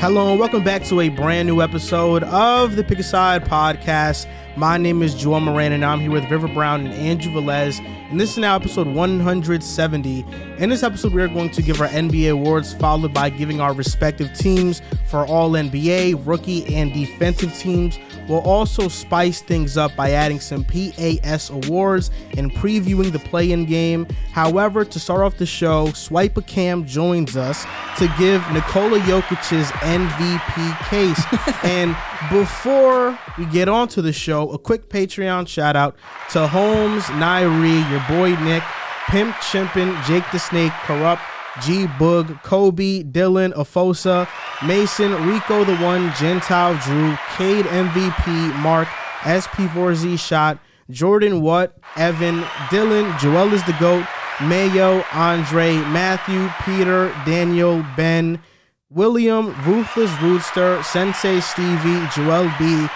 Hello and welcome back to a brand new episode of the Pick a Side podcast. My name is Joel Moran and I'm here with River Brown and Andrew Velez. And this is now episode 170. In this episode, we are going to give our NBA awards, followed by giving our respective teams for all NBA, rookie, and defensive teams. We'll also spice things up by adding some PAS awards and previewing the play-in game. However, to start off the show, SwipaCam joins us to give Nikola Jokic's MVP case. And before we get on to the show, a quick Patreon shout out to Holmes, Nairi, your boy Nick, Pimp Chimpin, Jake the Snake, Corrupt, G Boog, Kobe, Dylan, Afosa, Mason, Rico the One, Gentile Drew, Cade MVP, Mark, SP4Z Shot, Jordan Watt, Evan, Dylan, Joel is the GOAT, Mayo, Andre, Matthew, Peter, Daniel, Ben, William, Ruthless Rootster, Sensei Stevie, Joel B,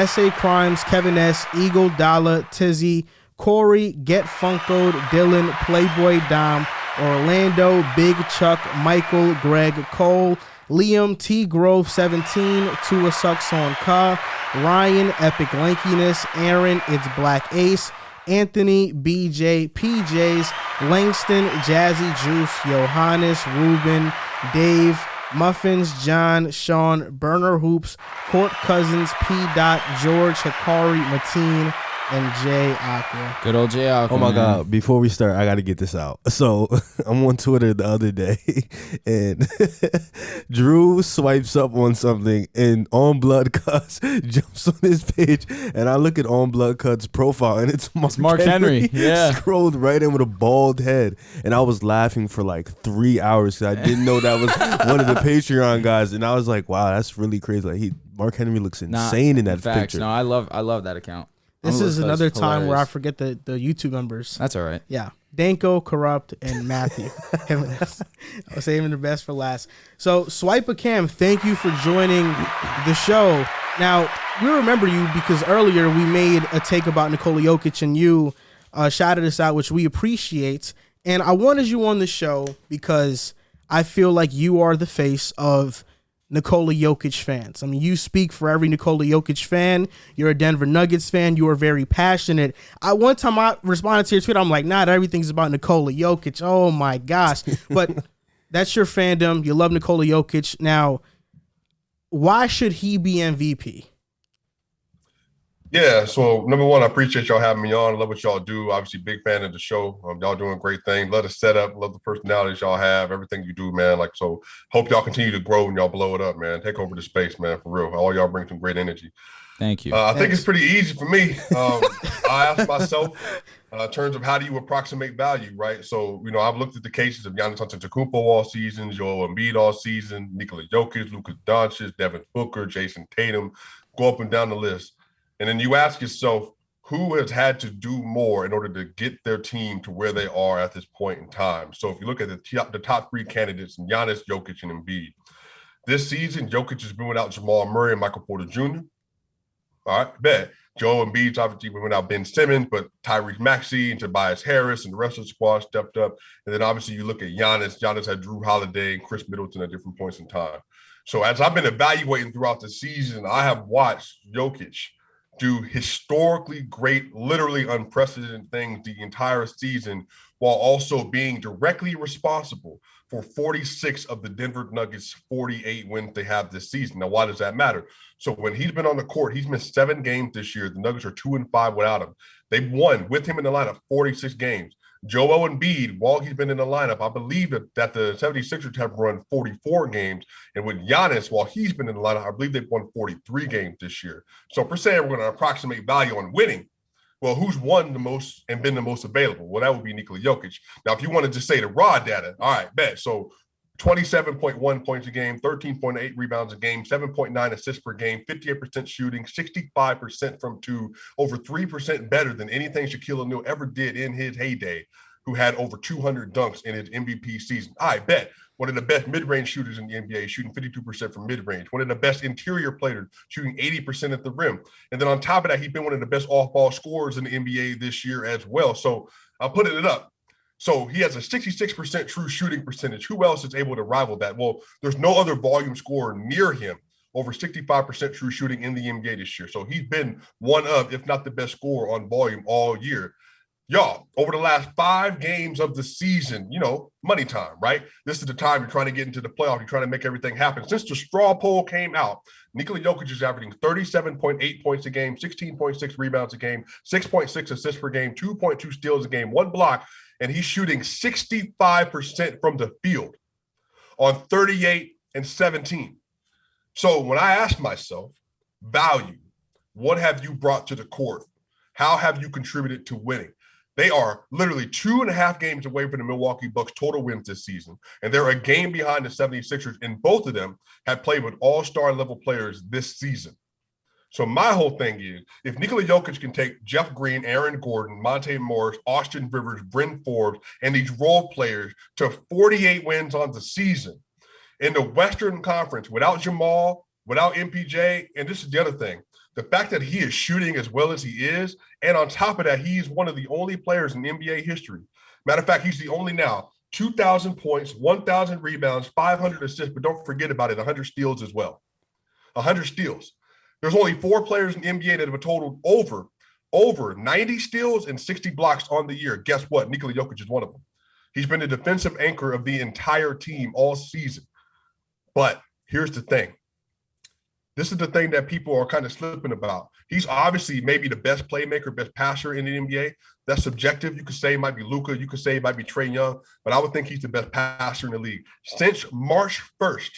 SA Crimes, Kevin S, Eagle Dollar, Tizzy, Corey, Get Funkoed, Dylan, Playboy Dom, Orlando, Big Chuck, Michael, Greg, Cole, Liam, T Grove 17, Tua Sucks on Ka, Ryan, Epic Lankiness, Aaron, It's Black Ace, Anthony, BJ, PJs, Langston, Jazzy Juice, Johannes, Ruben, Dave, Muffins, John, Sean, Burner Hoops, Court Cousins, P. Dot, George, Hikari, Mateen, and Jay Aqua. Good old Jay Aqua. Oh my God. Before we start, I got to get this out. So I'm on Twitter the other day and Drew swipes up on something and On Blood Cuts jumps on his page and I look at On Blood Cuts profile and it's Mark Henry. Yeah. Scrolled right in with a bald head. And I was laughing for like 3 hours because I didn't know that was one of the Patreon guys. And I was like, wow, that's really crazy. Like Mark Henry looks insane in that picture. No, I love that account. This is another time where I forget the YouTube members. That's all right. Yeah. Danko, Corrupt, and Matthew. I was saving the best for last. So, SwipaCam, thank you for joining the show. Now, we remember you because earlier we made a take about Nikola Jokic and you shouted us out, which we appreciate. And I wanted you on the show because I feel like you are the face of Nikola Jokic fans. I mean, you speak for every Nikola Jokic fan. You're a Denver Nuggets fan. You are very passionate. One time I responded to your tweet, I'm like, not everything's about Nikola Jokic. Oh my gosh. But that's your fandom. You love Nikola Jokic. Now, why should he be MVP? Yeah, so number one, I appreciate y'all having me on. I love what y'all do. Obviously, big fan of the show. Y'all doing great things. Love the setup. Love the personalities y'all have. Everything you do, man. So hope y'all continue to grow and y'all blow it up, man. Take over the space, man, for real. All y'all bring some great energy. Thank you. I think it's pretty easy for me. I ask myself in terms of how do you approximate value, right? So, I've looked at the cases of Giannis Antetokounmpo all season, Joel Embiid all season, Nikola Jokic, Luka Doncic, Devin Booker, Jason Tatum. Go up and down the list. And then you ask yourself, who has had to do more in order to get their team to where they are at this point in time? So if you look at the top three candidates, Giannis, Jokic, and Embiid, this season, Jokic has been without Jamal Murray and Michael Porter Jr. All right, bet. Joel Embiid's obviously been without Ben Simmons, but Tyrese Maxey and Tobias Harris and the rest of the squad stepped up. And then obviously you look at Giannis. Giannis had Drew Holiday and Chris Middleton at different points in time. So as I've been evaluating throughout the season, I have watched Jokic do historically great, literally unprecedented things the entire season, while also being directly responsible for 46 of the Denver Nuggets' 48 wins they have this season. Now, why does that matter? So when he's been on the court, he's missed 7 games this year. The Nuggets are 2-5 without him. They've won with him in the lineup 46 games. Joel Embiid, while he's been in the lineup, I believe that the 76ers have run 44 games. And with Giannis, while he's been in the lineup, I believe they've won 43 games this year. So per se, we're going to approximate value on winning. Well, who's won the most and been the most available? Well, that would be Nikola Jokic. Now, if you wanted to say the raw data, all right, bet. So 27.1 points a game, 13.8 rebounds a game, 7.9 assists per game, 58% shooting, 65% from two, over 3% better than anything Shaquille O'Neal ever did in his heyday, who had over 200 dunks in his MVP season. I bet. One of the best mid-range shooters in the NBA, shooting 52% from mid-range. One of the best interior players, shooting 80% at the rim. And then on top of that, he's been one of the best off-ball scorers in the NBA this year as well. So I'm putting it up. So he has a 66% true shooting percentage. Who else is able to rival that? Well, there's no other volume scorer near him, over 65% true shooting in the NBA this year. So he's been one of, if not the best scorer on volume all year. Y'all, over the last 5 games of the season, money time, right? This is the time you're trying to get into the playoff. You're trying to make everything happen. Since the straw poll came out, Nikola Jokic is averaging 37.8 points a game, 16.6 rebounds a game, 6.6 assists per game, 2.2 steals a game, 1 block, and he's shooting 65% from the field on 38 and 17. So when I ask myself, value, what have you brought to the court? How have you contributed to winning? They are literally 2.5 games away from the Milwaukee Bucks total wins this season, and they're a game behind the 76ers, and both of them have played with all-star level players this season. So my whole thing is, if Nikola Jokic can take Jeff Green, Aaron Gordon, Monte Morris, Austin Rivers, Bryn Forbes, and these role players to 48 wins on the season in the Western Conference without Jamal, without MPJ, and this is the other thing, the fact that he is shooting as well as he is, and on top of that, he's one of the only players in NBA history. Matter of fact, he's the only now 2,000 points, 1,000 rebounds, 500 assists, but don't forget about it, 100 steals as well. 100 steals. There's only 4 players in the NBA that have totaled over 90 steals and 60 blocks on the year. Guess what? Nikola Jokic is one of them. He's been the defensive anchor of the entire team all season. But here's the thing. This is the thing that people are kind of slipping about. He's obviously maybe the best playmaker, best passer in the NBA. That's subjective. You could say it might be Luka. You could say it might be Trae Young. But I would think he's the best passer in the league. Since March 1st,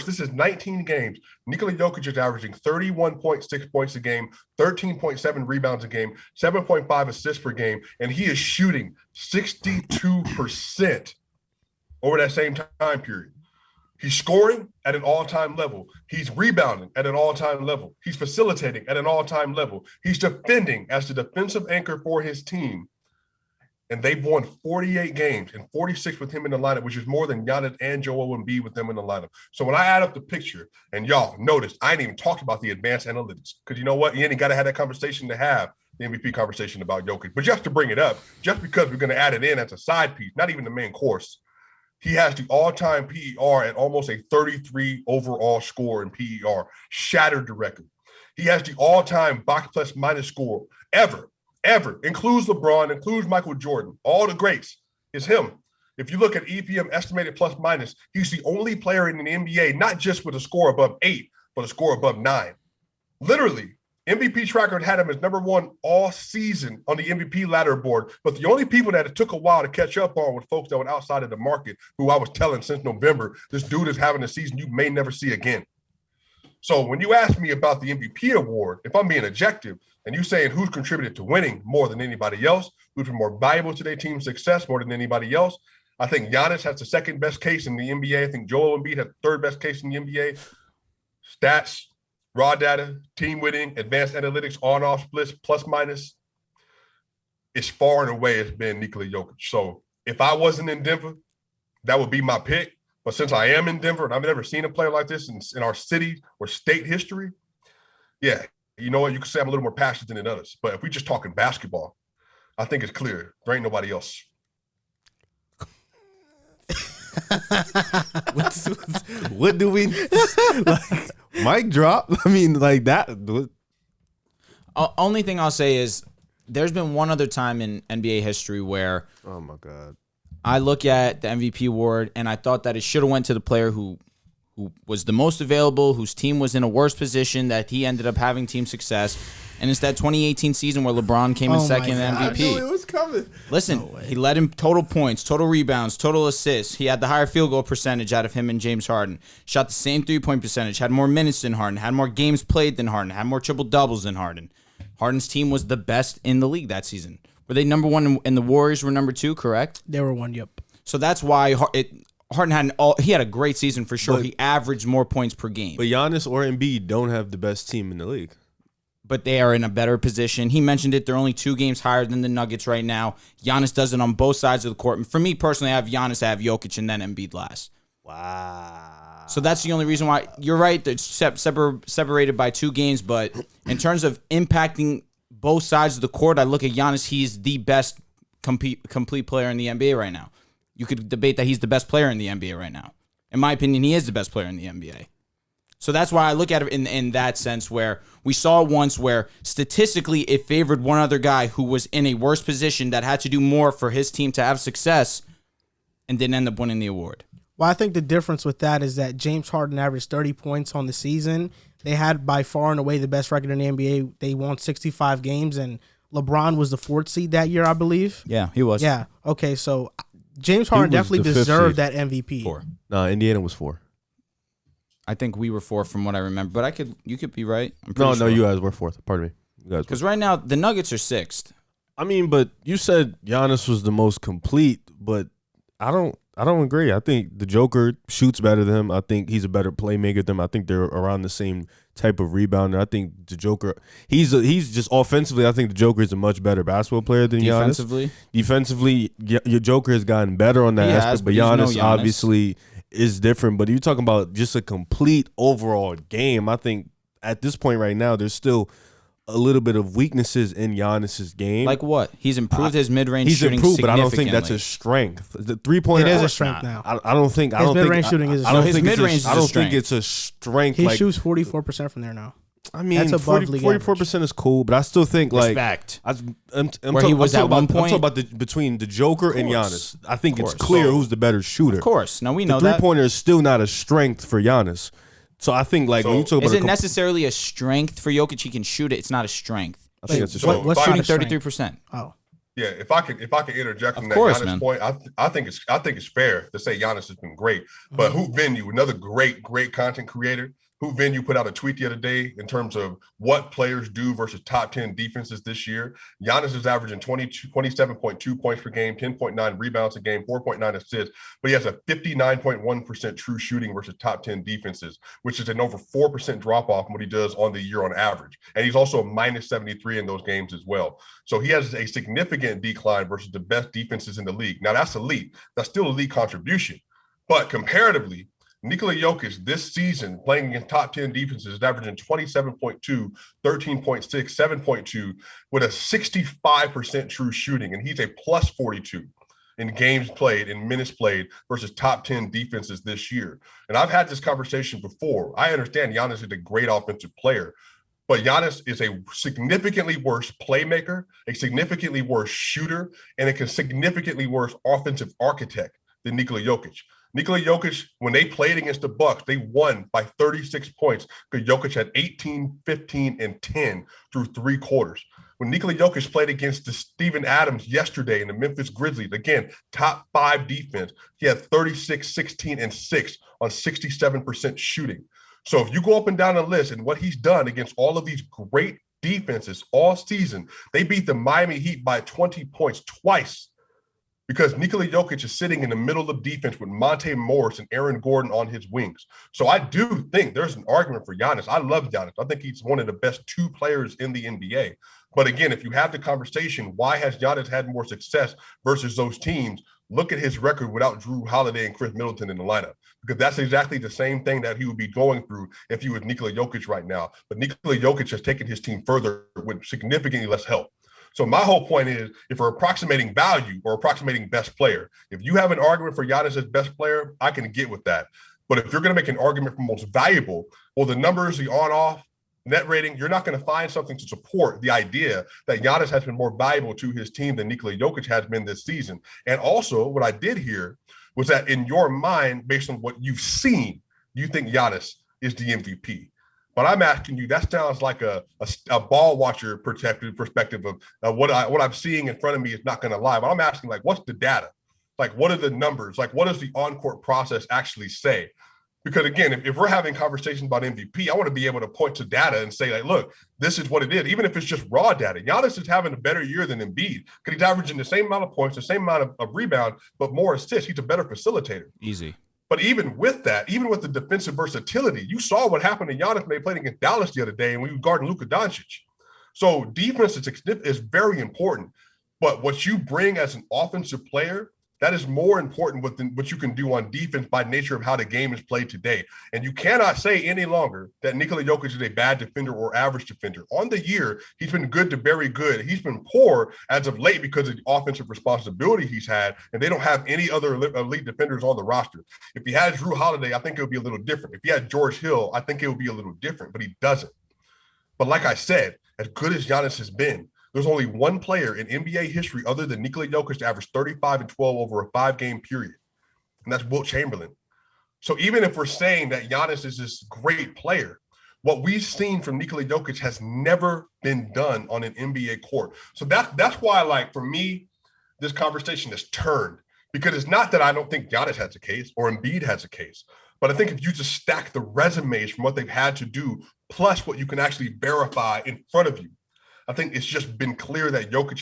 this is 19 games. Nikola Jokic is averaging 31.6 points a game, 13.7 rebounds a game, 7.5 assists per game, and he is shooting 62% over that same time period. He's scoring at an all-time level. He's rebounding at an all-time level. He's facilitating at an all-time level. He's defending as the defensive anchor for his team. And they've won 48 games and 46 with him in the lineup, which is more than Giannis and Joel Embiid with them in the lineup. So when I add up the picture, and y'all notice, I ain't even talked about the advanced analytics, because you know what? You ain't got to have that conversation to have the MVP conversation about Jokic. But just to bring it up, just because we're going to add it in as a side piece, not even the main course, he has the all-time PER at almost a 33 overall score in PER, shattered the record. He has the all-time box plus minus score ever, includes LeBron, includes Michael Jordan, all the greats. It's him. If you look at EPM estimated plus minus, he's the only player in the NBA, not just with a score above 8, but a score above 9. Literally, MVP tracker had him as number 1 all season on the MVP ladder board. But the only people that it took a while to catch up on were folks that were outside of the market, who I was telling since November, this dude is having a season you may never see again. So when you ask me about the MVP award, if I'm being objective, and you saying who's contributed to winning more than anybody else, who's been more valuable to their team's success more than anybody else, I think Giannis has the second best case in the NBA. I think Joel Embiid has the third best case in the NBA. Stats, raw data, team winning, advanced analytics, on-off splits, plus minus. It's far and away it's been Nikola Jokic. So if I wasn't in Denver, that would be my pick. But since I am in Denver and I've never seen a player like this in our city or state history, yeah, you know what? You could say I'm a little more passionate than in others. But if we just talking basketball, I think it's clear. There ain't nobody else. What do we like? Mic drop? I mean, like that. Only thing I'll say is there's been one other time in NBA history where Oh my God. I look at the MVP award and I thought that it should have went to the player who was the most available, whose team was in a worse position, that he ended up having team success. And it's that 2018 season where LeBron came in second in MVP. I knew it was coming. Listen, he led in total points, total rebounds, total assists. He had the higher field goal percentage out of him and James Harden. Shot the same three-point percentage, had more minutes than Harden, had more games played than Harden, had more triple-doubles than Harden. Harden's team was the best in the league that season. Were they number 1 and the Warriors were number 2, correct? They were 1, yep. So that's why Harden he had a great season for sure. He averaged more points per game. But Giannis or Embiid don't have the best team in the league. But they are in a better position. He mentioned it. They're only 2 games higher than the Nuggets right now. Giannis does it on both sides of the court. For me personally, I have Giannis, I have Jokic, and then Embiid last. Wow. So that's the only reason why. You're right. They're separated by 2 games. But in terms of impacting both sides of the court, I look at Giannis. He's the best complete player in the NBA right now. You could debate that he's the best player in the NBA right now. In my opinion, he is the best player in the NBA. So that's why I look at it in that sense, where we saw once where statistically it favored one other guy who was in a worse position that had to do more for his team to have success and didn't end up winning the award. Well, I think the difference with that is that James Harden averaged 30 points on the season. They had by far and away the best record in the NBA. They won 65 games, and LeBron was the 4th seed that year, I believe. Yeah, he was. Yeah. Okay, so James Harden definitely deserved that MVP. 4. No, Indiana was 4. I think we were 4 from what I remember, but you could be right. No, you guys were 4th. Pardon me. Because right now the Nuggets are 6th. I mean, but you said Giannis was the most complete, but I don't agree. I think the Joker shoots better than him. I think he's a better playmaker than him. I think they're around the same type of rebounder. I think the Joker, he's just offensively, I think the Joker is a much better basketball player than Giannis. Defensively, your Joker has gotten better on that aspect, but Giannis obviously is different. But you're talking about just a complete overall game. I think at this point right now, there's still a little bit of weaknesses in Giannis's game. Like what? He's improved his mid-range shooting significantly. But I don't think that's his strength. The 3-pointer, it is a strength now. I don't think his mid-range shooting is. I don't his think mid-range is I don't think it's a strength. He shoots 44% from there now. I mean, that's above 44% is cool, but I still think Respect. I'm where he was at one point. I'm talking about between the Joker and Giannis. I think it's clear who's the better shooter. Of course. Now we know the 3-pointer is still not a strength for Giannis. So I think when you talk about, is it necessarily a strength for Jokic? He can shoot it. It's not a strength. I think it's a strength. What's shooting 33%? Oh. Yeah, if I can interject from that Giannis point, I think it's fair to say Giannis has been great. But Hoop Venue, another great content creator, Hoop Venue put out a tweet the other day in terms of what players do versus top 10 defenses this year. Giannis is averaging 27.2 points per game, 10.9 rebounds a game, 4.9 assists, but he has a 59.1% true shooting versus top 10 defenses, which is an over 4% drop off from what he does on the year on average. And he's also a minus 73 in those games as well. So he has a significant decline versus the best defenses in the league. Now that's elite. That's still elite contribution. But comparatively, Nikola Jokic this season playing against top 10 defenses is averaging 27.2, 13.6, 7.2 with a 65% true shooting. And he's a plus 42 in games played, in minutes played versus top 10 defenses this year. And I've had this conversation before. I understand Giannis is a great offensive player, but Giannis is a significantly worse playmaker, a significantly worse shooter, and a significantly worse offensive architect than Nikola Jokic. Nikola Jokic, when they played against the Bucks, they won by 36 points because Jokic had 18, 15, and 10 through 3 quarters. When Nikola Jokic played against the Steven Adams yesterday in the Memphis Grizzlies, again, top 5 defense, he had 36, 16, and 6 on 67% shooting. So if you go up and down the list and what he's done against all of these great defenses all season, they beat the Miami Heat by 20 points twice, because Nikola Jokic is sitting in the middle of defense with Monte Morris and Aaron Gordon on his wings. So I do think there's an argument for Giannis. I love Giannis. I think he's one of the best 2 players in the NBA. But again, if you have the conversation, why has Giannis had more success versus those teams? Look at his record without Drew Holiday and Chris Middleton in the lineup, because that's exactly the same thing that he would be going through if he was Nikola Jokic right now. But Nikola Jokic has taken his team further with significantly less help. So my whole point is, if we're approximating value or approximating best player, if you have an argument for Giannis as best player, I can get with that. But if you're going to make an argument for most valuable, well, the numbers, the on-off, net rating, you're not going to find something to support the idea that Giannis has been more valuable to his team than Nikola Jokic has been this season. And also, what I did hear was that in your mind, based on what you've seen, you think Giannis is the MVP. But I'm asking you, that sounds like a ball watcher perspective of what I'm seeing in front of me is not going to lie. But I'm asking, like, what's the data? Like, what are the numbers? Like, what does the on-court process actually say? Because, again, if we're having conversations about MVP, I want to be able to point to data and say, like, look, this is what it is, even if it's just raw data. Giannis is having a better year than Embiid because he's averaging the same amount of points, the same amount of rebound, but more assists. He's a better facilitator. Easy. But even with that, even with the defensive versatility, you saw what happened to Giannis when they played against Dallas the other day and we were guarding Luka Doncic. So defense is very important. But what you bring as an offensive player That is more important than what you can do on defense by nature of how the game is played today. And you cannot say any longer that Nikola Jokic is a bad defender or average defender. On the year, he's been good to very good. He's been poor as of late because of the offensive responsibility he's had, and they don't have any other elite defenders on the roster. If he had Drew Holiday, I think it would be a little different. If he had George Hill, I think it would be a little different, but he doesn't. But like I said, as good as Giannis has been, there's only one player in NBA history other than Nikola Jokic to average 35 and 12 over a 5-game period, and that's Wilt Chamberlain. So even if we're saying that Giannis is this great player, what we've seen from Nikola Jokic has never been done on an NBA court. So that's why, like, for me, this conversation has turned, because it's not that I don't think Giannis has a case or Embiid has a case, but I think if you just stack the resumes from what they've had to do plus what you can actually verify in front of you, I think it's just been clear that Jokic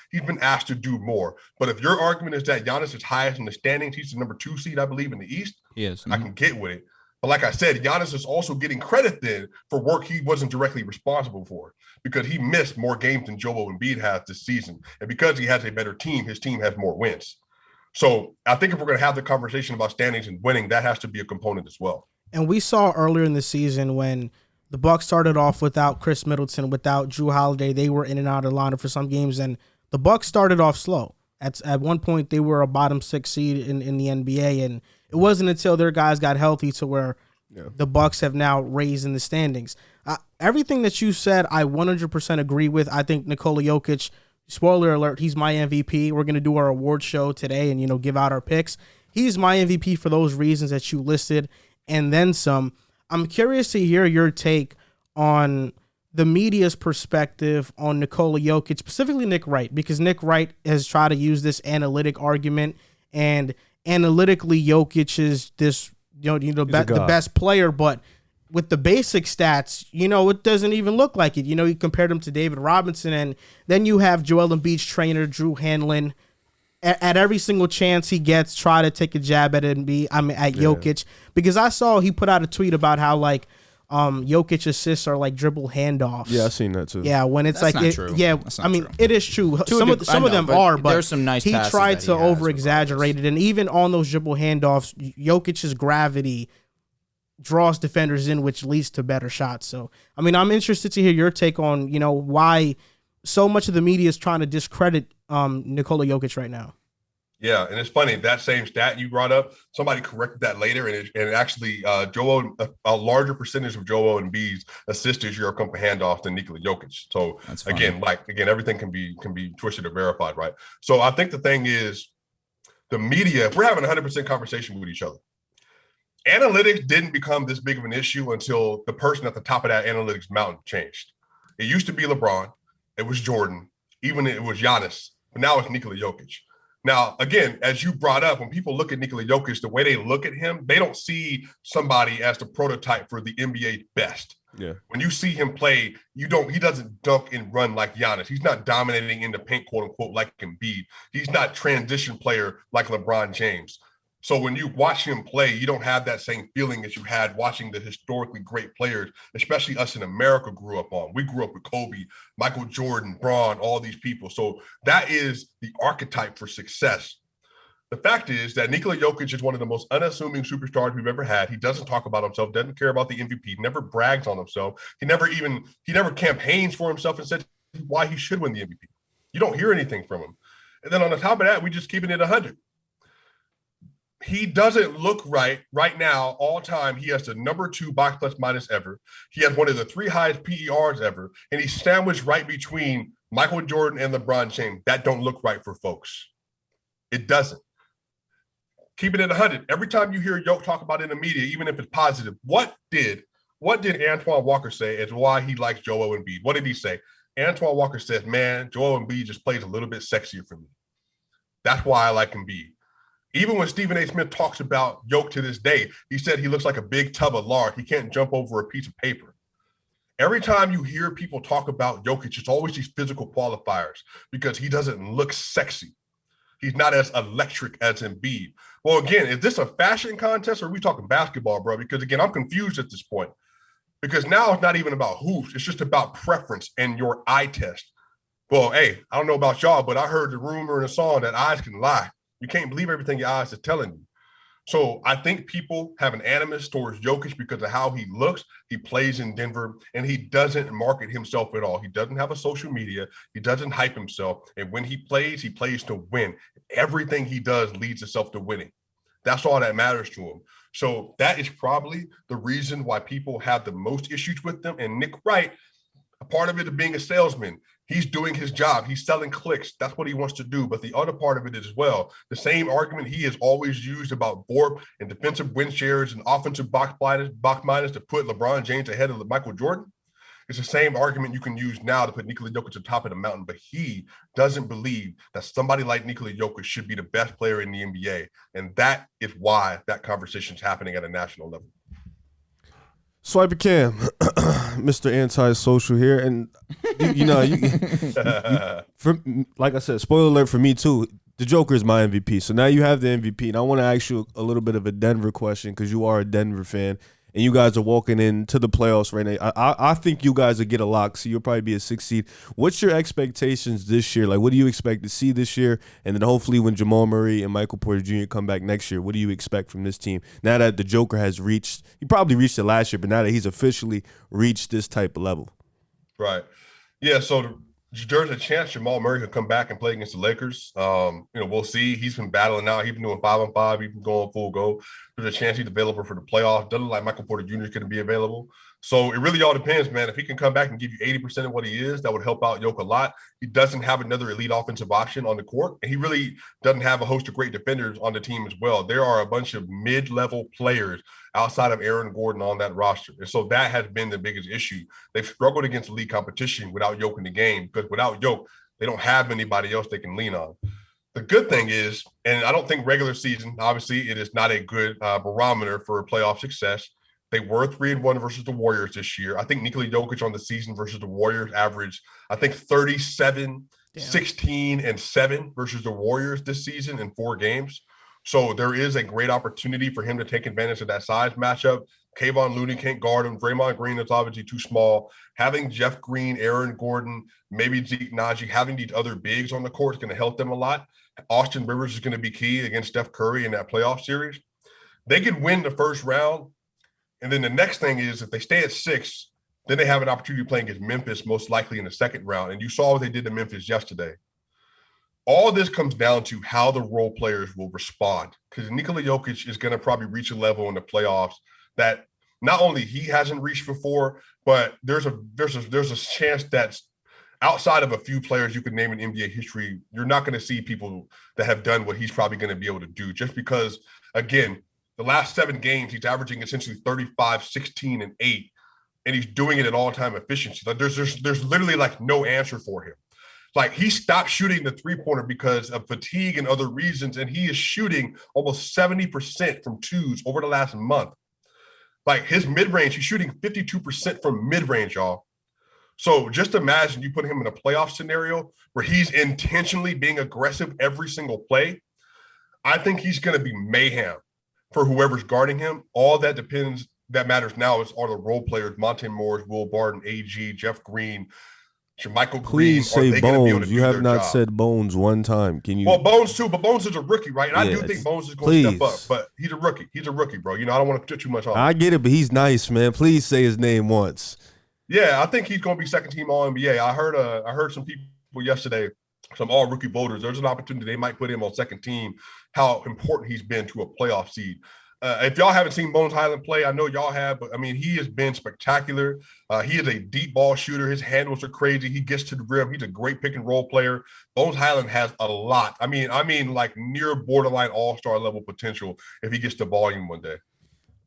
he's been asked to do more. But if your argument is that Giannis is highest in the standings, he's the number 2 seed, I believe, in the East, yes, I can get with it. But like I said, Giannis is also getting credit then for work he wasn't directly responsible for, because he missed more games than Joel Embiid has this season. And because he has a better team, his team has more wins. So I think if we're going to have the conversation about standings and winning, that has to be a component as well. And we saw earlier in the season when the Bucks started off without Chris Middleton, without Drew Holiday. They were in and out of the lineup for some games, and the Bucks started off slow. At one point, they were a bottom 6 seed in the NBA, and it wasn't until their guys got healthy to where the Bucks have now raised in the standings. Everything that you said, I 100% agree with. I think Nikola Jokic, spoiler alert, he's my MVP. We're going to do our award show today and, give out our picks. He's my MVP for those reasons that you listed, and then some. I'm curious to hear your take on the media's perspective on Nikola Jokic, specifically Nick Wright, because Nick Wright has tried to use this analytic argument, and analytically Jokic is this, the best player, but with the basic stats, it doesn't even look like it. You compared him to David Robinson, and then you have Joel Embiid's trainer, Drew Hanlon, at every single chance he gets, try to take a jab at Jokic, because I saw he put out a tweet about how Jokic assists are like dribble handoffs. Yeah, I've seen that too. Yeah, when it's That's like not true. Yeah, That's not true. It is true. Some of them are, but there's some nice. He tried to over exaggerate it, it, and even on those dribble handoffs, Jokic's gravity draws defenders in, which leads to better shots. So, I'm interested to hear your take on why so much of the media is trying to discredit Nikola Jokic right now. Yeah, and it's funny, that same stat you brought up, somebody corrected that later, and it actually a larger percentage of Joel Embiid's assists this year come from handoffs than Nikola Jokic. So again, everything can be twisted or verified, right? So I think the thing is, the media, we're having a 100% conversation with each other. Analytics didn't become this big of an issue until the person at the top of that analytics mountain changed. It used to be LeBron, it was Jordan, even it was Giannis, but now it's Nikola Jokic. Now, again, as you brought up, when people look at Nikola Jokic, the way they look at him, they don't see somebody as the prototype for the NBA best. Yeah. When you see him play, he doesn't dunk and run like Giannis. He's not dominating in the paint, quote unquote, like Embiid. He's not transition player like LeBron James. So when you watch him play, you don't have that same feeling as you had watching the historically great players, especially us in America grew up on. We grew up with Kobe, Michael Jordan, Braun, all these people. So that is the archetype for success. The fact is that Nikola Jokic is one of the most unassuming superstars we've ever had. He doesn't talk about himself, doesn't care about the MVP, never brags on himself. He never campaigns for himself and said why he should win the MVP. You don't hear anything from him. And then on the top of that, we just keep it at 100. He doesn't look right now. All time, he has the number 2 box plus minus ever. He has one of the 3 highest PERs ever, and he's sandwiched right between Michael Jordan and LeBron James. That don't look right for folks. It doesn't. Keep it at 100. Every time you hear Yoke talk about it in the media, even if it's positive, what did Antoine Walker say as why he likes Joel Embiid? What did he say? Antoine Walker says, man, Joel Embiid just plays a little bit sexier for me. That's why I like Embiid. Even when Stephen A. Smith talks about Jokic to this day, he said he looks like a big tub of lard. He can't jump over a piece of paper. Every time you hear people talk about Jokic, it's always these physical qualifiers because he doesn't look sexy. He's not as electric as Embiid. Well, again, is this a fashion contest or are we talking basketball, bro? Because, again, I'm confused at this point. Because now it's not even about hoops. It's just about preference and your eye test. Well, hey, I don't know about y'all, but I heard the rumor in the song that eyes can lie. You can't believe everything your eyes are telling you. So I think people have an animus towards Jokic because of how he looks. He plays in Denver, and he doesn't market himself at all. He doesn't have a social media. He doesn't hype himself. And when he plays to win. Everything he does leads itself to winning. That's all that matters to him. So that is probably the reason why people have the most issues with them. And Nick Wright, a part of it is being a salesman. He's doing his job. He's selling clicks. That's what he wants to do. But the other part of it is as well, the same argument he has always used about VORP and defensive win shares and offensive box minus to put LeBron James ahead of Michael Jordan. It's the same argument you can use now to put Nikola Jokic at the top of the mountain, but he doesn't believe that somebody like Nikola Jokic should be the best player in the NBA. And that is why that conversation is happening at a national level. SwipaCam, Mr. Anti-Social here, and like I said, spoiler alert for me too. The Joker is my MVP. So now you have the MVP, and I want to ask you a little bit of a Denver question because you are a Denver fan, and you guys are walking into the playoffs right now. I think you guys will get a lock, so you'll probably be a 6 seed. What's your expectations this year? Like, what do you expect to see this year? And then hopefully when Jamal Murray and Michael Porter Jr. come back next year, what do you expect from this team? Now that the Joker has reached, he probably reached it last year, but now that he's officially reached this type of level. Right. Yeah, so there's a chance Jamal Murray could come back and play against the Lakers. We'll see. He's been battling out. He's been doing 5-on-5. He's been going full go. There's a chance he's available for the playoffs. Doesn't look like Michael Porter Jr. is going to be available. So it really all depends, man. If he can come back and give you 80% of what he is, that would help out Jokic a lot. He doesn't have another elite offensive option on the court, and he really doesn't have a host of great defenders on the team as well. There are a bunch of mid-level players outside of Aaron Gordon on that roster. And so that has been the biggest issue. They've struggled against league competition without Jokic in the game because without Jokic, they don't have anybody else they can lean on. The good thing is, and I don't think regular season, obviously, it is not a good barometer for playoff success. They were 3-1 versus the Warriors this year. I think Nikola Jokic on the season versus the Warriors averaged, 37, 16, and 7 versus the Warriors this season in 4 games. So there is a great opportunity for him to take advantage of that size matchup. Kayvon Looney can't guard him. Draymond Green is obviously too small. Having Jeff Green, Aaron Gordon, maybe Zeke Naji, having these other bigs on the court is going to help them a lot. Austin Rivers is going to be key against Steph Curry in that playoff series. They could win the first round. And then the next thing is if they stay at 6, then they have an opportunity to play against Memphis, most likely in the second round. And you saw what they did to Memphis yesterday. All this comes down to how the role players will respond, because Nikola Jokic is going to probably reach a level in the playoffs that not only he hasn't reached before, but there's a chance that outside of a few players you could name in NBA history, you're not going to see people that have done what he's probably going to be able to do, just because, again, the last 7 games, he's averaging essentially 35, 16, and 8, and he's doing it at all-time efficiency. Like there's literally like no answer for him. Like he stopped shooting the 3-pointer because of fatigue and other reasons, and he is shooting almost 70% from twos over the last month. Like his mid-range, he's shooting 52% from mid-range, y'all. So just imagine you put him in a playoff scenario where he's intentionally being aggressive every single play. I think he's going to be mayhem for whoever's guarding him. All that matters now are the role players: Monte Morris, Will Barton, AG, Jeff Green, Jermichael Green. Please say Bones. You have not said Bones one time. Can you? Well, Bones too, but Bones is a rookie, right? And I do think Bones is going to step up, but he's a rookie. He's a rookie, bro. I don't want to put too much on him. I get it, but he's nice, man. Please say his name once. Yeah, I think he's going to be second team All NBA. I heard some people yesterday, some all rookie voters. There's an opportunity they might put him on second team. How important he's been to a playoff seed. If y'all haven't seen Bones Highland play, I know y'all have, but I mean, he has been spectacular. He is a deep ball shooter. His handles are crazy. He gets to the rim. He's a great pick and roll player. Bones Highland has a lot. I mean, like near borderline all-star level potential if he gets the volume one day.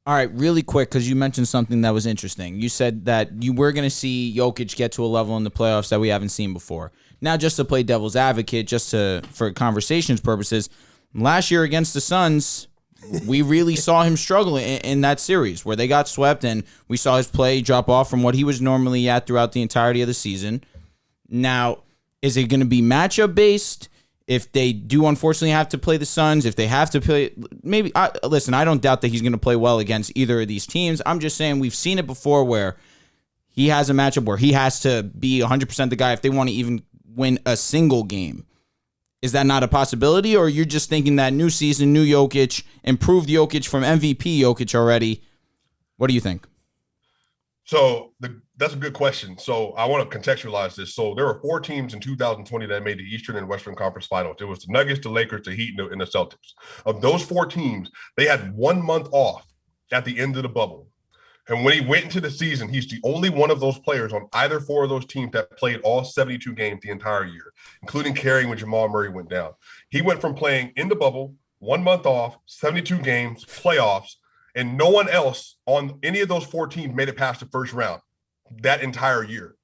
All right, really quick, because you mentioned something that was interesting. You said that you were going to see Jokic get to a level in the playoffs that we haven't seen before. Now, just to play devil's advocate, for conversations purposes, last year against the Suns, we really saw him struggle in that series where they got swept, and we saw his play drop off from what he was normally at throughout the entirety of the season. Now, is it going to be matchup based? If they do unfortunately have to play the Suns, if they have to play, maybe, listen, I don't doubt that he's going to play well against either of these teams. I'm just saying we've seen it before where he has a matchup where he has to be 100% the guy if they want to even win a single game. Is that not a possibility, or you're just thinking that new season, new Jokic, improved Jokic from MVP Jokic already? What do you think? So that's a good question. So I want to contextualize this. So there were 4 teams in 2020 that made the Eastern and Western Conference Finals. It was the Nuggets, the Lakers, the Heat, and the Celtics. Of those 4 teams, they had 1 month off at the end of the bubble. And when he went into the season, he's the only one of those players on either 4 of those teams that played all 72 games the entire year, including carrying when Jamal Murray went down. He went from playing in the bubble, 1 month off, 72 games, playoffs, and no one else on any of those 4 teams made it past the first round that entire year.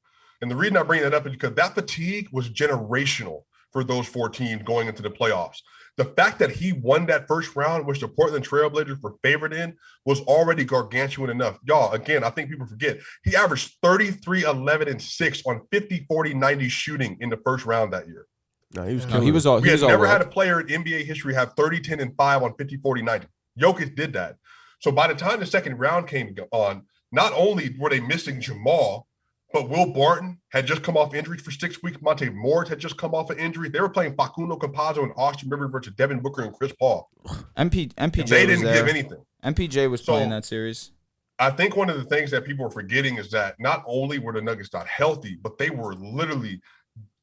And the reason I bring that up is because that fatigue was generational for those 4 teams going into the playoffs. The fact that he won that first round, which the Portland Trailblazers were favored in, was already gargantuan enough. Y'all, again, I think people forget, he averaged 33, 11, and 6 on 50, 40, 90 shooting in the first round that year. No, he was He was all. We He was had all never world. had a player in NBA history have 30, 10, and 5 on 50, 40, 90. Jokic did that. So by the time the second round came on, not only were they missing Jamal, but Will Barton had just come off injury for 6 weeks. Monte Morris had just come off an injury. They were playing Facundo Campazzo and Austin Rivers versus Devin Booker and Chris Paul. MPJ They was didn't there. give anything. MPJ was playing that series. I think one of the things that people are forgetting is that not only were the Nuggets not healthy, but they were literally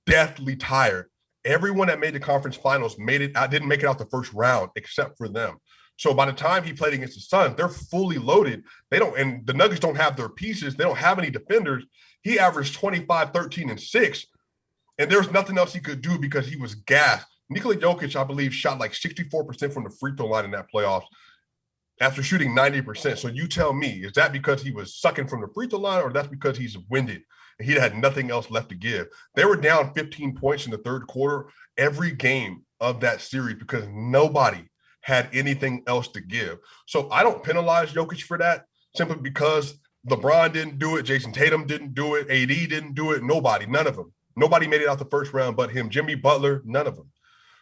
deathly tired. Everyone that made the conference finals didn't make it out the first round except for them. So by the time he played against the Suns, they're fully loaded. And the Nuggets don't have their pieces. They don't have any defenders. He averaged 25, 13, and 6. And there's nothing else he could do because he was gassed. Nikola Jokic, I believe, shot like 64% from the free throw line in that playoffs after shooting 90%. So you tell me, is that because he was sucking from the free throw line, or that's because he's winded and he had nothing else left to give? They were down 15 points in the third quarter every game of that series because nobody had anything else to give. So I don't penalize Jokic for that simply because LeBron didn't do it, Jason Tatum didn't do it, AD didn't do it, none of them. Nobody made it out the first round but him. Jimmy Butler, none of them.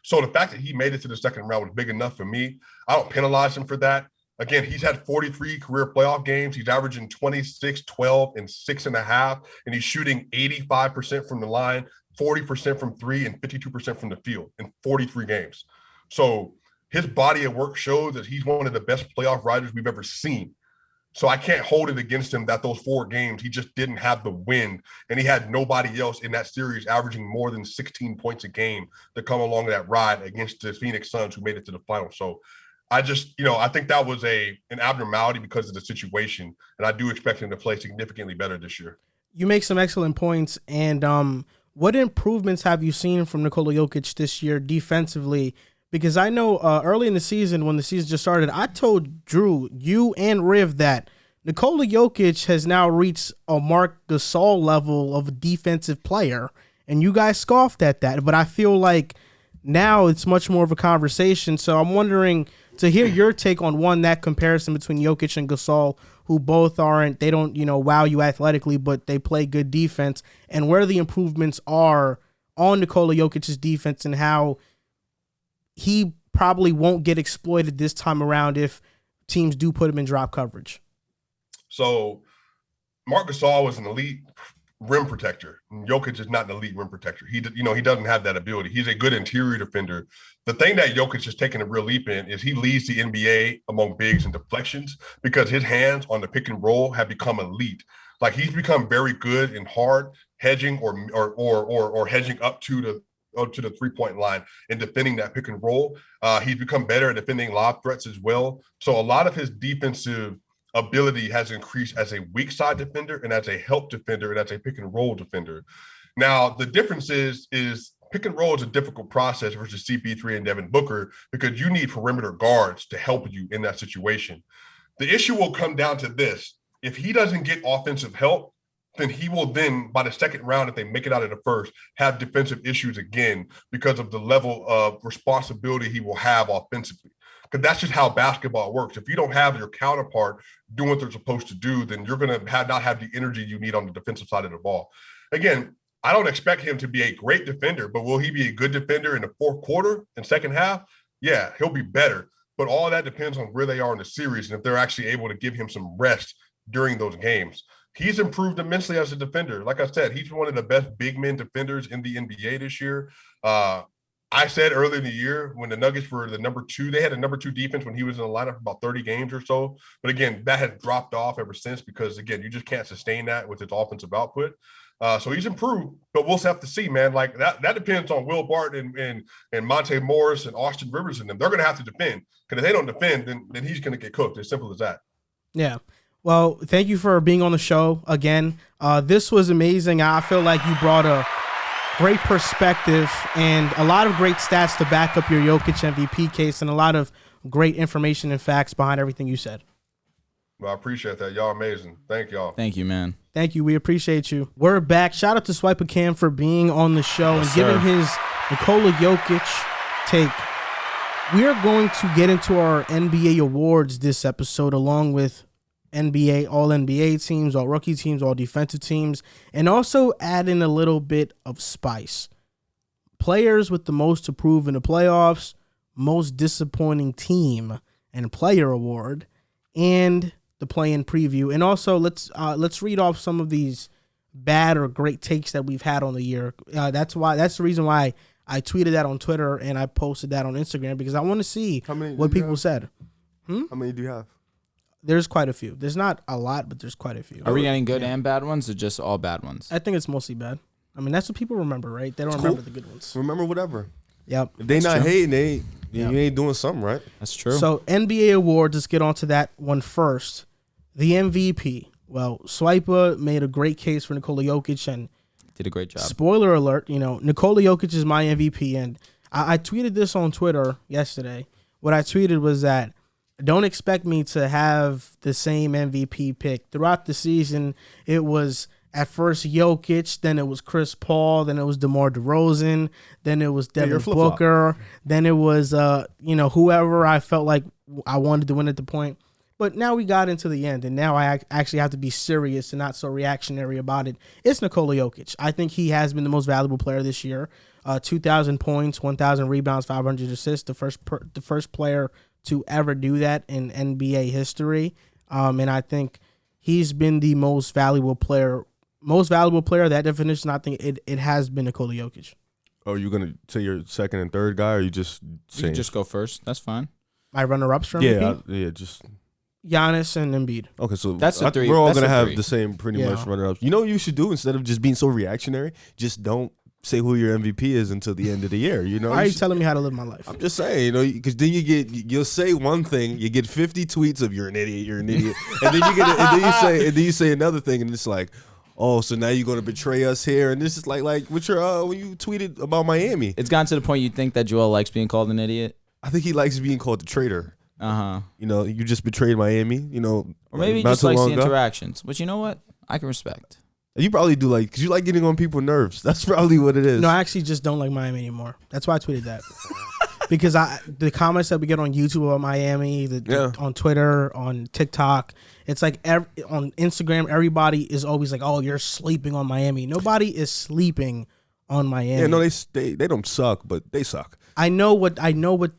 So the fact that he made it to the second round was big enough for me. I don't penalize him for that. Again, he's had 43 career playoff games. He's averaging 26, 12, and 6.5, and he's shooting 85% from the line, 40% from 3, and 52% from the field in 43 games. So his body of work shows that he's one of the best playoff riders we've ever seen. So I can't hold it against him that those 4 games, he just didn't have the wind, and he had nobody else in that series averaging more than 16 points a game to come along that ride against the Phoenix Suns who made it to the final. So I just, I think that was an abnormality because of the situation, and I do expect him to play significantly better this year. You make some excellent points, and what improvements have you seen from Nikola Jokic this year defensively? Because I know early in the season, when the season just started, I told Drew, you and Riv, that Nikola Jokic has now reached a Marc Gasol level of a defensive player, and you guys scoffed at that. But I feel like now it's much more of a conversation. So I'm wondering to hear your take on, one, that comparison between Jokic and Gasol, who both they don't, wow you athletically, but they play good defense, and where the improvements are on Nikola Jokic's defense and how he probably won't get exploited this time around if teams do put him in drop coverage. So Marc Gasol was an elite rim protector. Jokic is not an elite rim protector. He doesn't have that ability. He's a good interior defender. The thing that Jokic has taken a real leap in is he leads the NBA among bigs and deflections because his hands on the pick and roll have become elite. Like, he's become very good in hard hedging or hedging up to the 3-point line and defending that pick and roll. He's become better at defending lob threats as well. So a lot of his defensive ability has increased as a weak side defender and as a help defender and as a pick and roll defender. Now, the difference is pick and roll is a difficult process versus CP3 and Devin Booker because you need perimeter guards to help you in that situation. The issue will come down to this. If he doesn't get offensive help, then he will by the second round, if they make it out of the first, have defensive issues again because of the level of responsibility he will have offensively. Because that's just how basketball works. If you don't have your counterpart doing what they're supposed to do, then you're going to not have the energy you need on the defensive side of the ball. Again, I don't expect him to be a great defender, but will he be a good defender in the fourth quarter and second half? Yeah, he'll be better. But all that depends on where they are in the series and if they're actually able to give him some rest during those games. He's improved immensely as a defender. Like I said, he's one of the best big men defenders in the NBA this year. I said earlier in the year when the Nuggets were the number 2, they had a number 2 defense when he was in the lineup for about 30 games or so. But again, that has dropped off ever since because, again, you just can't sustain that with his offensive output. So he's improved, but we'll have to see, man. Like that depends on Will Barton and Monte Morris and Austin Rivers and them. They're going to have to defend because if they don't defend, then he's going to get cooked. As simple as that. Yeah. Well, thank you for being on the show again. This was amazing. I feel like you brought a great perspective and a lot of great stats to back up your Jokic MVP case and a lot of great information and facts behind everything you said. Well, I appreciate that. Y'all amazing. Thank y'all. Thank you, man. Thank you. We appreciate you. We're back. Shout out to SwipaCam for being on the show and giving his Nikola Jokic take. We are going to get into our NBA awards this episode along with NBA, all NBA teams, all rookie teams, all defensive teams, and also add in a little bit of spice. Players with the most to prove in the playoffs, most disappointing team and player award, and the play-in preview. And also let's read off some of these bad or great takes that we've had on the year. That's the reason why I tweeted that on Twitter and I posted that on Instagram because I want to see what people said. How many do you have? There's quite a few. There's not a lot, but there's quite a few. Are we getting good and bad ones or just all bad ones? I think it's mostly bad. I mean, that's what people remember, right? They don't remember the good ones. Remember whatever. Yep. If they not hating, you ain't doing something right. That's true. So NBA awards, let's get on to that one first. The MVP. Well, Swipa made a great case for Nikola Jokic and did a great job. Spoiler alert, Nikola Jokic is my MVP. And I tweeted this on Twitter yesterday. What I tweeted was that don't expect me to have the same MVP pick. Throughout the season, it was at first Jokic, then it was Chris Paul, then it was DeMar DeRozan, then it was Devin Booker, then it was whoever I felt like I wanted to win at the point. But now we got into the end, and now I actually have to be serious and not so reactionary about it. It's Nikola Jokic. I think he has been the most valuable player this year. 2,000 points, 1,000 rebounds, 500 assists, the first player to ever do that in NBA history. And I think he's been the most valuable player. That definition, I think it has been Nikola Jokic. Oh, you going to say your second and third guy, or you just saying? You can just go first. That's fine. My runner-ups for MVP? Yeah, just Giannis and Embiid. Okay, so that's the three. We're all going to have the same pretty much runner-ups. You know what you should do instead of just being so reactionary? Just don't say who your MVP is until the end of the year. Why are you telling me how to live my life? I'm just saying, because then you'll say one thing, you get 50 tweets of you're an idiot, and then you say another thing, and it's like, oh, so now you're going to betray us here, and this is like with your when you tweeted about Miami. It's gotten to the point you think that Joel likes being called an idiot. I think he likes being called the traitor. You just betrayed Miami. Or maybe he just likes the interactions, which you know what, I can respect. You probably do because you like getting on people's nerves. That's probably what it is. No, I actually just don't like Miami anymore. That's why I tweeted that. Because the comments that we get on YouTube about Miami, on Twitter, on TikTok, it's like on Instagram, everybody is always like, "Oh, you're sleeping on Miami." Nobody is sleeping on Miami. Yeah, no, they don't suck, but they suck. I know what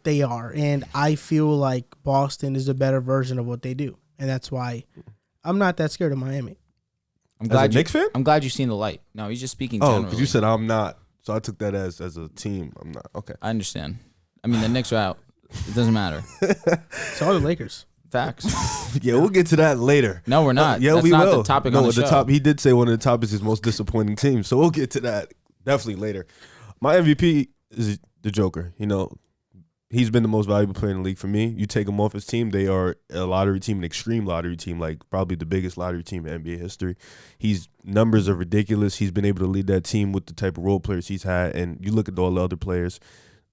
they are, and I feel like Boston is a better version of what they do, and that's why I'm not that scared of Miami. I'm glad Knicks fan? I'm glad you've seen the light. No, he's just speaking generally. Oh, because you said I'm not. So I took that as a team. I'm not. Okay. I understand. I mean, the Knicks are out. It doesn't matter. So are the Lakers. Facts. Yeah, we'll get to that later. No, we're not. Yeah, That's we not will. the topic on the show. Top. He did say one of the topics is most disappointing team. So we'll get to that definitely later. My MVP is the Joker. He's been the most valuable player in the league for me. You take him off his team, they are a lottery team, an extreme lottery team, like probably the biggest lottery team in NBA history. His numbers are ridiculous. He's been able to lead that team with the type of role players he's had. And you look at all the other players.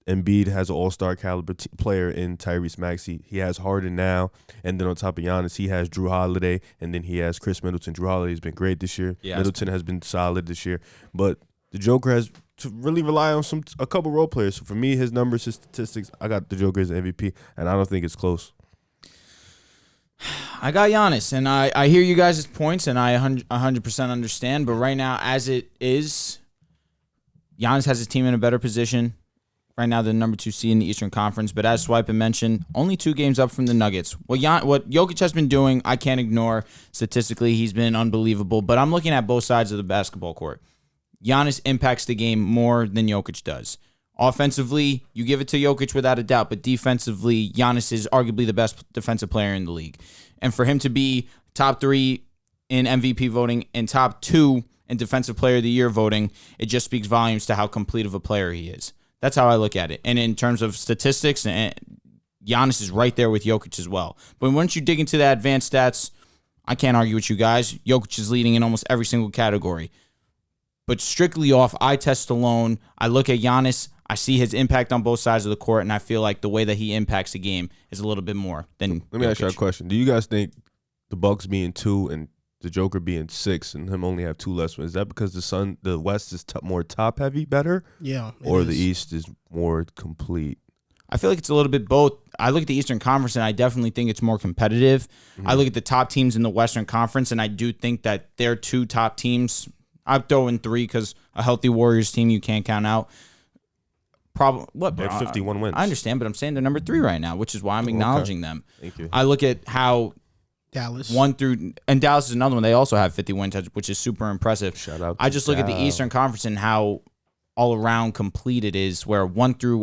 Embiid has an all-star caliber player in Tyrese Maxey. He has Harden now. And then on top of Giannis, he has Drew Holiday. And then he has Chris Middleton. Drew Holiday has been great this year. Yeah, Middleton has been solid this year. But the Joker has to really rely on a couple role players. So for me, his numbers, his statistics, I got the Joker as MVP, and I don't think it's close. I got Giannis, and I hear you guys' points, and I 100% understand. But right now, as it is, Giannis has his team in a better position. Right now, they're the number 2 seed in the Eastern Conference. But as Swipa mentioned, only 2 games up from the Nuggets. What Jokic has been doing, I can't ignore. Statistically, he's been unbelievable. But I'm looking at both sides of the basketball court. Giannis impacts the game more than Jokic does. Offensively, you give it to Jokic without a doubt, but defensively, Giannis is arguably the best defensive player in the league. And for him to be top 3 in MVP voting and top 2 in Defensive Player of the Year voting, it just speaks volumes to how complete of a player he is. That's how I look at it. And in terms of statistics, Giannis is right there with Jokic as well. But once you dig into the advanced stats, I can't argue with you guys. Jokic is leading in almost every single category. But strictly off eye test alone, I look at Giannis, I see his impact on both sides of the court, and I feel like the way that he impacts the game is a little bit more than Let me ask you a Jokic. question. Do you guys think the Bucks being 2 and the Joker being 6 and him only have 2 less wins, is that because the West is more top heavy better? Yeah. Or the East is more complete? I feel like it's a little bit both. I look at the Eastern Conference, and I definitely think it's more competitive. I look at the top teams in the Western Conference, and I do think that their 2 top teams, I'd throw in 3 because a healthy Warriors team you can't count out. They have 51 wins. I understand, but I'm saying they're number 3 right now, which is why I'm acknowledging them. Thank you. I look at how Dallas. 1 through, and Dallas is another one. They also have 50 wins, which is super impressive. Shout out I to just look at the Dal. Eastern Conference and how all around complete it is, where 1 through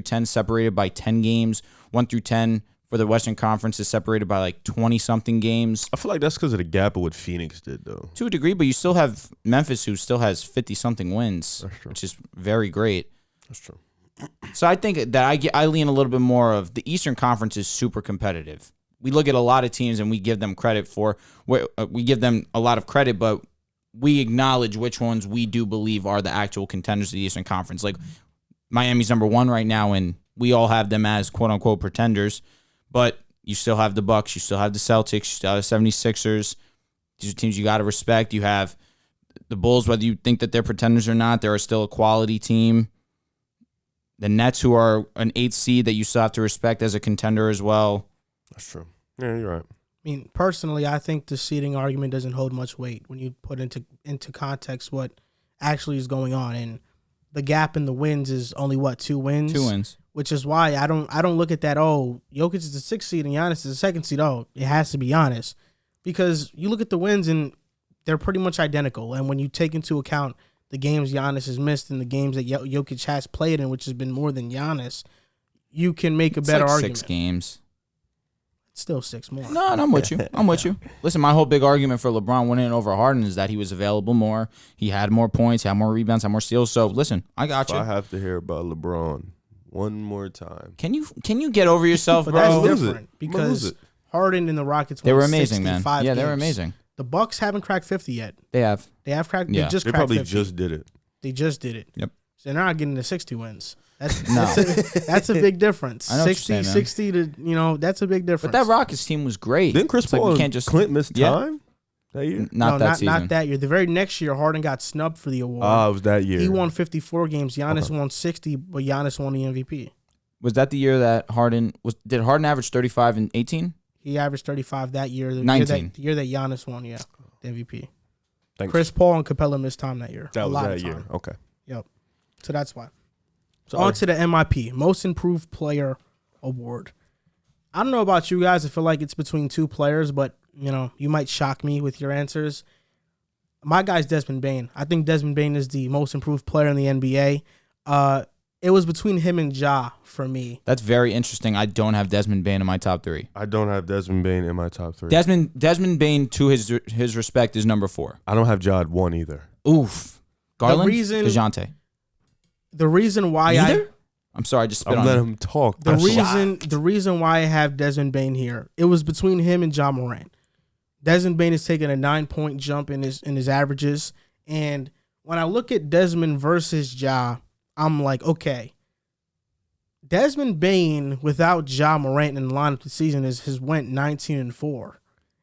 10 separated by 10 games. 1 through 10 for the Western Conference is separated by like 20 something games. I feel like that's because of the gap of what Phoenix did, though. To a degree, but you still have Memphis, who still has 50 something wins, That's true. which is very great. That's true. So I think that I lean a little bit more of the Eastern Conference is super competitive. We look at a lot of teams and we give them credit we give them a lot of credit, but we acknowledge which ones we do believe are the actual contenders of the Eastern Conference. Like Miami's number 1 right now, and we all have them as quote unquote pretenders, but you still have the Bucks, you still have the Celtics, you still have the 76ers. These are teams you got to respect. You have the Bulls, whether you think that they're pretenders or not, they're still a quality team. The Nets, who are an 8th seed that you still have to respect as a contender as well. That's true. Yeah, you're right. I mean, personally, I think the seeding argument doesn't hold much weight when you put into context what actually is going on. And the gap in the wins is only 2 wins? 2 wins. Which is why I don't look at that, oh, Jokic is the 6th seed and Giannis is the 2nd seed. Oh, it has to be Giannis. Because you look at the wins and they're pretty much identical. And when you take into account the games Giannis has missed and the games that Jokic has played in, which has been more than Giannis, you can make a better like argument. 6 games. It's still 6 more. No, I'm with you. I'm with you. Listen, my whole big argument for LeBron winning over Harden is that he was available more. He had more points, had more rebounds, had more steals. So listen, I got you. I have to hear about LeBron one more time. Can you get over yourself, But bro? that's Lose it. different because Harden and the Rockets They won were amazing, man. 65 Yeah, they were games. amazing. The Bucks haven't cracked 50 yet. They have. They have cracked. Yeah. They just They cracked probably 50. just did it. They just did it. Yep. So they're not getting to 60 wins. That's No. that's a big difference. I know what you're 60, saying, man. 60 to that's a big difference. But that Rockets team was great. Didn't Chris It's like Paul we and can't just Clint miss Yeah. time that year? Not that season. Not that year. The very next year, Harden got snubbed for the award. Ah, it was that year. He won 54 games. Giannis Okay. won 60, but Giannis won the MVP. Was that the year that Harden was? Did Harden average 35 and 18? He averaged 35 that year. The 19. year that Giannis won, the MVP. Thanks. Chris Paul and Capella missed time that year. That a was lot that of year. time. Okay. Yep. So that's why. Sorry. On to the MIP, Most Improved Player Award. I don't know about you guys. I feel like it's between 2 players, but you might shock me with your answers. My guy's Desmond Bane. I think Desmond Bane is the most improved player in the NBA. It was between him and Ja for me. That's very interesting. I don't have Desmond Bane in my top 3. I don't have Desmond Bane in my top 3. Desmond Bane, to his respect, is number 4. I don't have Ja at 1 either. Oof. Garland, reason- DeJounte. The reason why Neither? I'm sorry, I just spit I'm on letting you. him talk. the I'm reason why I have Desmond Bane here, it was between him and Ja Moran. Desmond Bane has taken a 9-point jump in his averages, and when I look at Desmond versus Ja, I'm like, okay, Desmond Bane without Ja Morant in the lineup this season has went 19-4,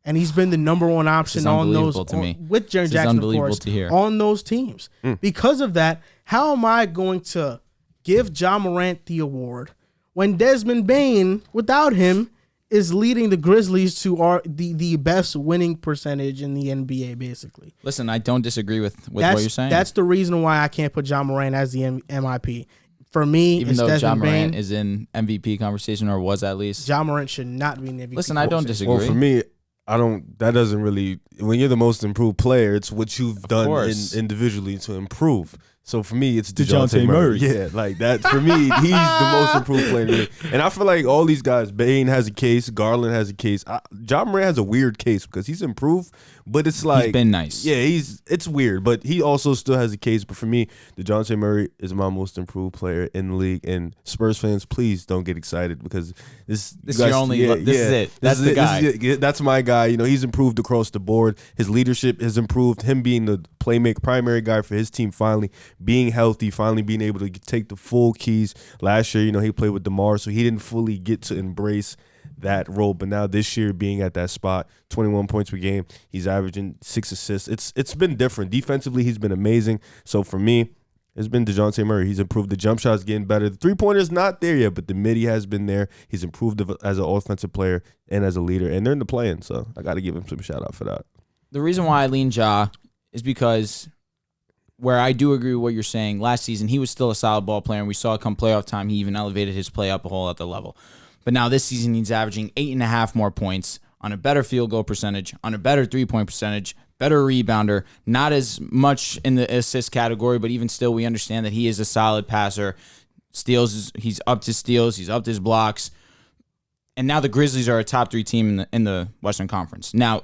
and he's been the number 1 option on those unbelievable to me. with Jaren This is Jackson, of unbelievable course, to hear. on those teams. Because of that, how am I going to give Ja Morant the award when Desmond Bane, without him, is leading the Grizzlies to the best winning percentage in the NBA, basically? Listen, I don't disagree with what you're saying. That's the reason why I can't put Ja Morant as the MIP. For me, Even it's though Ja Desmond Morant Bane. is in MVP conversation, or was at least. Ja Morant should not be in the MVP. Listen, I don't conversation. disagree. Well, for me, I don't. That doesn't really. When you're the most improved player, it's what you've done course. individually to improve. So for me, it's DeJounte DeJounte Murray. Murray. Yeah, like that. For me, he's the most improved player in the league. And I feel like all these guys, Bane has a case, Garland has a case. John Moran has a weird case because he's improved, but it's like He's been nice. Yeah, it's weird, but he also still has a case. But for me, DeJounte Murray is my most improved player in the league. And Spurs fans, please don't get excited because this is your only. This is it. That's the guy. That's my guy. You know, he's improved across the board. His leadership has improved. Him being the primary guy for his team, finally being healthy, finally being able to take the full keys. Last year, you know, he played with DeMar, so he didn't fully get to embrace that role. But now this year, being at that spot, 21 points per game, he's averaging 6 assists. It's been different. Defensively, he's been amazing. So for me, it's been DeJounte Murray. He's improved. The jump shot's getting better. The three-pointer's not there yet, but the midi has been there. He's improved as an offensive player and as a leader, and they're in the play-in, so I got to give him some shout-out for that. The reason why I lean Ja is because where I do agree with what you're saying, last season he was still a solid ball player, and we saw come playoff time he even elevated his play up a whole other level. But now this season he's averaging 8.5 more points on a better field goal percentage, on a better three-point percentage, better rebounder, not as much in the assist category, but even still we understand that he is a solid passer. Steals, he's upped his steals, he's upped his blocks. And now the Grizzlies are a top 3 team in the Western Conference. Now,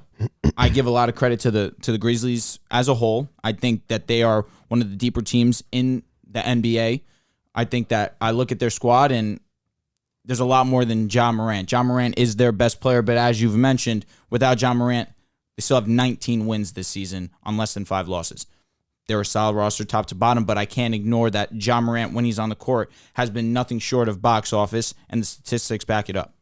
I give a lot of credit to the Grizzlies as a whole. I think that they are one of the deeper teams in the NBA. I think that I look at their squad and there's a lot more than Ja Morant. Ja Morant is their best player, but as you've mentioned, without Ja Morant, they still have 19 wins this season on less than 5 losses. They're a solid roster top to bottom, but I can't ignore that Ja Morant, when he's on the court, has been nothing short of box office, and the statistics back it up.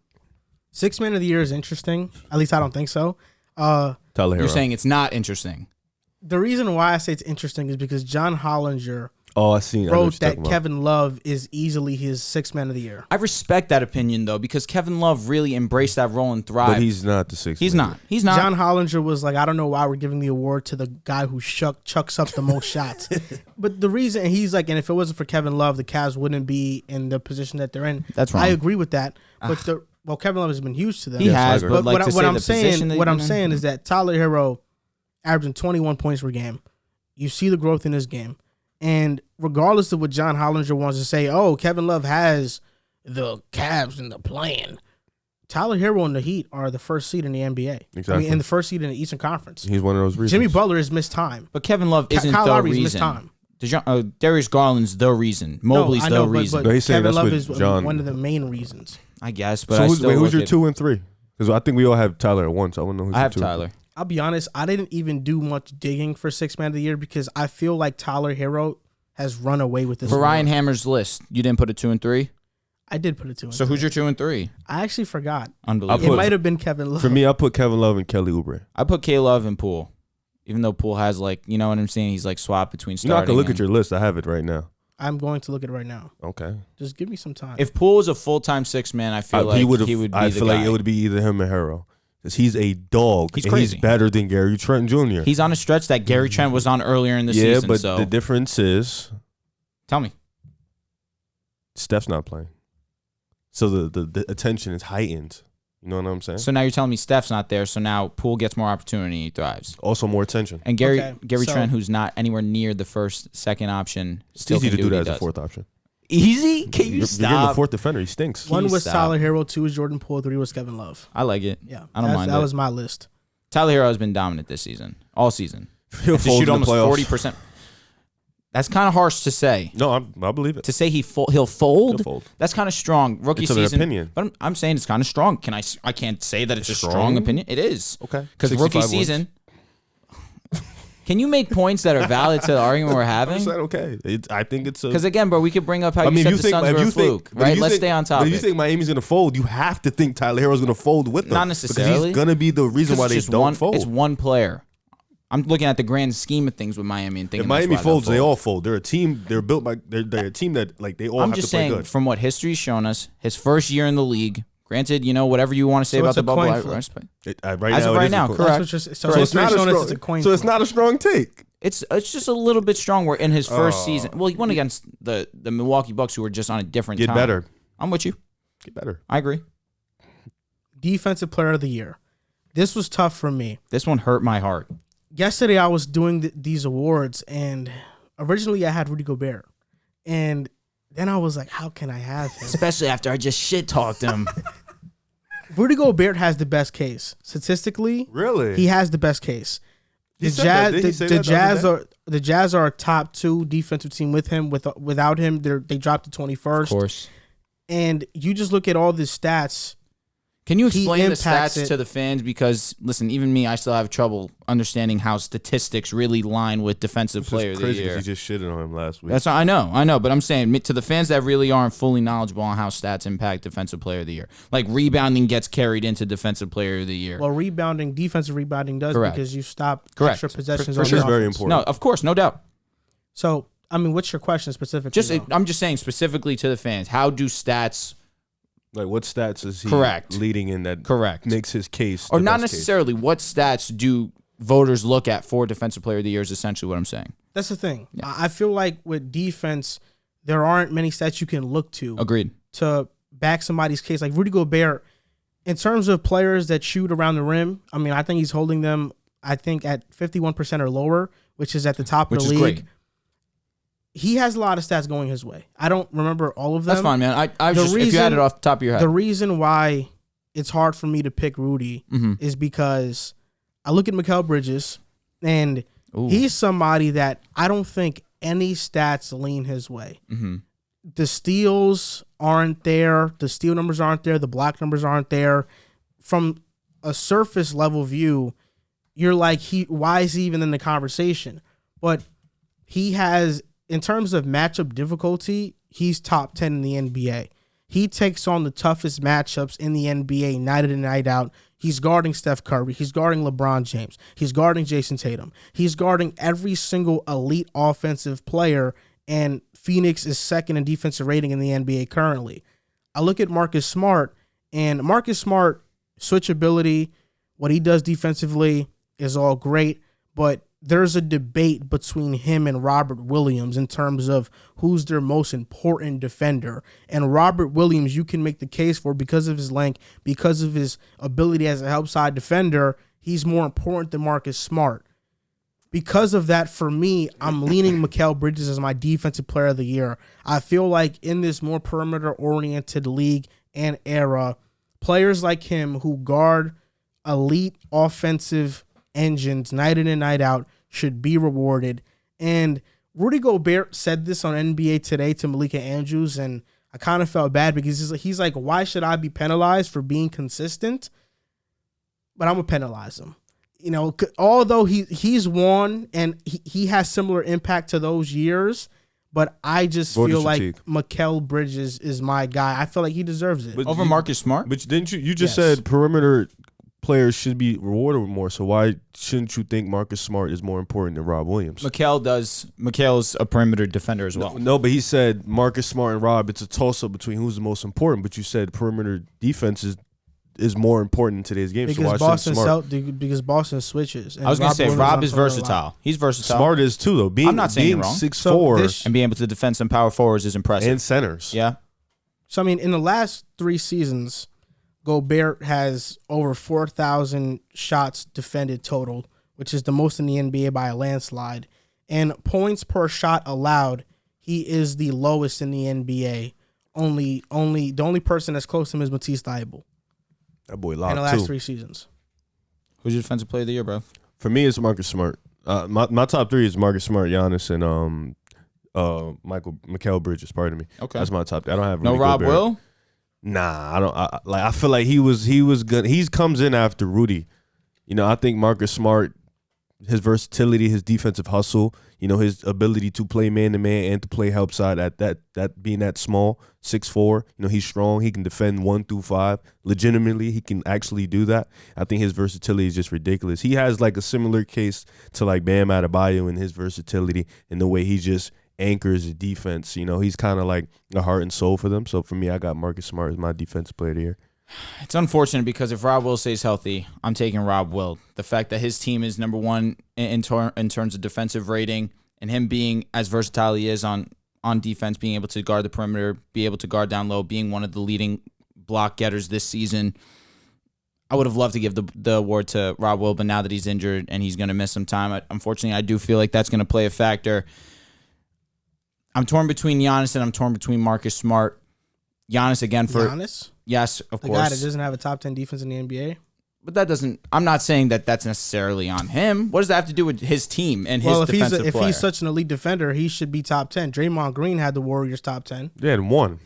Sixth man of the year is interesting. At least I don't think so. You're saying it's not interesting. The reason why I say it's interesting is because John Hollinger I wrote that Kevin Love is easily his sixth man of the year. I respect that opinion, though, because Kevin Love really embraced that role and thrived. But he's not the sixth. He's not. He's not. John Hollinger was like, I don't know why we're giving the award to the guy who chucks up the most shots. But the reason, he's like, and if it wasn't for Kevin Love, the Cavs wouldn't be in the position that they're in. That's wrong. I agree with that. But Kevin Love has been huge to them. He has, but like what I'm saying is that Tyler Hero averaging 21 points per game. You see the growth in his game. And regardless of what John Hollinger wants to say, Kevin Love has the Cavs in the plan. Tyler Hero and the Heat are the first seed in the NBA. Exactly. I mean, and the first seed in the Eastern Conference. He's one of those reasons. Jimmy Butler has missed time. But Kevin Love isn't Kyle the Lowry's reason. missed time. Darius Garland's the reason. Mobley's the reason. But he's saying Kevin that's Love what is John- one of the main reasons. I guess, but So who's your 2 and 3? Because I think we all have Tyler at once. I want to know who's I your have 2. Tyler. I'll be honest, I didn't even do much digging for sixth man of the year because I feel like Tyler Hero has run away with this. For Ryan Hammer's list, you didn't put a 2 and 3? I did put a 2 and 3. So who's your 2 and 3? I actually forgot. Unbelievable. It might have been Kevin Love. For me, I put Kevin Love and Kelly Oubre. I put K-Love and Poole. Even though Poole has, like, you know what I'm saying? He's like swapped between starting. You know, I can look at your list. I have it right now. I'm going to look at it right now. Okay. Just give me some time. If Poole was a full-time sixth man, I feel like he would be the guy. I feel like it would be either him or Hero. Because he's a dog. He's and crazy. He's better than Gary Trent Jr. He's on a stretch that Gary Trent was on earlier in the season. Yeah, but so. the difference is Tell me. Steph's not playing. So the attention is heightened. You know what I'm saying? So now you're telling me Steph's not there, so now Poole gets more opportunity, he thrives. Also more attention. And Gary Trent, who's not anywhere near the second option, still it's easy can to do that as does. a fourth option. Easy? Can you You're stop? getting the fourth defender. He stinks. 1 was stop? Tyler Hero, 2 was Jordan Poole, 3 was Kevin Love. I like it. Yeah, I don't mind that it. was my list. Tyler Hero has been dominant this season, all season. He'll To fold shoot in the almost playoffs. 40%. That's kind of harsh to say. No, I believe it. To say he'll fold? He'll fold. That's kind of strong. Rookie It's an season. opinion. But I'm saying it's kind of strong. I can't say that it's a strong opinion. It is. Okay. Because rookie 65 wins. season. Can you make points that are valid to the argument we're having? I'm saying okay. I think it's a. Because again, bro, we could bring up how you said the Suns were a fluke, but if right? you Let's think- stay on But topic. if you think Miami's gonna fold, you have to think Tyler Hero's gonna fold with them. Not Because necessarily. he's gonna be the reason why It's they just don't fold. It's one player. I'm looking at the grand scheme of things with Miami and thinking If Miami that's why they'll folds, they fold. all fold. They're a team. They're built by. They're a team that like they all I'm have just to play saying, good. from what history's shown us, his first year in the league. Granted, whatever you want to say So about it's the a bubble, coin I flip. respect. Right As now, of it right is a now, coin- correct. That's what you're- So it's not a showing us strong. it's a coin So it's flip. not a strong take. It's just a little bit strong. Where in his first season, well, he went against the Milwaukee Bucks, who were just on a different Get time. better. I'm with you. Get better. I agree. Defensive player of the year. This was tough for me. This one hurt my heart. Yesterday I was doing these awards and originally I had Rudy Gobert, and then I was like, how can I have him? Especially after I just shit talked him. Rudy Gobert has the best case statistically. Really? He has the best case. He said that. Did he say that The Jazz are a top 2 defensive team with him. Without him, they dropped to 21st. Of course. And you just look at all the stats. Can you explain the impacts stats to the fans? Because, listen, even me, I still have trouble understanding how statistics really line with defensive player of the crazy year. because he just shitted on him last week. That's I know, but I'm saying to the fans that really aren't fully knowledgeable on how stats impact defensive player of the year. Like rebounding gets carried into defensive player of the year. Well, defensive rebounding does Correct. because you stop Correct. extra possessions For on sure. the It's very offense. important. No, of course, no doubt. So, I mean, what's your question specifically? though? I'm just saying specifically to the fans, how do stats Like, what stats is he Correct. leading in that correct? makes his case? Or the not best case? necessarily, what stats do voters look at for defensive player of the year is essentially what I'm saying. That's the thing. I feel like with defense, there aren't many stats you can look to Agreed. to back somebody's case. Like Rudy Gobert, in terms of players that shoot around the rim, I mean, I think he's holding them, I think, at 51% or lower, which is at the top of Which the is league. great. He has a lot of stats going his way. I don't remember all of them. That's fine, man. I The just if you had it off the top of your head. The reason why it's hard for me to pick Rudy Mhm. is because I look at Mikal Bridges, and Ooh. he's somebody that I don't think any stats lean his way. Mhm. The steals aren't there. The steal numbers aren't there. The block numbers aren't there. From a surface level view, you're like, why is he even in the conversation? But he has, in terms of matchup difficulty, he's top 10 in the NBA. He takes on the toughest matchups in the NBA night in and night out. He's guarding Steph Curry. He's guarding LeBron James. He's guarding Jason Tatum. He's guarding every single elite offensive player, and Phoenix is second in defensive rating in the NBA currently. I look at Marcus Smart, and Marcus Smart, switchability, what he does defensively is all great, but there's a debate between him and Robert Williams in terms of who's their most important defender. And Robert Williams, you can make the case for, because of his length, because of his ability as a help side defender, he's more important than Marcus Smart. Because of that, for me, I'm leaning Mikal Bridges as my defensive player of the year. I feel like in this more perimeter-oriented league and era, players like him who guard elite offensive engines night in and night out should be rewarded. And Rudy Gobert said this on NBA Today to Malika Andrews, and I kind of felt bad because he's like, why should I be penalized for being consistent? But I'm going to penalize him. You know, although he's won and he has similar impact to those years, but I just feel like Mikal Bridges is my guy. I feel like he deserves it. Over Marcus Smart? But didn't you just Yes. said perimeter players should be rewarded more, so why shouldn't you think Marcus Smart is more important than Rob Williams? Mikal's a perimeter defender as well. No, but he said Marcus Smart and Rob, it's a toss-up between who's the most important, but you said perimeter defense is more important in today's game, so why Because Boston switches. And I was going to say, Williams Rob is on a lot. versatile. He's versatile. Smart is too, though. I'm not saying you're wrong. 6'4", and being able to defend some power forwards is impressive. and centers. Yeah. So, I mean, in the last 3 seasons, Gobert has over 4,000 shots defended total, which is the most in the NBA by a landslide. And points per shot allowed, he is the lowest in the NBA. The only person that's close to him is Matisse Thybulle That boy in locked the last too. 3 seasons. Who's your defensive player of the year, bro? For me, it's Marcus Smart. My top 3 is Marcus Smart, Giannis, and Mikal Bridges. Pardon me. Okay. That's my top 3. I don't have No Rudy Rob Gobert. Will? Nah, I don't. I feel like he was good. He comes in after Rudy. You know, I think Marcus Smart, his versatility, his defensive hustle, you know, his ability to play man to man and to play help side at that being that small, 6'4", you know, he's strong. He can defend 1 through 5. Legitimately, he can actually do that. I think his versatility is just ridiculous. He has like a similar case to like Bam Adebayo in his versatility and the way he just anchors the defense. You know, he's kind of like the heart and soul for them. So for me, I got Marcus Smart as my defensive player of the year. It's unfortunate because if Rob Will stays healthy, I'm taking Rob Will. The fact that his team is number 1 in terms of defensive rating and him being as versatile he is on defense, being able to guard the perimeter, be able to guard down low, being one of the leading block getters this season, I would have loved to give the award to Rob Will, but now that he's injured and he's going to miss some time, unfortunately, I do feel like that's going to play a factor. I'm torn between Giannis and I'm torn between Marcus Smart. Giannis again for Giannis, yes, of the course. guy that doesn't have a top 10 defense in the NBA. But that doesn't. I'm not saying that that's necessarily on him. What does that have to do with his team and his defensive player? If he's such an elite defender, he should be top 10. Draymond Green had the Warriors top 10. They had one.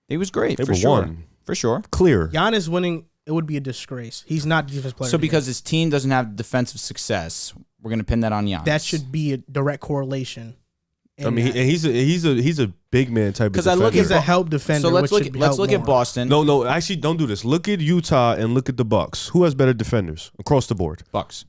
He was great. They for were sure. one. For sure. Clear. Giannis winning, it would be a disgrace. He's not defensive player. So because his team doesn't have defensive success, we're gonna pin that on Giannis. that should be a direct correlation. I mean, he's a big man type of Because I defender. look he's a help defender. So let's which look. should Let's help look at more. Boston. No, actually, don't do this. Look at Utah and look at the Bucks. Who has better defenders across the board? Bucks.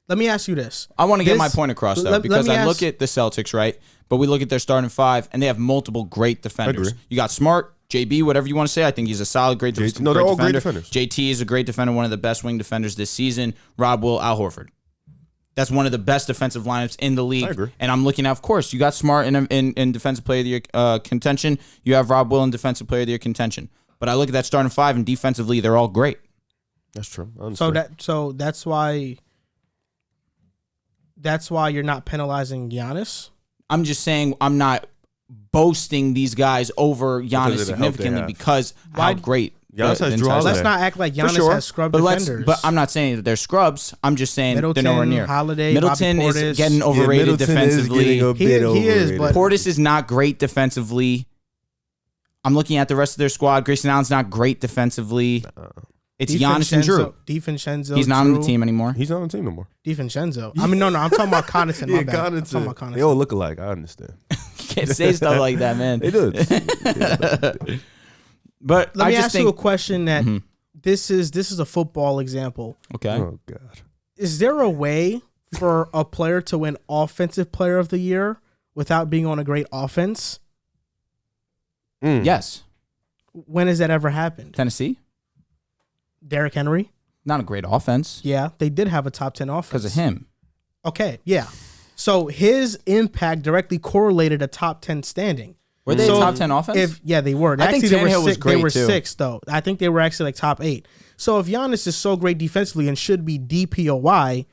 Let me ask you this. I want to get This- my point across though, let because me I look ask- at the Celtics, right? But we look at their starting five, and they have multiple great defenders. agree. You got Smart, JB, whatever you want to say. I think he's a solid, great, No, they're all great defender. defenders. JT is a great defender, one of the best wing defenders this season. Rob Will, Al Horford. That's one of the best defensive lineups in the league. I agree. And I'm looking at, of course, you got Smart in defensive player of the year contention. You have Rob Will in defensive player of the year contention. But I look at that starting five, and defensively, they're all great. That's true. I So understand. that's why you're not penalizing Giannis. I'm just saying I'm not boasting these guys over Giannis of the help they significantly have. because how great Giannis has draws. Let's Okay. not act like For Giannis sure. has scrub but defenders. But I'm not saying that they're scrubs. I'm just saying Middleton, they're nowhere near. Holiday, Middleton Bobby is Portis. getting Yeah, overrated Middleton defensively. is getting a bit He is, overrated. but- Portis is not great defensively. I'm looking at the rest of their squad. Grayson Allen's not great defensively. It's Giannis and Drew. DiVincenzo. He's not on the team anymore. He's not on the team no more. DiVincenzo. I mean, no, I'm talking about Connaughton. My bad. I'm talking about They all Connaughton. look alike. I understand. Can't say stuff like that, man. They do. But Let I me just ask think, you a question that Mhm. this is a football example. okay. Oh God. Is there a way for a player to win Offensive Player of the Year without being on a great offense? Yes. When has that ever happened? Tennessee, Derrick Henry? not a great offense Yeah, they did have a top 10 offense. because of him. Okay, yeah. So his impact directly correlated a top 10 standing. Were they So a top 10 offense? Yeah, they were. I think Actually, they were Tannehill was six. great, They were too. 6 though. I think they were actually like top 8. So if Giannis is so great defensively and should be DPOY,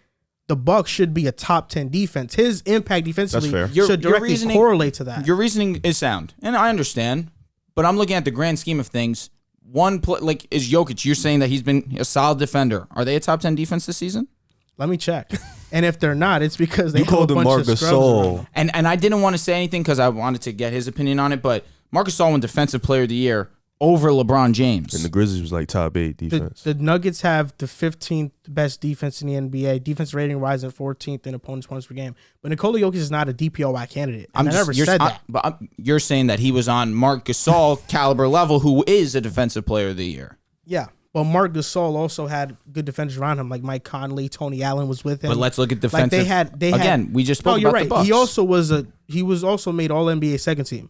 the Bucks should be a top 10 defense. His impact defensively fair. Your should directly reasoning- correlate to that. Your reasoning is sound, and I understand. But I'm looking at the grand scheme of things. Like is Jokic? You're saying that he's been a solid defender. Are they a top 10 defense this season? Let me check. And if they're not, it's because they You have a called him bunch Marc of scrubs around Gasol. them. And I didn't want to say anything because I wanted to get his opinion on it. But Marcus Gasol won Defensive Player of the Year over LeBron James. And the Grizzlies was like top 8 defense. The Nuggets have the 15th best defense in the NBA. Defense rating rising 14th in opponents' points per game. But Nikola Jokic is not a DPOY candidate. And I never said that. But you're saying that he was on Marc Gasol caliber level, who is a Defensive Player of the Year. Yeah. But Marc Gasol also had good defenders around him, like Mike Conley, Tony Allen was with him. But let's look at like defensive. they had again. We just spoke No, you're about right. the Bucks. He was also made All NBA second team.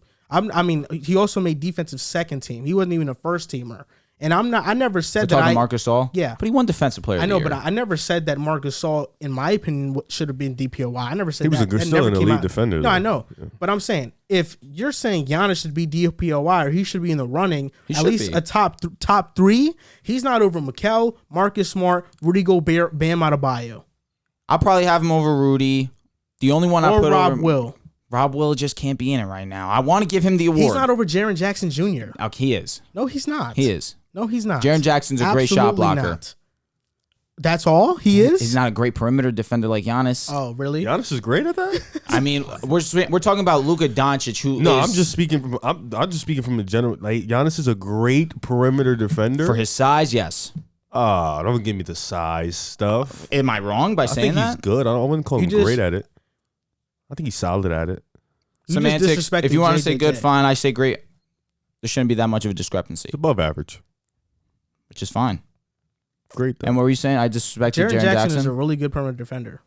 He also made defensive second team. He wasn't even a first teamer. And I never said We're that. talking Marc Gasol. Yeah. but he won Defensive Player. I know, of the but Year. I never said that Marc Gasol, in my opinion, should have been DPOY. I never said He was that. That still never an came elite out. defender, No, though. I know. But I'm saying, if you're saying Giannis should be DPOY or he should be in the running, He at should least be. a top 3, he's not over Mikal, Marcus Smart, Rudy Gobert, Bam Adebayo, I'll probably have him over Rudy. The only one I or put Rob over Will. Rob Will just can't be in it right now. I want to give him the award. He's not over Jaren Jackson Jr. He is. No, he's not. He is. No, he's not. Jaren Jackson's a great shot Absolutely blocker. not. That's all he is. He's not a great perimeter defender like Giannis. Oh, really? Giannis is great at that. I mean, we're talking about Luka Doncic, who No, is, I'm just speaking from the general. Like Giannis is a great perimeter defender. for his size. Yes. Don't give me the size stuff. Am I wrong by I saying think he's that? good. I wouldn't call him You just- great at it. I think he's solid at it. You just Semantics. disrespected If you want to say good, JJJ. fine. I say great. There shouldn't be that much of a discrepancy, It's above average. which is fine. Great though. And what were you saying? I disrespected Jaren Jaren Jackson is a Jackson. really good perimeter defender.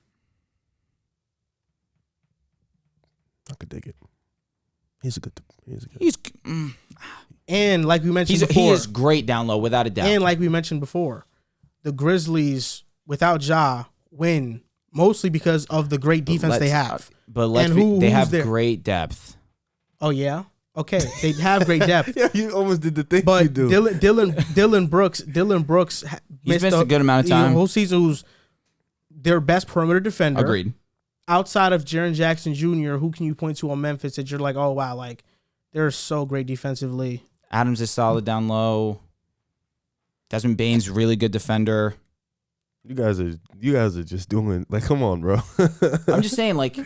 I could dig it. He's a good. He's And like we mentioned he before, is great down low, without a doubt. and like we mentioned before, the Grizzlies without Ja win mostly because of the great defense they have. But let's And be, they who's have there? great depth. Oh yeah, okay, they have great depth. Yeah, you almost did the thing But you do. Dylan Brooks He's missed a good amount of time. The whole season was their best perimeter defender. Agreed. outside of Jaren Jackson Jr., who can you point to on Memphis that you're like, oh wow, like they're so great defensively? Adams is solid down low. Desmond Bane's really good defender. You guys are just doing like, come on, bro. I'm just saying, like,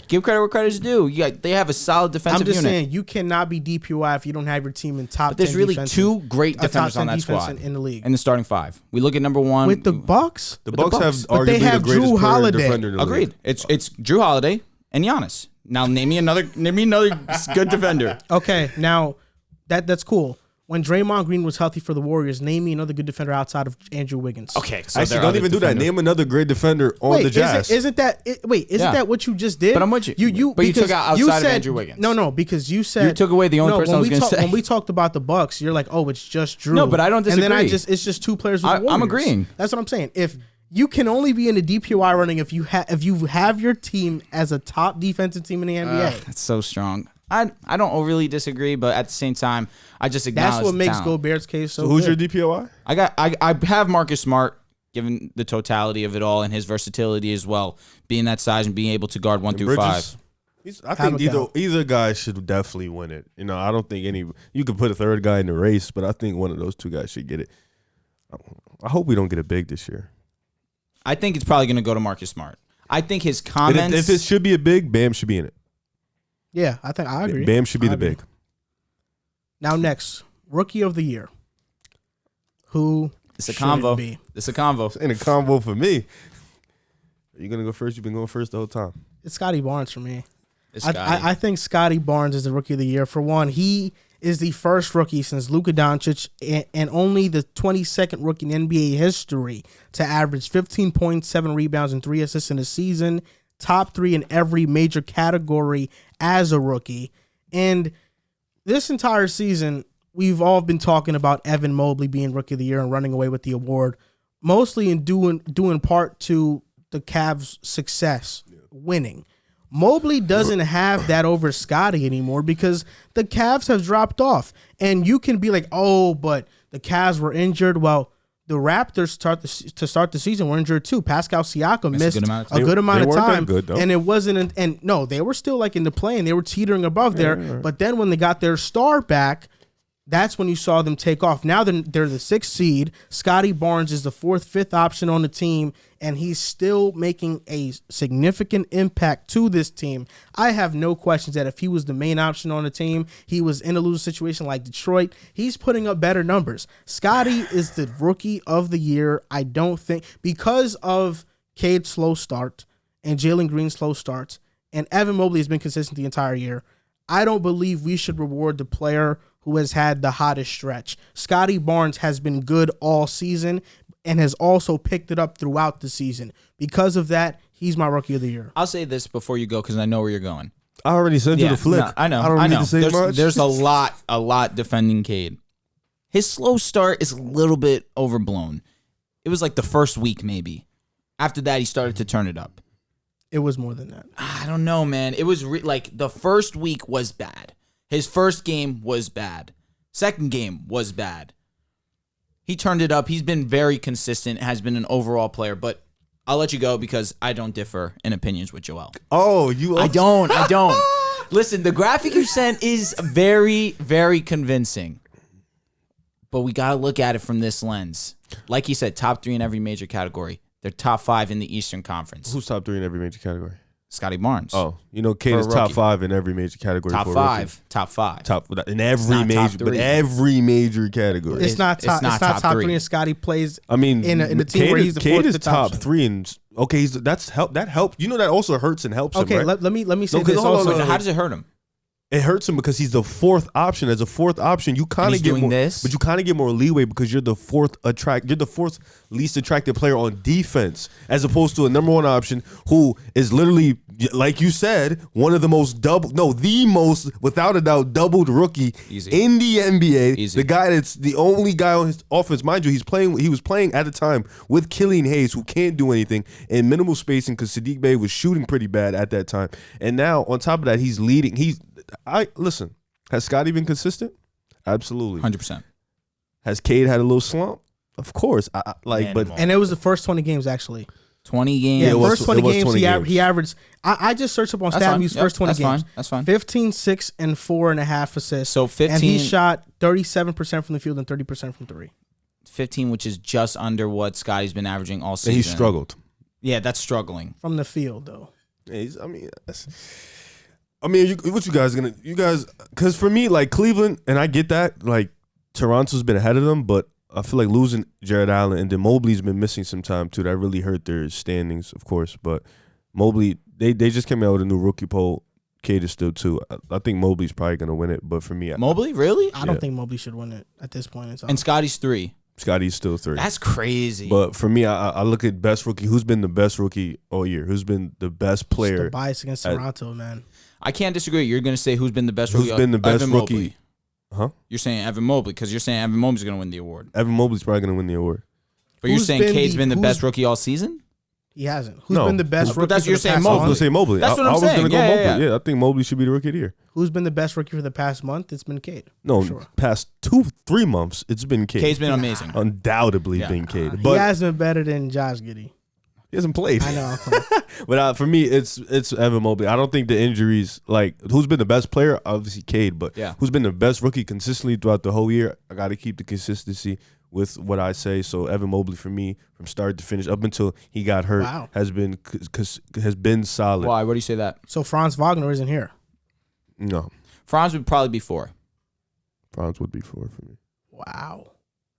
give credit where credit's due. They have a solid defensive I'm just unit. saying you cannot be DPOI if you don't have your team in top. But there's 10 really defensive, two great defenders top 10 on that defense squad in the league. in the starting five. We look at number one With the Bucks, The Bucks have But they arguably have the greatest Drew perimeter Holiday. defender in the league. Agreed. It's Drew Holiday and Giannis. Now name me another good defender. okay, now that's cool. When Draymond Green was healthy for the Warriors, name me another good defender outside of Andrew Wiggins. Okay, so Actually, don't even do that. Name another great defender on the Jazz. Isn't that what you just did? But I'm with you. But you took out outside of Andrew Wiggins. No, because you said you took away the only person I was going to say. When we talked about the Bucks, you're like, oh, it's just Drew. No, but I don't disagree. And then it's just two players with the Warriors. I'm agreeing. That's what I'm saying. If you can only be in the DPOI running if you have your team as a top defensive team in the NBA. That's so strong. I don't overly disagree, but at the same time, I just acknowledge that's what makes talent. Gobert's case so who's good. your DPOI? I have Marcus Smart, given the totality of it all and his versatility as well, being that size and being able to guard 1 through 5. I think either guy should definitely win it. You know, I don't think you could put a third guy in the race, but I think one of those two guys should get it. I hope we don't get it big this year. I think it's probably going to go to Marcus Smart. I think his comments. If it should be a big, Bam should be in it. Yeah, I agree. Bam should be the big. Now next, Rookie of the Year. Who It's a convo. It's a convo. It's in a convo for me. Are you gonna go first? You've been going first the whole time. It's Scotty Barnes for me. It's Scotty. I think Scotty Barnes is the Rookie of the Year. For one, he is the first rookie since Luka Doncic and only the 22nd rookie in NBA history to average 15 points, 7 rebounds, and 3 assists in a season. Top 3 in every major category as a rookie. And this entire season, we've all been talking about Evan Mobley being Rookie of the Year and running away with the award, mostly in doing part to the Cavs' success, winning. Mobley doesn't have that over Scotty anymore because the Cavs have dropped off. And you can be like, oh, but the Cavs were injured. Well, the Raptors to start the season were injured too. Pascal Siakam missed a good amount of time, and it wasn't. And no, they were still like in the play, and they were teetering above there. Right. But then when they got their star back, that's when you saw them take off. Now they're the 6th seed. Scotty Barnes is the 4th, 5th option on the team, and he's still making a significant impact to this team. I have no questions that if he was the main option on the team, he was in a losing situation like Detroit, he's putting up better numbers. Scotty is the Rookie of the Year. I don't think, because of Cade's slow start and Jalen Green's slow starts, and Evan Mobley has been consistent the entire year, I don't believe we should reward the player who has had the hottest stretch. Scotty Barnes has been good all season and has also picked it up throughout the season. Because of that, he's my Rookie of the Year. I'll say this before you go because I know where you're going. I already sent you the flick. No, I know. I don't need to say much. There's a lot defending Cade. His slow start is a little bit overblown. It was like the first week maybe. After that, he started to turn it up. It was more than that. I don't know, man. It was like the first week was bad. His first game was bad. Second game was bad. He turned it up. He's been very consistent, has been an overall player, but I'll let you go because I don't differ in opinions with Joel. Oh, I don't. Listen, the graphic you sent is very, very convincing. But we got to look at it from this lens. Like you said, top 3 in every major category. They're top 5 in the Eastern Conference. Who's top 3 in every major category? Scotty Barnes. Oh, you know, Cade is top 5 in every major category. Top 5 in every major, but every major category. It's not top 3. And Scotty plays. I mean, in the team where he's the Cade 4th is top 3, and okay, that helps. You know that also hurts and helps him. Okay, right? let me say this also. How does it hurt him? It hurts him because he's the 4th option. As a 4th option, you kind of get more, but you kind of get more leeway because you're the 4th least attractive player on defense, as opposed to a number 1 option who is literally, like you said, the most without a doubt doubled rookie in the NBA. The guy that's the only guy on his offense, mind you, he was playing at the time with Killian Hayes, who can't do anything in minimal spacing because Sadiq Bey was shooting pretty bad at that time, and now on top of that, he's leading. Listen, has Scotty been consistent? Absolutely. 100%. Has Cade had a little slump? Of course. And it was the first 20 games, actually. 20 games. Yeah, it was- first 20 it was games, 20 games. he averaged. I just searched up on That's fine. StatMuse Yep, first 20 that's games. fine. That's fine. 15, 6, and 4.5 assists. So 15. And he shot 37% from the field and 30% from three. 15, which is just under what Scotty's been averaging all season. And he struggled. Yeah, that's struggling. From the field, though. Yeah, what you guys gonna? You guys, because for me, like Cleveland, and I get that, like Toronto's been ahead of them, but I feel like losing Jared Allen and then Mobley's been missing some time too. That really hurt their standings, of course. But Mobley, they just came out with a new rookie poll. Cade is still too. I think Mobley's probably gonna win it, but for me, Mobley, really? I don't think Mobley should win it at this point in time. And Scotty's 3. Scotty's still 3. That's crazy. But for me, I look at best rookie. Who's been the best rookie all year? Who's been the best It's player? the bias against Toronto, man. I can't disagree. You're going to say who's been the best rookie? Who's been the best Evan rookie? Mobley. Huh? You're saying Evan Mobley because you're saying Evan Mobley's going to win the award. Evan Mobley's probably gonna win the award. But you're Who's saying been Cade's the- been the who's- best rookie all season? He hasn't. Who's No. been the best But rookie? that's- for you're the saying past Mobley. I was month? gonna say Mobley. That's what I I'm was saying. gonna go Yeah, Mobley. yeah, yeah. I think Mobley should be the rookie of the year. Who's been the best rookie for the past month? It's been Cade. No, Sure. past 2-3 months, it's been Cade. Cade's been amazing. Undoubtedly Yeah. been Cade, He but has been better than Josh Giddey. he hasn't played. I know. But for me, it's Evan Mobley. I don't think the injuries, like who's been the best player, obviously Cade, but Yeah. who's been the best rookie consistently throughout the whole year? I got to keep the consistency with what I say. So Evan Mobley for me, from start to finish, up until he got hurt, Wow. has been solid. Why? What do you say that? So Franz Wagner isn't here. No, Franz would probably be 4. Franz would be 4 for me. Wow.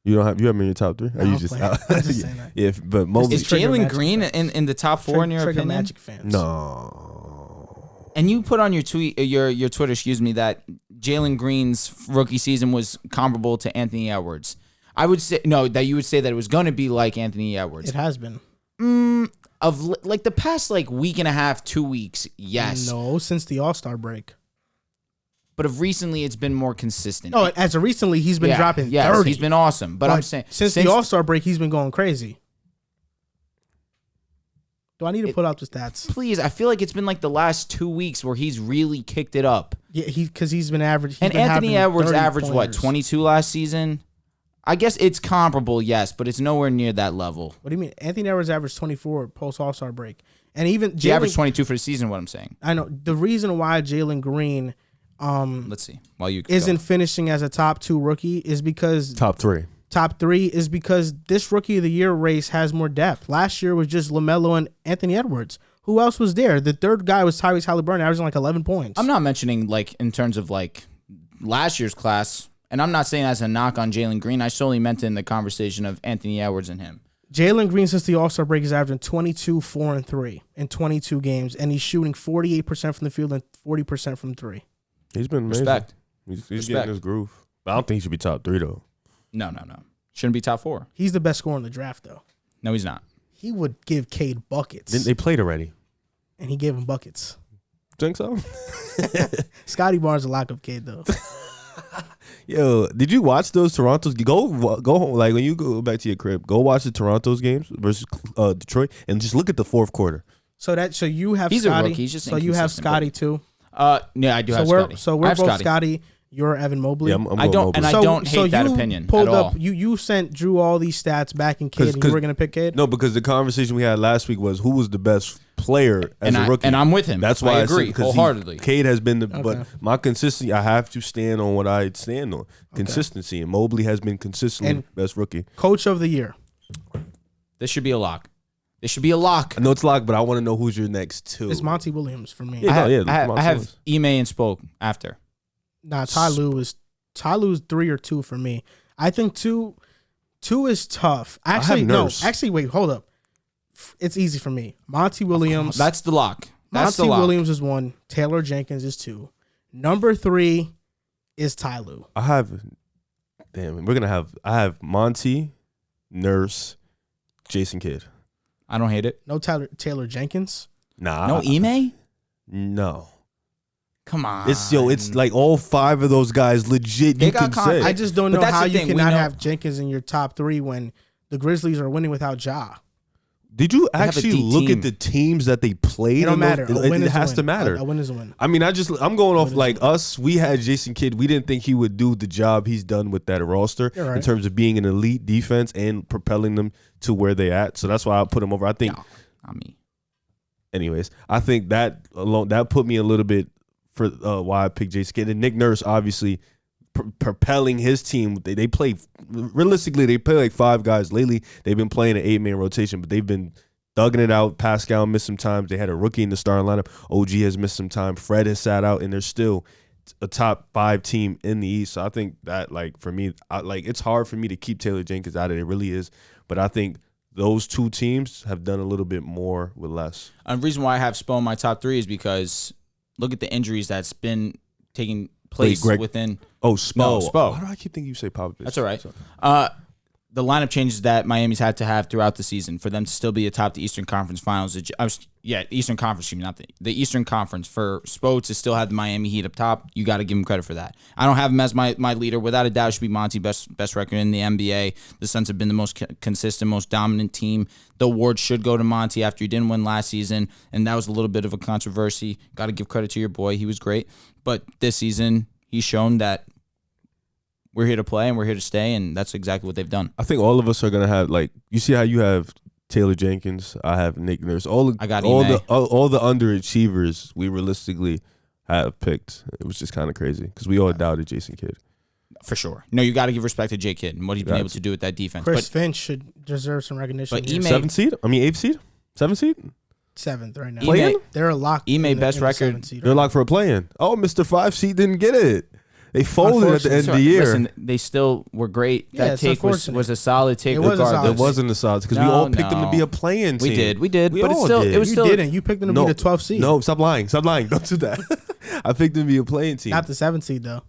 You have him in your top 3? Or No, you I'm just playing. I'm just saying that. Yeah, but Mobley. Is trigger Jalen Magic Green fans. in the top 4 in your Trigger opinion? Magic fans. No. And you put on your tweet, your Twitter, excuse me, that Jalen Green's rookie season was comparable to Anthony Edwards. I would say that you would say that it was going to be like Anthony Edwards. It has been. Of like the past week and a half, 2 weeks, yes. No, since the All-Star break. But of recently, it's been more consistent. No, as of recently, he's been dropping 30. He's been awesome. But I'm saying since the All-Star break, he's been going crazy. Do I need to put out the stats? Please, I feel like it's been like the last 2 weeks where he's really kicked it up. Yeah, because he's been average. And Anthony Edwards averaged what, 22 last season? I guess it's comparable, yes, but it's nowhere near that level. What do you mean? Anthony Edwards averaged 24 post All-Star break, and even He averaged 22 for the season. What I'm saying. I know the reason why Jalen Green Let's see. While you isn't go. finishing as a top 2 rookie is because Top 3. top 3 is because this rookie of the year race has more depth. Last year was just LaMelo and Anthony Edwards. Who else was there? The third guy was Tyrese Halliburton, averaging like 11 points. I'm not mentioning like in terms of like last year's class, and I'm not saying as a knock on Jalen Green. I solely meant in the conversation of Anthony Edwards and him. Jalen Green, since the All-Star break, is averaging 22, 4, and 3 in 22 games, and he's shooting 48% from the field and 40% from 3. He's been amazing. Respect. He's Respect. getting his groove. But I don't think he should be top 3 though. No. Shouldn't be top 4. He's the best scorer in the draft, though. No, he's not. He would give Cade buckets, They played already. and he gave him buckets. Think so? Scotty Barnes a lock up Cade, though. Yo, did you watch those Toronto's? Go home, like when you go back to your crib, go watch the Toronto's games versus Detroit, and just look at the fourth quarter. So you have He's a Scotty. rookie. He's just so you have inconsistent, Scotty too. Yeah, I do have we're Scotty. so I we're have both Scotty. Scotty. You're Evan Mobley. Yeah, I'm I going don't- Mobley. and I don't hate that you opinion pulled at up, all. You sent Drew all these stats back in Cade, and you were gonna pick Cade. No, because the conversation we had last week was who was the best player as And a rookie, and I'm with him. That's why I agree said, 'cause wholeheartedly. Cade has been the, Okay. but my consistency, I have to stand on what I stand on. Consistency, and Mobley has been consistently And- best rookie. Coach of the year. This should be a lock. This should be a lock. I know it's locked, but I want to know who's your next 2. It's Monty Williams for me. Yeah. I have Ime and Spoke after. Nah, Ty Lue's 3 or 2 for me. I think two is tough. Actually, have no. Nurse. Actually, wait, hold up. It's easy for me. Monty Williams. That's the lock. That's Monty the lock. Williams is 1. Taylor Jenkins is 2. Number 3 is Ty Lue. I have Monty, Nurse, Jason Kidd. I don't hate it. No Taylor Jenkins. Nah, No Ime? no. Come on. It's like all 5 of those guys legit. They You got can con- say. I just don't But know that's how the you thing, we cannot know- have Jenkins in your top 3 when the Grizzlies are winning without Ja. Did you have a actually deep look team. at the teams that they played? It don't in those- matter. A win It is has a to win. matter. A win is a win. I mean, I'm going off is like us. We had Jason Kidd. We didn't think he would do the job he's done with that roster You're right. in terms of being an elite defense and propelling them to where they at. So that's why I put him over. I think Not me. Anyways, I think that alone that put me a little bit for why I picked Jason Kidd. And Nick Nurse obviously propelling his team. They play realistically. They play like 5 guys lately. They've been playing an 8-man rotation, but they've been thugging it out. Pascal missed some time. They had a rookie in the starting lineup. OG has missed some time. Fred has sat out, and they're still a top 5 team in the East. So I think that, like, for me, it's hard for me to keep Taylor Jenkins out of it. It really is. But I think those 2 teams have done a little bit more with less. And the reason why I have Spo in my top 3 is because look at the injuries that's been taking place within. Oh, Spo. No, Spo. Why do I keep thinking you say Popovich? That's all right. The lineup changes that Miami's had to have throughout the season for them to still be atop the Eastern Conference Finals. Eastern Conference, not the Eastern Conference. For Spo to still have the Miami Heat up top, you got to give him credit for that. I don't have him as my leader. Without a doubt, it should be Monty, best record in the NBA. The Suns have been the most consistent, most dominant team. The award should go to Monty after he didn't win last season, and that was a little bit of a controversy. Got to give credit to your boy. He was great. But this season, he's shown that we're here to play and we're here to stay, and that's exactly what they've done. I think all of us are gonna have, like, you see how you have Taylor Jenkins, I have Nick Nurse, all the underachievers we realistically have picked. It was just kind of crazy because we all doubted Jason Kidd. For sure. No, you got to give respect to J. Kidd and what he's been able to do with that defense. Chris Finch should deserve some recognition. But 7th seed? I mean 8th seed? 7th seed? 7th right now. Play-in? They're locked. best record. They're locked for a play-in. Oh, Mr. 5 seed didn't get it. They folded at the end of the year. Listen, they still were great. Yeah, that take was a solid take. It was a solid It wasn't a solid because we all picked them to be a play-in team. We did. We But all it's still, did. it was You still. didn't. You picked them to be the 12th seed. No, stop lying. Don't do that. I picked them to be a playing team. Not the 7th seed, though.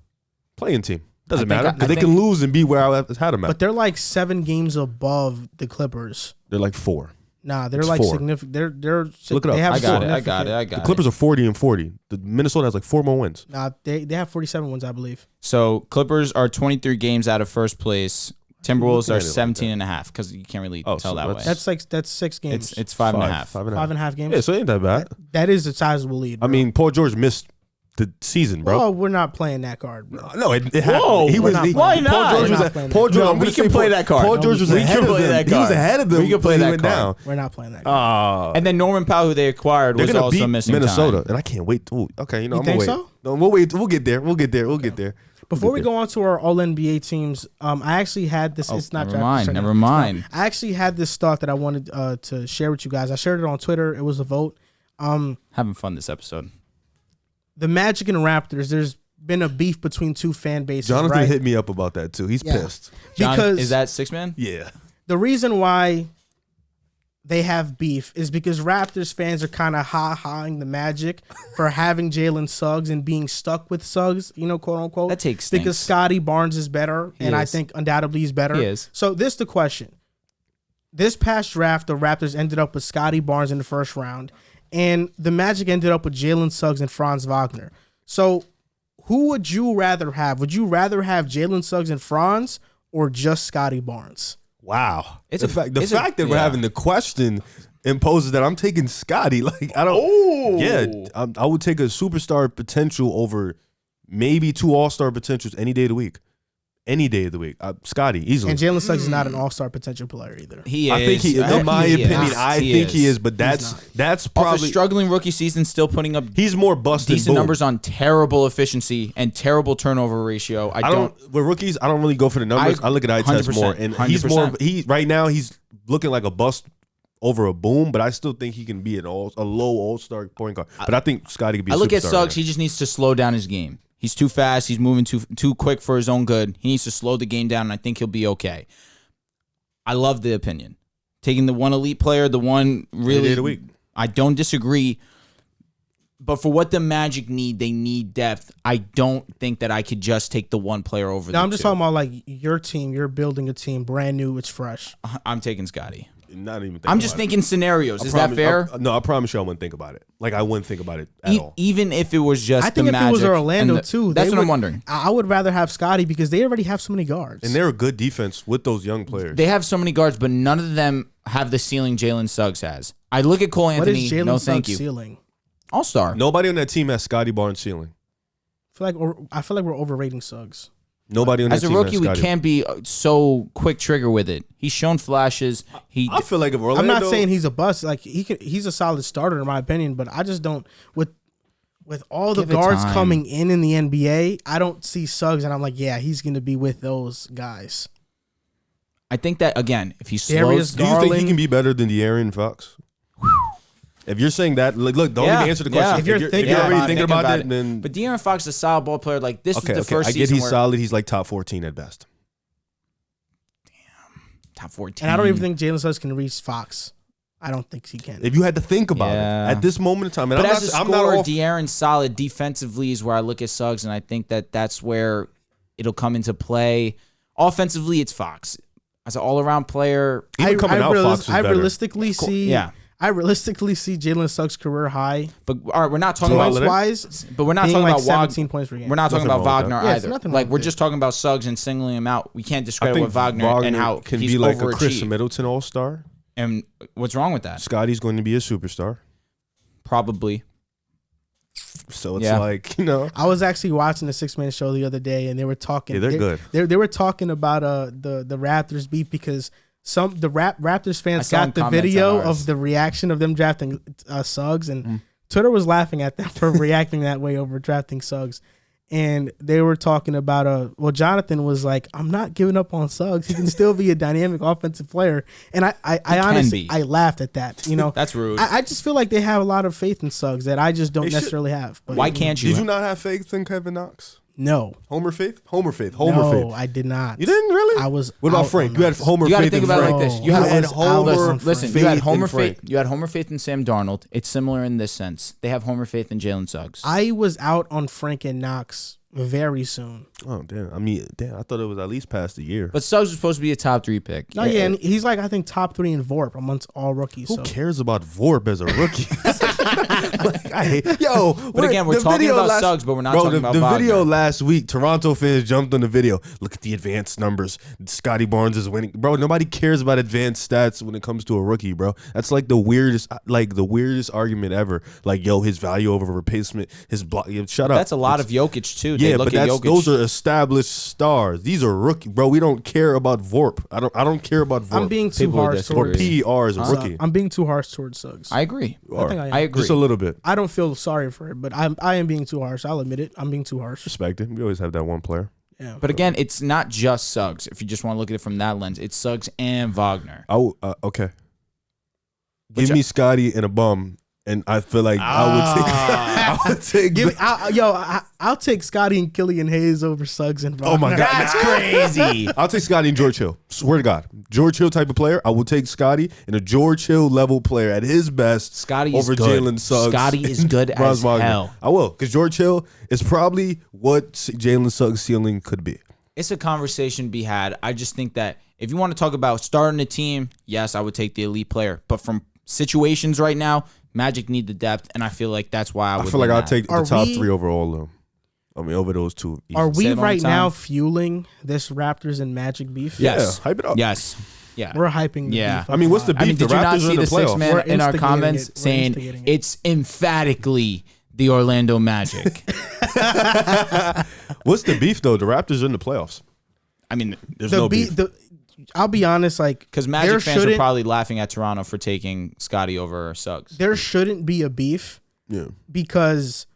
Playing team. Doesn't I think- matter I because they think- can lose and be where I had them at. But they're like 7 games above the Clippers. They're like 4. Nah, they're It's like 4. significant. They're Look it up. They have I got significant- The Clippers are 40-40. The Minnesota has like 4 more wins. Nah, they have 47 wins, I believe. So Clippers are 23 games out of first place. Timberwolves Looking are at it like 17 and a half because you can't really tell so that way. That's 6 games. It's 5.5. 5.5 games. Yeah, so it ain't that bad. That is a sizable lead. I Bro. mean, Paul George missed the season, bro. Well, we're not playing that card, bro. No, it happened. Whoa, he we're was. not He, playing that. Why Paul George not? was. We're not Paul playing George. that. I'm We gonna can say play that card. Paul George was We ahead can of play them. that He was card. ahead of them. We can play when he that went card. down. We're not playing that card. And then Norman Powell, who they acquired, They're was gonna also beat missing Minnesota, time. and I can't wait. Ooh, okay, you know, You I'm think gonna wait. so? No, we'll wait. We'll get there. We'll get there. Before we go on to our All NBA teams, I actually had this. It's not never draft mind. right now. Never mind. I actually had this thought that I wanted to share with you guys. I shared it on Twitter. It was a vote. Having fun this episode. The Magic and Raptors. There's been a beef between 2 fan bases. Jonathan right? hit me up about that too. He's pissed. Because is that 6-man? Yeah. the reason why they have beef is because Raptors fans are kind of ha-haing the Magic for having Jalen Suggs and being stuck with Suggs, quote unquote. That takes because stinks. Scotty Barnes is better, and I is. think undoubtedly he's better. He is. So this the question. This past draft, the Raptors ended up with Scotty Barnes in the first round, and the Magic ended up with Jalen Suggs and Franz Wagner. So who would you rather have? Would you rather have Jalen Suggs and Franz or just Scotty Barnes? Wow. It's the fact that we're having the question imposes that I'm taking Scotty. Like, I don't. Oh. Yeah, I would take a superstar potential over maybe 2 all-star potentials any day of the week. Any day of the week. Scotty, easily. And Jalen Suggs is not an all-star potential player either. He is. I think he, in my opinion, I think he is, but that's Off a probably. struggling rookie season, still putting up He's more busted. decent numbers on terrible efficiency and terrible turnover ratio. I don't. With rookies, I don't really go for the numbers. I look at eye test 100%, more, and he's more. 100%. Right now he's looking like a bust over a boom, but I still think he can be a low all-star point guard. But I think Scotty could be. I look at superstar Suggs. right He just needs to slow down his game. He's too fast. He's moving too quick for his own good. He needs to slow the game down, and I think he'll be okay. I love the opinion. Taking the one elite player, the one really. Any day of the week. I don't disagree. But for what the Magic need, they need depth. I don't think that I could just take the one player over No, the I'm just two. talking about like your team. You're building a team brand new. It's fresh. I'm taking Scotty. Not even. I'm just thinking scenarios. Is that fair? No, I promise you, I wouldn't think about it. Like I wouldn't think about it at all. Even if it was just I think the if Magic it was and Orlando too, that's they what I'm would- wondering. I would rather have Scotty because they already have so many guards. And they're a good defense with those young players. They have so many guards, but none of them have the ceiling Jalen Suggs has. I look at Cole what Anthony. is Jalen No, Suggs' thank you. ceiling? All-star. Nobody on that team has Scotty Barnes ceiling. I feel like we're overrating Suggs. Nobody on that As a team rookie, has we Scottie. can't be so quick trigger with it. He's shown flashes. I feel like if Orlando, I'm not saying he's a bust. Like he's a solid starter in my opinion, but I just don't with all the Give it guards time. coming in the NBA. I don't see Suggs, and I'm like, yeah, he's going to be with those guys. I think that again, if he Darius slows, do you think he Garland. can be better than De'Aaron Fox? If you're saying that, look, don't even answer the question. Yeah. If you're thinking already about it, thinking about it, then but De'Aaron Fox is a solid ball player. Like this okay, was the first I get season he's where solid. He's like top 14 at best. top 14. And I don't even think Jalen Suggs can reach Fox. I don't think he can. If you had to think about Yeah. it at this moment in time, and But I'm as a not scorer, off. De'Aaron's solid defensively is where I look at Suggs, and I think that that's where it'll come into play. Offensively, it's Fox. As an all-around player, Even coming out, Fox was I better. realistically see. yeah. I realistically see Jalen Suggs' career high But all right, we're not talking Points about wise. But we're not being talking like about Wagner. 17 points per game. We're not talking Nothing about wrong with Wagner that. Yeah, it's either. nothing wrong Like with we're it. just talking about Suggs and singling him out. We can't I discredit think what Wagner and how can he's be like a Chris overachieved. Middleton All-Star. And what's wrong with that? Scotty's going to be a superstar. Probably. So it's Yeah. like, you know, I was actually watching the 6-Man show the other day, and they were talking. Yeah, they're good. They were talking about the Raptors beat because the Raptors I fans saw got him the comment video on ours. of the reaction of them drafting Suggs, and Twitter was laughing at them for reacting that way over drafting Suggs. And they were talking about Jonathan was like, I'm not giving up on Suggs. He can still be a dynamic offensive player. And I honestly be. I laughed at that. You know, That's rude. I just feel like they have a lot of faith in Suggs that I just don't They should- necessarily have. But Why can't you? did you not have faith in Kevin Knox? No. Homer faith? Homer faith. No, I did not. You didn't really? I was. What about out Frank? on You had Knox. Homer You got to faith think in about it Frank. like this. No. You I had was Homer out. listen. faith You had in Homer Frank. faith. You had Homer faith in Sam Darnold. It's similar in this sense. They have Homer faith in Jalen Suggs. I was out on Frank and Knox very soon. Oh, damn. I mean, damn, I thought it was at least past a year. But Suggs was supposed to be a top 3 pick. No, yeah, and he's like I think top 3 in VORP amongst all rookies. Who So cares about Vorp as a rookie? Like, I hate, But again, we're talking about Suggs, but we're not talking about the Wagner. video last week, Toronto fans jumped on the video. Look at the advanced numbers. Scotty Barnes is winning. Bro, nobody cares about advanced stats when it comes to a rookie, bro. That's like the weirdest argument ever. Like, yo, his value over replacement, his block. Yo, shut up. That's a lot of Jokic too. Yeah, They look but at that's, Jokic. those are established stars. These are rookie, bro. We don't care about Vorp. I don't care about Vorp. I'm being too People harsh disagree. or towards PER as a rookie. I'm being too harsh towards Suggs. I agree. You are. think I am. I agree. Just a little bit. I don't feel sorry for it, but I am being too harsh. I'll admit it. I'm being too harsh. Respect it. We always have that one player. Yeah. But again, it's not just Suggs. If you just want to look at it from that lens, it's Suggs and Wagner. Okay. Give me Scotty and a bum, and I feel like I would take. I'll take Scotty and Killian Hayes over Suggs and Wagner. Oh my God, That's crazy. I'll take Scotty and George Hill. Swear to God, George Hill type of player. I will take Scotty and a George Hill level player at his best. Scotty is over good. Jalen Suggs. Scotty is good and Franz as Wagner. hell. I will, because George Hill is probably what Jalen Suggs' ceiling could be. It's a conversation to be had. I just think that if you want to talk about starting a team, yes, I would take the elite player. But from situations right now, Magic need the depth, and I feel like that's why I would. I feel like lean I'll that. take the Are top we- 3 over all of them. I mean, over those two. Are Say we it one right time. now fueling this Raptors and Magic beef? Yes. Yeah, hype it up. Yes. Yeah. We're hyping the Yeah. beef. I mean, what's the beef? I mean, The did you not Raptors are see in the the six playoffs. man We're in our instigating comments it. We're saying instigating it. it's emphatically the Orlando Magic? What's the beef though? The Raptors are in the playoffs. I mean, There's no beef. I'll be honest, like because there Magic fans are shouldn't- probably laughing at Toronto for taking Scotty over Suggs. there shouldn't be a beef Yeah. because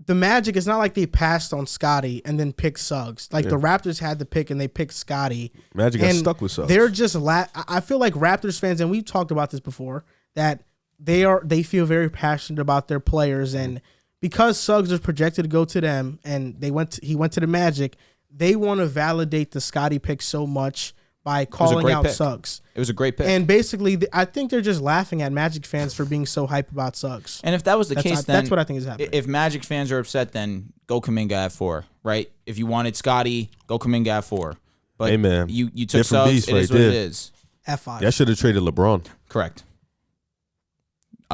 the Magic, it's not like they passed on Scotty and then picked Suggs. Like the Raptors had the pick and they picked Scotty. Magic got And stuck with Suggs. They're just I feel like Raptors fans, and we've talked about this before, that they feel very passionate about their players, and because Suggs was projected to go to them and he went to the Magic, they want to validate the Scotty pick so much by calling great out pick. Suggs. It was a great pick. And basically, I think they're just laughing at Magic fans for being so hype about Suggs. And if that was the case, then That's what I think is happening. If Magic fans are upset, then go Kuminga at 4, right? If you wanted Scotty, go Kuminga at 4. But Hey, man. you took Different Suggs. beast It is right what it there. is. F5. Y'all should have traded LeBron. Correct.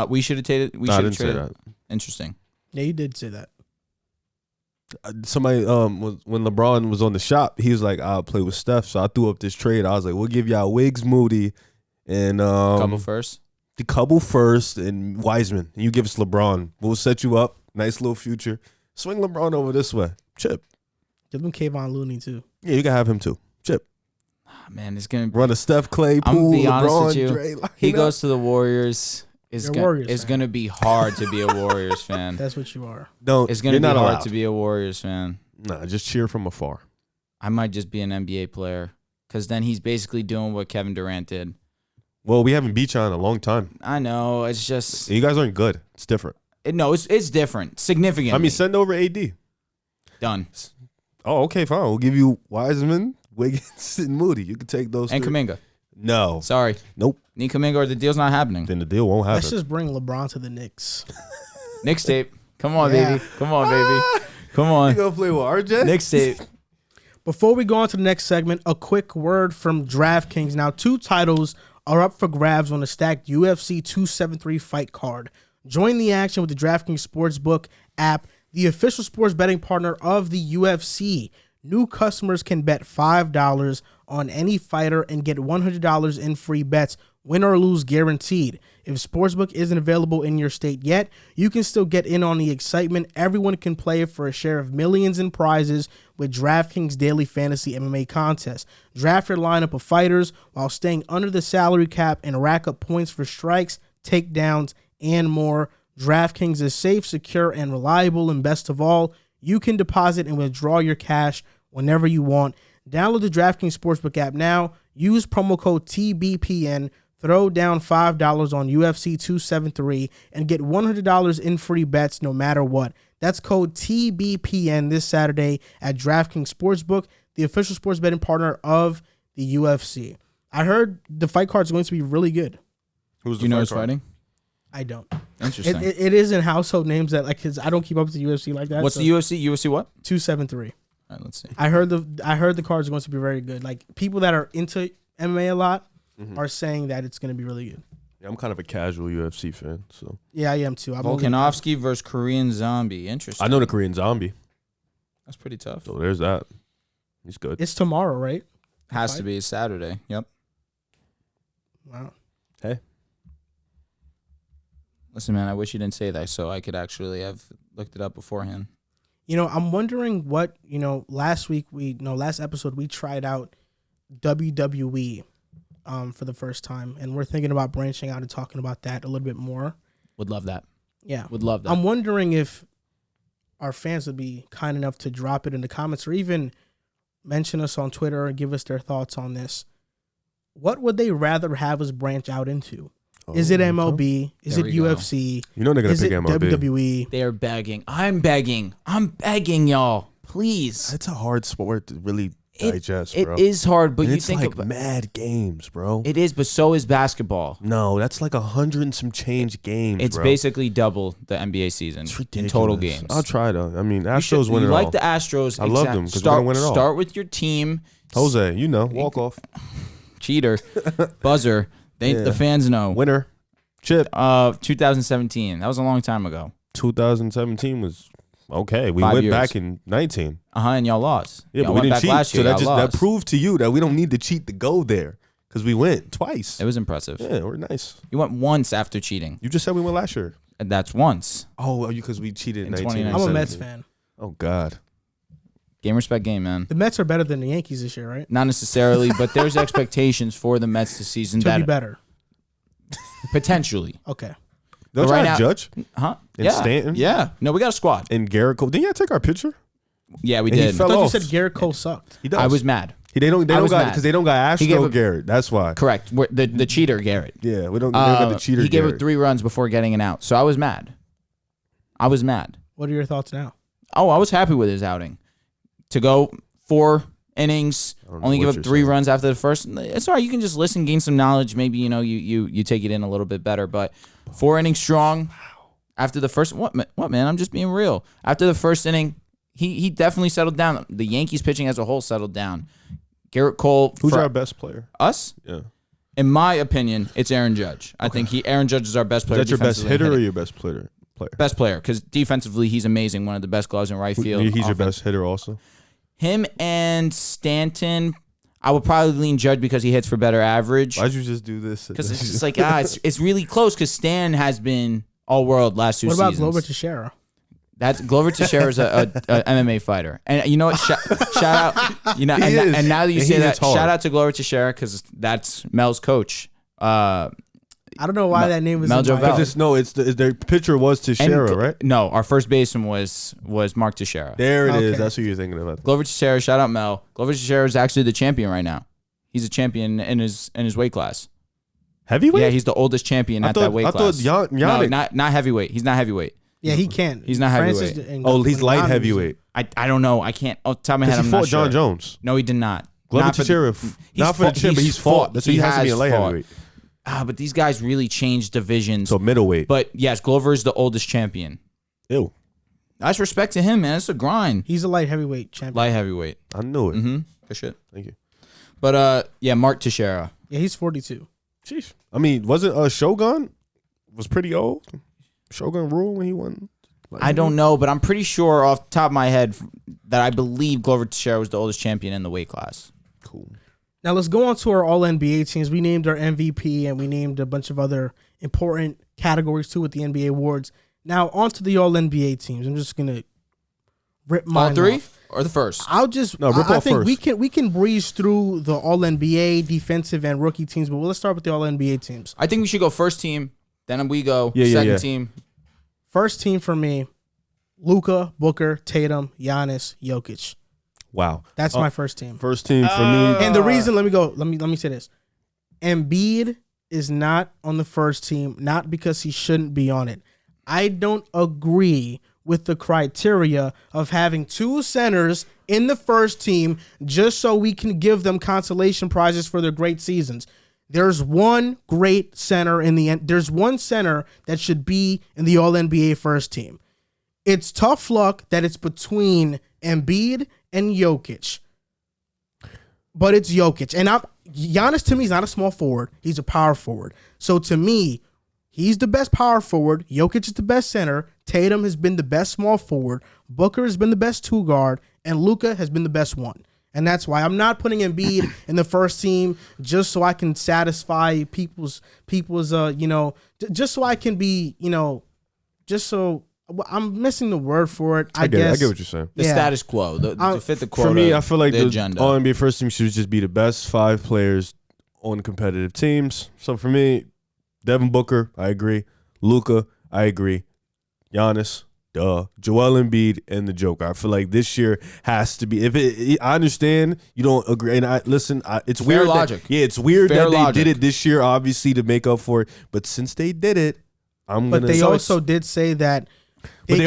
We should have traded. No, I didn't say that. Interesting. Yeah, you did say that. Somebody when LeBron was on the shop, he was like, "I'll play with Steph." So I threw up this trade. I was like, "We'll give y'all Wiggs, Moody, and Couple first. the couple first, and Wiseman. And you give us LeBron. We'll set you up. Nice little future. Swing LeBron over this way. Chip. Give them Kayvon Looney too. Yeah, you can have him too. Chip. Man, it's gonna be, Run a Steph Clay I'm pool. gonna be honest LeBron, with you. Dre, He goes to the Warriors. It's You're a Warriors it's fan. gonna be hard to be a Warriors fan. That's what you are. Don't. It's gonna you're be not hard allowed. to be a Warriors fan. Nah, just cheer from afar. I might just be an NBA player because then he's basically doing what Kevin Durant did. Well, we haven't beat you in a long time. I know. It's just You guys aren't good. It's different. it's different, significantly. I mean, send over AD. Done. Oh, okay, fine. We'll give you Wiseman, Wiggins, and Moody. You can take those And three. Kuminga. No. Sorry. Nope. Need Kuminga or the deal's not happening. Then the deal won't Let's happen. just bring LeBron to the Knicks. Knicks tape. Come on, Yeah. baby. Come on, baby. Come You on. gonna play with RJ? Knicks tape. Before we go on to the next segment, a quick word from DraftKings. Now, 2 titles are up for grabs on the stacked UFC 273 fight card. Join the action with the DraftKings Sportsbook app, the official sports betting partner of the UFC. New customers can bet $5 on any fighter and get $100 in free bets, win or lose guaranteed. If Sportsbook isn't available in your state yet, you can still get in on the excitement. Everyone can play for a share of millions in prizes with DraftKings Daily Fantasy MMA Contest. Draft your lineup of fighters while staying under the salary cap and rack up points for strikes, takedowns, and more. DraftKings is safe, secure, and reliable, and best of all, you can deposit and withdraw your cash whenever you want. Download the DraftKings Sportsbook app now. Use promo code TBPN. Throw down $5 on UFC 273 and get $100 in free bets no matter what. That's code TBPN this Saturday at DraftKings Sportsbook, the official sports betting partner of the UFC. I heard the fight card is going to be really good. Who's Do you know who's fighting? I don't. Interesting. It is in household names that like cause I don't keep up with the UFC like that. What's the UFC? UFC what? 273. All right, let's see. I heard the cards are going to be very good. Like people that are into MMA a lot are saying that it's going to be really good. Yeah, I'm kind of a casual UFC fan, so Yeah, I am too. Volkanovski versus Korean Zombie. Interesting. I know the Korean Zombie. That's pretty tough. So there's that. He's good. It's tomorrow, right? Has to be Saturday. Yep. Wow. Hey, Listen, man, I wish you didn't say that so I could actually have looked it up beforehand. I'm wondering what, last episode we tried out WWE for the first time, and we're thinking about branching out and talking about that a little bit more. Would love that. Yeah. Would love that. I'm wondering if our fans would be kind enough to drop it in the comments or even mention us on Twitter and give us their thoughts on this. What would they rather have us branch out into? Is it MLB? Is There it we go. UFC? You know they're gonna Is pick it MLB. WWE? They're begging. I'm begging, y'all. Please. It's a hard sport to really digest, It bro. is hard, but And you it's think like about mad games, bro. it is, but so is basketball. No, that's like 100 and some change games. It's bro. basically double the NBA season It's in ridiculous. total games. I'll try though. I mean, You should- Astros win you it like all. the Astros. I love them 'cause we're gonna win it all. Start with your team. Jose, walk off. Cheater, buzzer. Yeah. The fans know. Winner, Chip. 2017. That was a long time ago. 2017 was okay. We 5 went years. back in 19. And y'all lost. Yeah, Y'all but we went didn't back cheat. last year. So that y'all that lost. proved to you that we don't need to cheat to go there because we went twice. It was impressive. Yeah, we're nice. You went once after cheating. You just said we went last year. And that's once. Oh, because we cheated in In 19. 2019. I'm a 17. Mets fan. Oh God. Game, respect, game, man. The Mets are better than the Yankees this year, right? Not necessarily, but there's expectations for the Mets this season To be that better. potentially. Okay. Don't But try right to now- judge Huh? And yeah. Stanton? Yeah. No, we got a squad. and Garrett Cole. Didn't you take our picture? Yeah, we And he did. fell I thought off. you said Garrett Cole sucked. He does. I was mad. They don't was got mad. because they don't got He gave Astro a- Garrett. That's why. Correct. The cheater, Garrett. Yeah, we don't got the cheater. He gave Garrett. up 3 runs before getting an out. So I was mad. I was mad. What are your thoughts now? Oh, I was happy with his outing. To go 4 innings, don't know only give what up you're 3 saying. runs after the first. It's all right. You can just listen, gain some knowledge. Maybe, you take it in a little bit better. But 4 innings strong after the first. What, man? I'm just being real. After the first inning, he definitely settled down. The Yankees pitching as a whole settled down. Garrett Cole. Who's for our best player? us? Yeah. In my opinion, it's Aaron Judge. I think Aaron Judge is our best Is player. that your best defensively hitter or hitting. your best player? Best player, because defensively he's amazing. One of the best gloves in right field. He's your Offense. best hitter also. Him and Stanton, I would probably lean Judge because he hits for better average. Why'd you just do this? Because it's just like it's really close. Because Stan has been all world last 2 What about seasons. Glover Teixeira? That's Glover Teixeira is a MMA fighter, and you know what? Shout out, you know, and now that you say that, shout out to Glover Teixeira because that's Mel's coach. I don't know why that name was. It's their pitcher was Teixeira, right? No, our first baseman was Mark Teixeira. There it is. That's who you're thinking about. Glover Teixeira, shout out Mel. Glover Teixeira is actually the champion right now. He's a champion in his weight class. Heavyweight? Yeah, he's the oldest champion at that weight class. I thought Yannick. No, not heavyweight. He's not heavyweight. Yeah, he can't. He's not heavyweight. He's light heavyweight. I don't know. I can't. Off the top of my head, I'm not sure. He fought John Jones. No, he did not. Glover Teixeira, not for the chin, but he's fought. That's why he has to be a light heavyweight. But these guys really changed divisions. So middleweight. But yes, Glover is the oldest champion. Ew. That's respect to him, man. It's a grind. He's a light heavyweight champion. Light heavyweight. I knew it. Mm-hmm. Good shit. Thank you. But yeah, Mark Teixeira. Yeah, he's 42. Jeez. I mean, wasn't Shogun was pretty old? Shogun rule when he won. I don't know, but I'm pretty sure off the top of my head that I believe Glover Teixeira was the oldest champion in the weight class. Cool. Now let's go on to our All-NBA teams. We named our MVP and we named a bunch of other important categories too with the NBA awards. Now on to the All-NBA teams. I'm just gonna rip mine all three off. Or the first? I'll just. I think first. we can breeze through the All-NBA defensive and rookie teams, but let's start with the All-NBA teams. I think we should go first team, then we go second team. First team for me: Luka, Booker, Tatum, Giannis, Jokic. Wow, that's my first team. First team for me. And the reason, let me say this: Embiid is not on the first team, not because he shouldn't be on it. I don't agree with the criteria of having two centers in the first team just so we can give them consolation prizes for their great seasons. There's one great center in the end. There's one center that should be in the All-NBA first team. It's tough luck that it's between Embiid and Jokic. But it's Jokic. And Giannis to me is not a small forward. He's a power forward. So to me, he's the best power forward. Jokic is the best center. Tatum has been the best small forward. Booker has been the best two guard. And Luka has been the best one. And that's why I'm not putting Embiid in the first team just so I can satisfy people's just so I can be, just so I'm missing the word for it. I guess. I get what you're saying. The status quo, to fit the quota. For me, I feel like the agenda. All-NBA first team should just be the best 5 players on competitive teams. So for me, Devin Booker, I agree. Luka, I agree. Giannis, Joel Embiid, and the Joker. I feel like this year has to be. I understand you don't agree, and it's fair weird. Logic. It's weird fair that logic. They did it this year, obviously to make up for it. But since they did it, But they also did say that they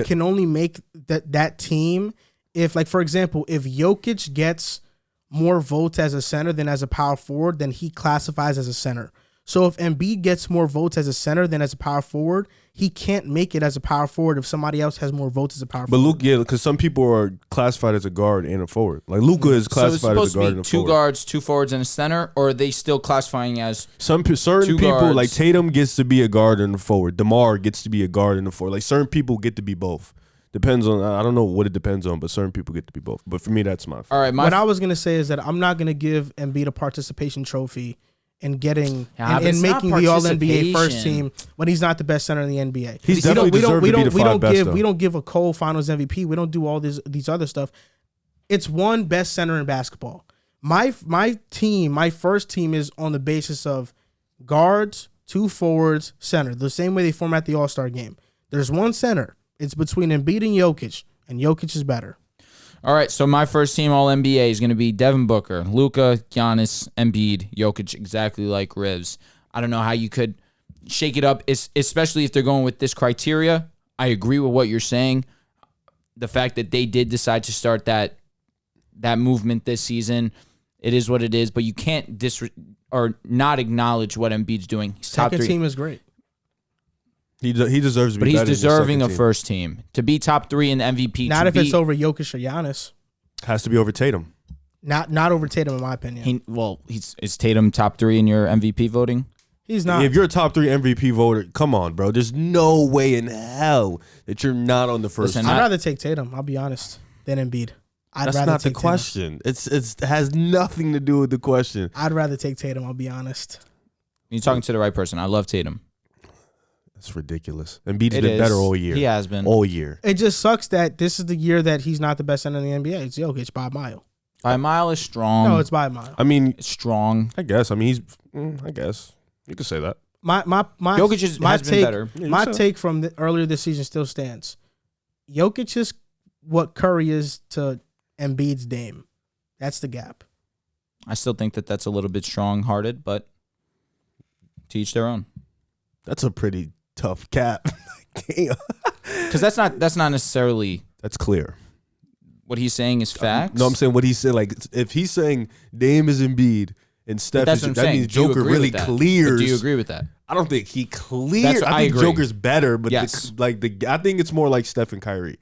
can only make that team if, like, for example, if Jokic gets more votes as a center than as a power forward, then he classifies as a center. So if Embiid gets more votes as a center than as a power forward, he can't make it as a power forward if somebody else has more votes as a power forward. But Luka, because some people are classified as a guard and a forward. Like Luka is classified as a guard and a forward. Two guards, 2 forwards, and a center, or are they still classifying as certain people? guards? Like Tatum gets to be a guard and a forward. DeMar gets to be a guard and a forward. Like certain people get to be both. Depends on, I don't know what it depends on, but certain people get to be both. But for me, that's my. All right, what I was gonna say is that I'm not gonna give Embiid a participation trophy and making the All-NBA first team when he's not the best center in the NBA. He's definitely deserved to be the 5 best. We don't give a Cole Finals MVP. We don't do all these other stuff. It's one best center in basketball. My first team is on the basis of guards, 2 forwards, center. The same way they format the All-Star game. There's one center. It's between Embiid and Jokic is better. All right, so my first team All-NBA is going to be Devin Booker, Luka, Giannis, Embiid, Jokic, exactly like Rivs. I don't know how you could shake it up, especially if they're going with this criteria. I agree with what you're saying. The fact that they did decide to start that movement this season, it is what it is, but you can't not acknowledge what Embiid's doing. He's top 3. Second team is great. He deserves to be. But he's deserving of first team to be top 3 in the MVP. Not if it's over Jokic or Giannis. Has to be over Tatum. Not over Tatum, in my opinion. Is Tatum top 3 in your MVP voting? He's not. If you're a top 3 MVP voter, come on, bro. There's no way in hell that you're not on the first. I'd rather take Tatum. I'll be honest, than Embiid. That's not the question. It has nothing to do with the question. I'd rather take Tatum. I'll be honest. You're talking to the right person. I love Tatum. It's ridiculous. Embiid's It been is. better all year. He has been. All year. It just sucks that this is the year that he's not the best center in the NBA. It's Jokic by a mile. By a mile is strong. No, it's by a mile. I mean, It's strong. I guess. I mean, I guess. You could say that. My Jokic has been better. Yeah, My you said take from earlier this season still stands. Jokic is what Curry is to Embiid's Dame. That's the gap. I still think that that's a little bit strong-hearted, but to each their own. That's a pretty tough cap. Damn. Because that's not necessarily That's clear. what he's saying is facts. No, I'm saying what he said. Like, if he's saying Dame is Embiid and Steph That's is, what I'm that saying. means Do you Joker agree really with that? clears. But do you agree with that? I don't think he clears. That's what I I think agree. Joker's better, but Yes. I think it's more like Steph and Kyrie.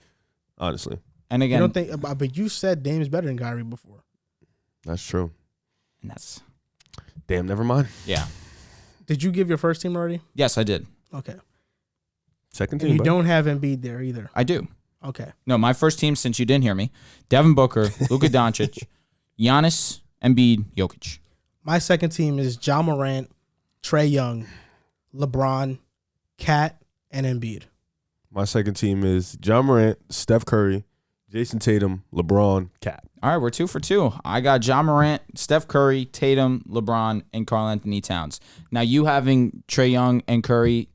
Honestly, And You again, don't think, but you said Dame is better than Kyrie before. that's true. and that's Damn, never mind. yeah. Did you give your first team already? Yes, I did. Okay. Second And team. you bud. don't have Embiid there either. I do. Okay. No, my first team, since you didn't hear me, Devin Booker, Luka Doncic, Giannis, Embiid, Jokic. My second team is Ja Morant, Trae Young, LeBron, Cat, and Embiid. My second team is John Morant, Steph Curry, Jason Tatum, LeBron, Cat. All right, we're 2 for 2. I got Ja Morant, Steph Curry, Tatum, LeBron, and Karl Anthony Towns. Now, you having Trae Young and Curry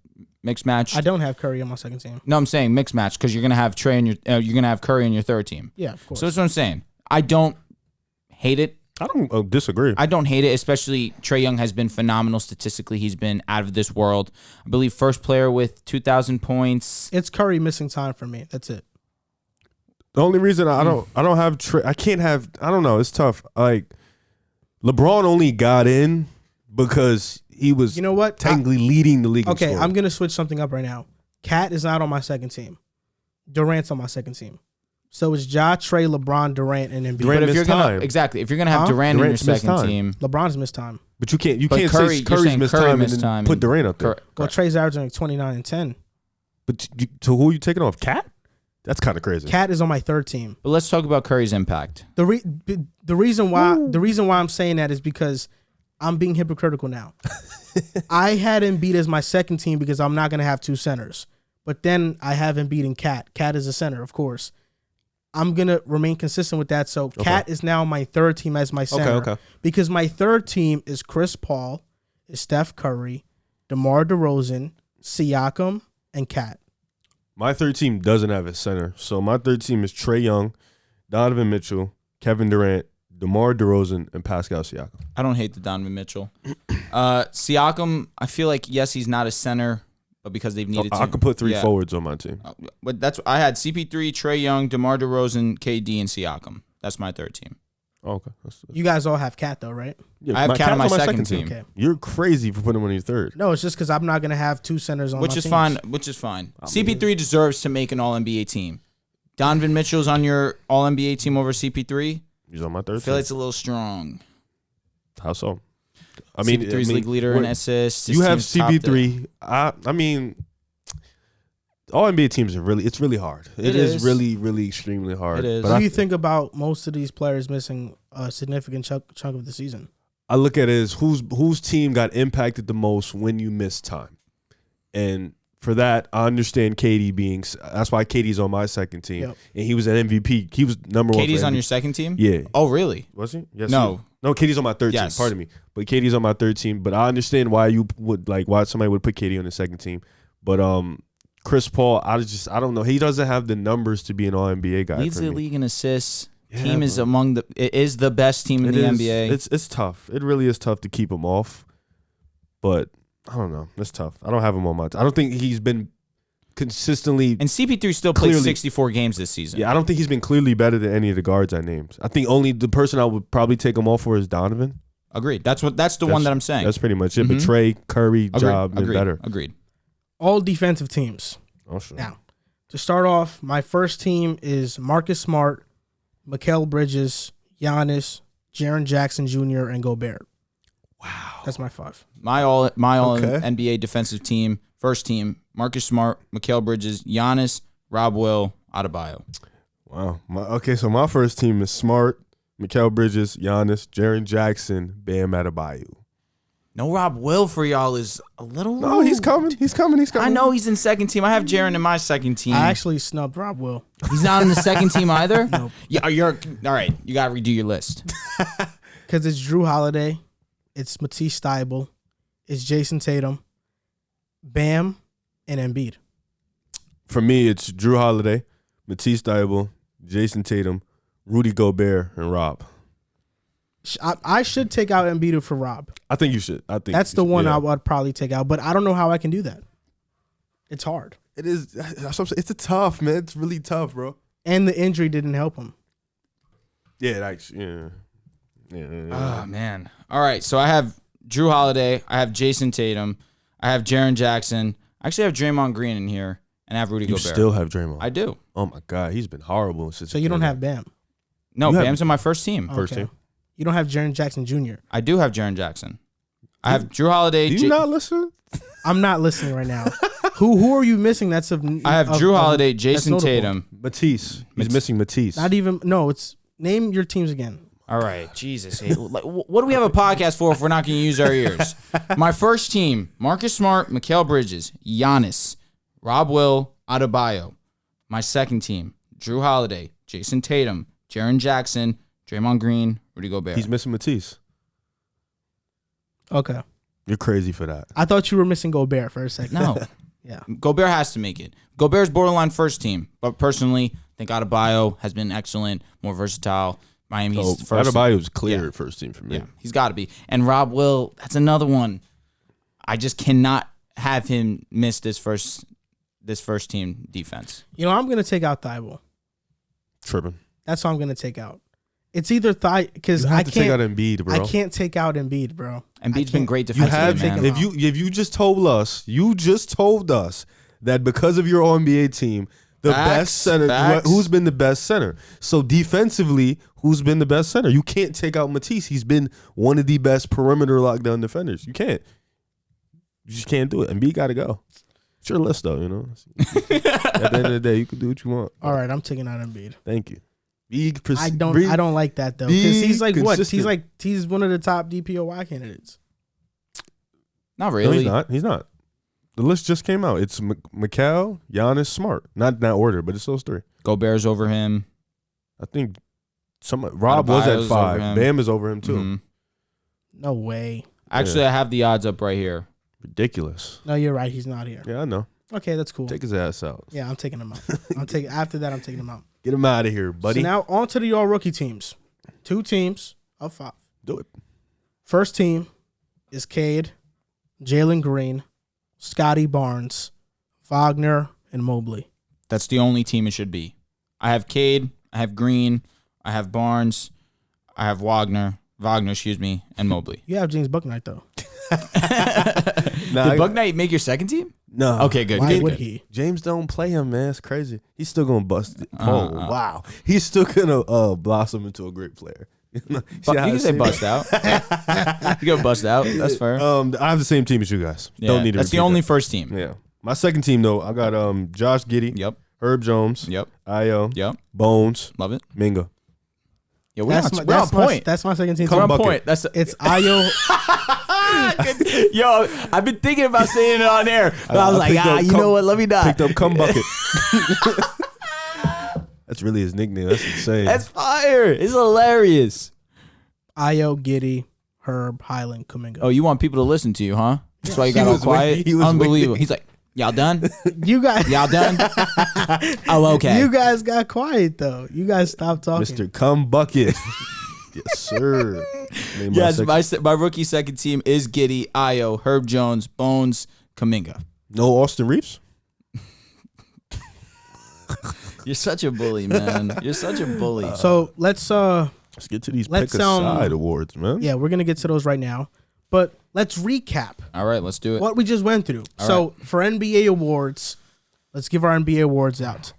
mixed match. I don't have Curry on my second team. No, I'm saying mixed match because you're gonna have Trae and you're gonna have Curry in your third team. Yeah, of course. So that's what I'm saying. I don't hate it. I don't disagree. I don't hate it, especially Trae Young has been phenomenal statistically. He's been out of this world. I believe first player with 2,000 points. It's Curry missing time for me. That's it. The only reason I don't have I can't have, I don't know, it's tough. Like, LeBron only got in because he was You know what? technically leading the league. Okay, in I'm going to switch something up right now. Cat is not on my second team. Durant's on my second team. So it's Ja, Trae, LeBron, Durant, and Embiid. Durant But if you're missed gonna time. if you're gonna have Huh? Durant in your Durant missed second time. team, LeBron's missed time. But you can't But say Curry- you're Curry's saying missed Curry time missed and time then put and- Durant up there. Cor- Well, correct. Trae's averaging like 29 and 10. But so who are you taking off? Cat? That's kind of crazy. Cat is on my third team. But let's talk about Curry's impact. The reason why I'm saying that is because I'm being hypocritical now. I had Embiid as my second team because I'm not going to have two centers. But then I have Embiid and Cat. Cat is a center, of course. I'm going to remain consistent with that. So Cat is now my third team as my center. Okay. Because my third team is Chris Paul, is Steph Curry, DeMar DeRozan, Siakam, and Cat. My third team doesn't have a center. So my third team is Trae Young, Donovan Mitchell, Kevin Durant, DeMar DeRozan, and Pascal Siakam. I don't hate the Donovan Mitchell. Siakam, I feel like yes, he's not a center, but because they've needed to. I could put three Yeah. forwards on my team. But that's I had CP3, Trae Young, DeMar DeRozan, KD, and Siakam. That's my third team. Oh, okay. You guys all have Cat, though, right? Yeah, I have Cat on Cat's my second team. Okay. You're crazy for putting him on your third. No, it's just because I'm not going to have two centers on Which my is teams. fine. Which is fine. CP3 deserves to make an All NBA team. Donovan Mitchell's on your All NBA team over CP3. He's on my I third feel team. like it's a little strong. How so? I mean, CP3's league leader in assists. His You have team's top there. CP3. I mean, all NBA teams are it's really hard. It is is. really, really extremely hard. It is. But What I, do you think about most of these players missing a significant chunk of the season? I look at it as whose team got impacted the most when you miss time. And for that, I understand KD being. That's why KD's on my second team. Yep. And he was an MVP. He was number one. KD's for on MVP. your second team? Yeah. Oh, really? Was he? Yes. No. No, KD's on my third Yes. team. Pardon me. But KD's on my third team. But I understand why you would why somebody would put KD on the second team. But Chris Paul, I don't know. He doesn't have the numbers to be an All NBA guy. Leads for the me. league in assists. Yeah, Team is bro. it is the best team in the NBA. It's tough. It really is tough to keep him off. But I don't know. It's tough. I don't have him on my. I don't think he's been consistently. And CP3 still played Clearly- 64 games this season. Yeah, I don't think he's been clearly better than any of the guards I named. I think only the person I would probably take him off for is Donovan. Agreed. That's the one that I'm saying. That's pretty much it. But Mhm. Trey, Curry, Agreed. Job been Agreed. better. Agreed. All defensive teams. Oh sure. Now, to start off, my first team is Marcus Smart, Mikal Bridges, Giannis, Jaren Jackson Jr., and Gobert. Wow. That's my five. My all Okay. NBA defensive team, first team, Marcus Smart, Mikal Bridges, Giannis, Rob Will, Adebayo. Wow. So my first team is Smart, Mikal Bridges, Giannis, Jaren Jackson, Bam Adebayo. No Rob Will for y'all is a little. No, he's coming. He's coming. He's coming. I know he's in second team. I have Jaren in my second team. I actually snubbed Rob Will. He's not in the second team either? Nope. Yeah, you're all right. You got to redo your list. Because it's Drew Holiday, it's Matisse Thybulle, it's Jason Tatum, Bam, and Embiid. For me, it's Drew Holiday, Matisse Thybulle, Jason Tatum, Rudy Gobert, and Rob. I should take out Embiid for Rob. I think you should. I think That's the one yeah. I would probably take out, but I don't know how I can do that. It's hard. It is. That's what I'm saying. It's a tough, man. It's really tough, bro. And the injury didn't help him. Yeah, actually, yeah. Oh, man. All right, so I have Drew Holiday. I have Jason Tatum. I have Jaren Jackson. I actually have Draymond Green in here, and I have Rudy You Gobert. still have Draymond. I do. Oh, my God. He's been horrible since. So you don't have Bam. No, You have- Bam's in my first team. First Okay. team. You don't have Jaren Jackson Jr. I do have Jaren Jackson. I have Drew Holiday. Do you not listen? I'm not listening right now. Who are you missing? That's I have Drew Holiday, Jason notable. Tatum. Matisse. He's missing Matisse. Not even. No, it's name your teams again. All right, Jesus. Hey, what do we have a podcast for if we're not going to use our ears? My first team, Marcus Smart, Mikal Bridges, Giannis, Rob Will, Adebayo. My second team, Drew Holiday, Jason Tatum, Jaren Jackson, Draymond Green, Rudy Gobert. He's missing Matisse. Okay. You're crazy for that. I thought you were missing Gobert for a second. No. Yeah. Gobert has to make it. Gobert's borderline first team, but personally, I think Adebayo has been excellent, more versatile. Miami's first. Adebayo's clear Yeah. first team for me. Yeah, he's got to be. And Rob Will, that's another one. I just cannot have him miss this first team defense. You know, I'm gonna take out Thybulle. Tripping. That's what I'm gonna take out. It's either because You have I to take out can't. Embiid, bro. I can't take out Embiid, bro. Embiid's been great You defensively, have man. if you just told us, that because of your All NBA team, the Facts, best center, facts. who's been the best center? So defensively, who's been the best center? You can't take out Matisse. He's been one of the best perimeter lockdown defenders. You can't. You just can't do it. Embiid got to go. It's your list, though. You know. At the end of the day, you can do what you want. All right, I'm taking out Embiid. Thank you. I don't like that though, because he's like what? consistent. He's one of the top DPOY candidates. Not No, really. he's not. He's not. The list just came out. It's Mikal, Giannis, Smart. Not in that order, but it's those three. Gobert's over him. I think Rob was at Adebayo's 5. over him. Bam is over him too. Mhm. No way. Actually, I have the odds up right here. Ridiculous. No, you're right. He's not here. Yeah, I know. Okay, that's cool. Take his ass out. Yeah, I'm taking him out. After that, I'm taking him out. Get him out of here, buddy. So now on to the all rookie teams. 2 teams of 5. Do it. First team is Cade, Jalen Green, Scotty Barnes, Wagner, and Mobley. That's the only team it should be. I have Cade, I have Green, I have Barnes, I have Wagner, and Mobley. You have James Bucknight though. Did Bucknight make your second team? No. Okay, good. Why good, would good. he? James don't play him, man. It's crazy. He's still gonna bust it. Wow. He's still gonna blossom into a great player. You can say bust out. You go bust out. That's fair. I have the same team as you guys. Yeah, Don't need to that's the repeat only that. first team. Yeah. My second team though, I got Josh Giddey, Yep. Herb Jones, Yep. Io, Yep. Bones, Love it. Minga. Yeah, we're on point. That's my second team. We're on bucket. point. It's Ayo. Yo, I've been thinking about saying it on air, but I was like, picked up you know what? Let me not. Picked up Cum Bucket. That's really his nickname. That's insane. That's fire. It's hilarious. Ayo, Giddy, Herb, Highland, Kuminga. Oh, you want people to listen to you, huh? That's why you He got all was quiet. waiting. He was Unbelievable. waiting. He's like, y'all done? You guys, Y'all done? Oh, okay. you guys got quiet though. You guys stopped talking. Mr. Cum Bucket. Yes, sir. Name Yes, section. my rookie second team is Giddy, Io, Herb Jones, Bones, Kuminga. No Austin Reeves? You're such a bully, man. You're such a bully. So let's get to these Let's, pick a side awards, man. yeah, we're gonna get to those right now. But let's recap All right, let's do it. what we just went through. So for NBA awards, let's give our NBA awards out.